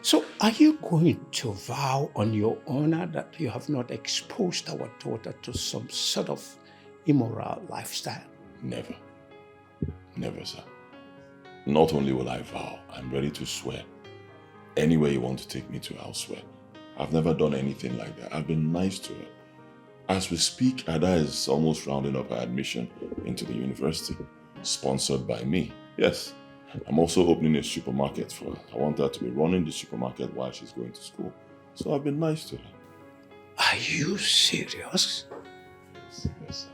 So are you going to vow on your honor that you have not exposed our daughter to some sort of immoral lifestyle? Never. Never, sir. Not only will I vow, I'm ready to swear. Anywhere you want to take me to, I'll swear. I've never done anything like that. I've been nice to her. As we speak, Ada is almost rounding up her admission into the university, sponsored by me. Yes. I'm also opening a supermarket for her. I want her to be running the supermarket while she's going to school. So I've been nice to her. Are you serious? Yes, sir.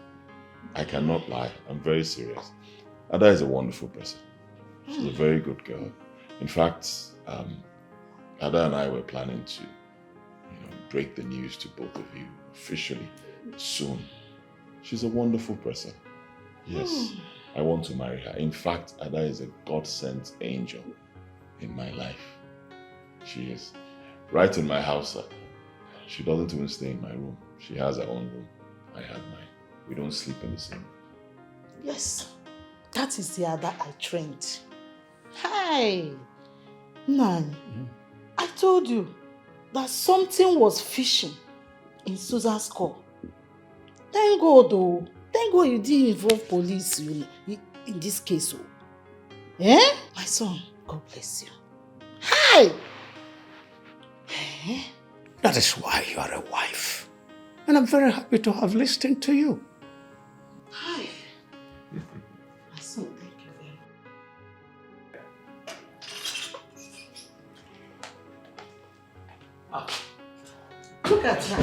I cannot lie. I'm very serious. Ada is a wonderful person. She's a very good girl. In fact, Ada and I were planning to, break the news to both of you officially soon. She's a wonderful person. Yes. I want to marry her. In fact, Ada is a God-sent angel in my life. She is. Right in my house, sir. She doesn't even stay in my room. She has her own room. I have mine. We don't sleep in the same room. Yes, that is the Ada I trained. Hey, Nan, I told you that something was fishing in Susan's call. Thank God, though. Thank God you didn't involve police in this case. Eh? My son, God bless you. Hi! That is why you are a wife. And I'm very happy to have listened to you. Hi. My son, thank you very much. Look at her.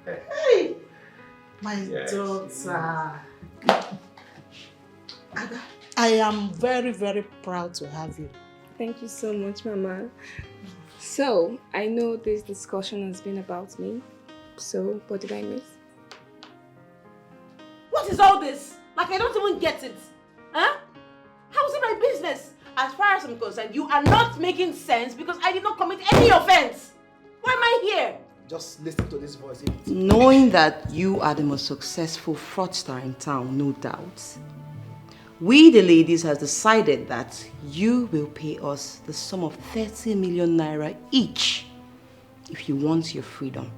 Hey! My daughter. Ada, I am very, very proud to have you. Thank you so much, Mama. So, I know this discussion has been about me. So, what did I miss? What is all this? Like, I don't even get it. Huh? How is it my business? As far as I'm concerned, you are not making sense because I did not commit any offense. Why am I here? Just listen to this voice. Knowing that you are the most successful fraudster in town, no doubt, we the ladies have decided that you will pay us the sum of 30 million naira each if you want your freedom.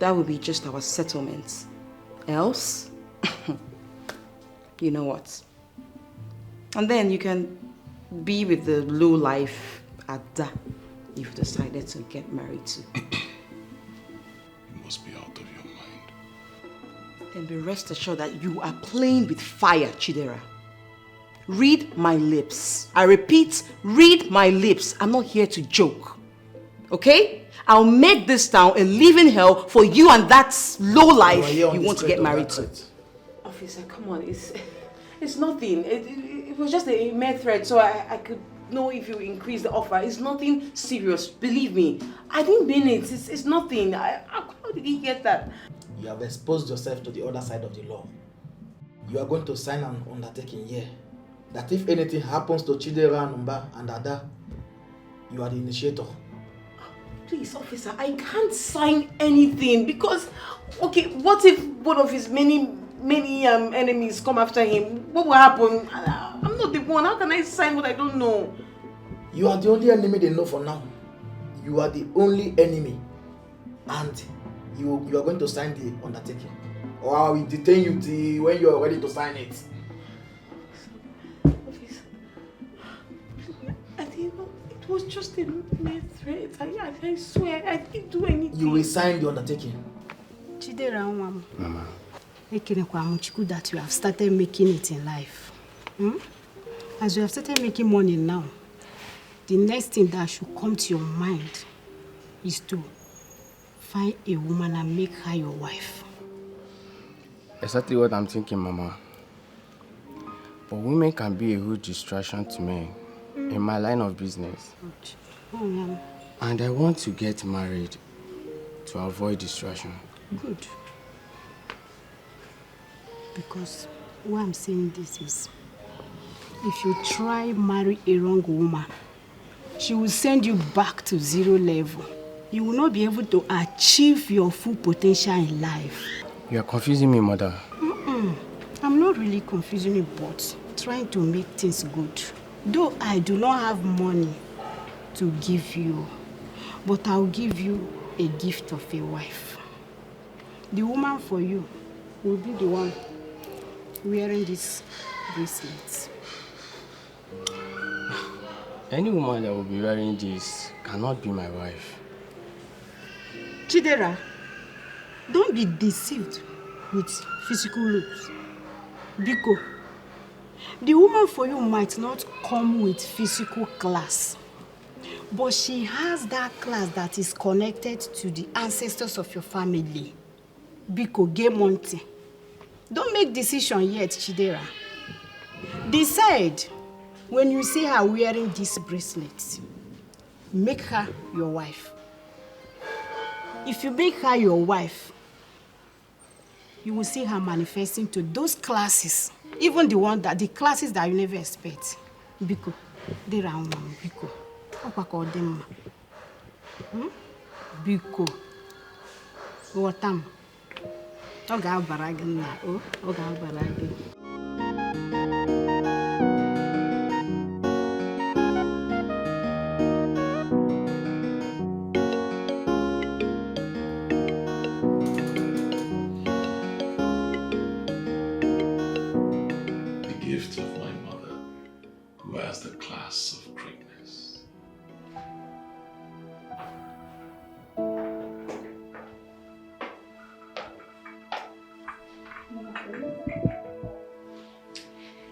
That will be just our settlement. Else, you know what? And then you can be with the low life Ada you've decided to get married to. You must be out of your mind. Then be rest assured that you are playing with fire, Chidera. Read my lips. I repeat, read my lips. I'm not here to joke. Okay? I'll make this town a living hell for you and that low life you want to get married to. Officer, come on. It's nothing. It was just a mere threat so I could know if you increase the offer. It's nothing serious. Believe me. I didn't mean it. It's nothing. How did he get that? You have exposed yourself to the other side of the law. You are going to sign an undertaking here that if anything happens to Chidera, Numba, and Ada, you are the initiator. Please, officer, I can't sign anything because, okay, what if one of his many enemies come after him? What will happen? I'm not the one. How can I sign what I don't know? You are the only enemy they know for now. You are the only enemy. And you are going to sign the undertaking. Or I will detain you till when you are ready to sign it. It was just a mere threat. I swear, I didn't do anything. You will sign the undertaking. Chidera, Mama. That you have started making it in life. As you have started making money now, the next thing that should come to your mind is to find a woman and make her your wife. Exactly what I'm thinking, Mama. But women can be a huge distraction to men in my line of business. And I want to get married to avoid distraction. Good. Because why I'm saying this is, if you try marry a wrong woman, she will send you back to zero level. You will not be able to achieve your full potential in life. You are confusing me, Mother. I'm not really confusing you, but trying to make things good. Though I do not have money to give you, but I'll give you a gift of a wife. The woman for you will be the one wearing this bracelet. Any woman that will be wearing this cannot be my wife. Chidera, don't be deceived with physical looks. Biko, the woman for you might not come with physical class, but she has that class that is connected to the ancestors of your family. Biko, get monte. Don't make decision yet, Chidera. Decide when you see her wearing this bracelet. Make her your wife. If you make her your wife, you will see her manifesting to those classes, even the classes that you never expect. Biko, they are one. Biko, Biko, what am? Oga baragin na o, oga baragin. The class of greatness.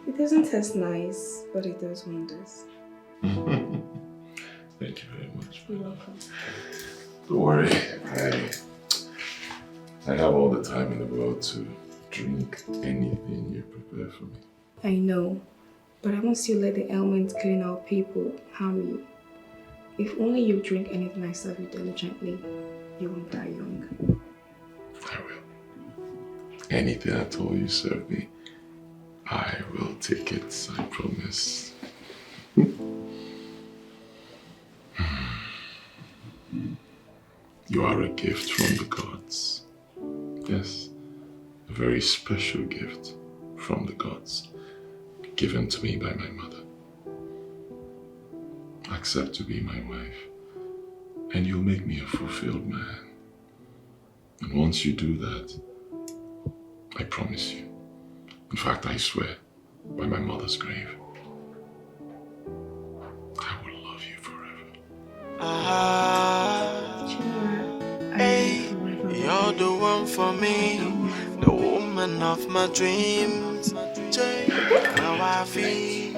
It doesn't taste nice, but it does wonders. Thank you very much. You're welcome. Don't worry, I have all the time in the world to drink anything you prepare for me. I know. But I won't still let the ailments killing our people harm you. If only you drink anything I serve you diligently, you won't die young. I will. Anything at all you serve me, I will take it, I promise. You are a gift from the gods. Yes, a very special gift from the gods. Given to me by my mother. Accept to be my wife, and you'll make me a fulfilled man. And once you do that, I promise you, in fact I swear, by my mother's grave, I will love you forever. Hey, you're the one for me, the woman of my dreams. My wifey,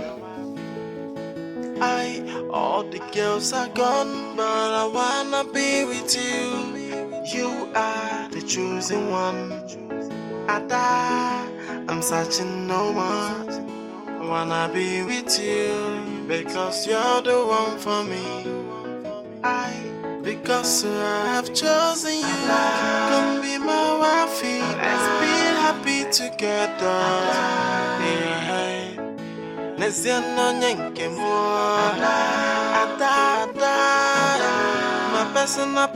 all the girls are gone, but I wanna be with you. You are the chosen one. I'm searching no more. I wanna be with you because you're the one for me. Because I have chosen you. Come be my wifey. Let's be happy together. Neziano nyenke mo. Ada. My personal.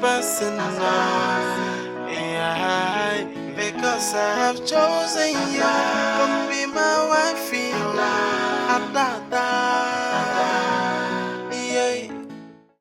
Because I have chosen you.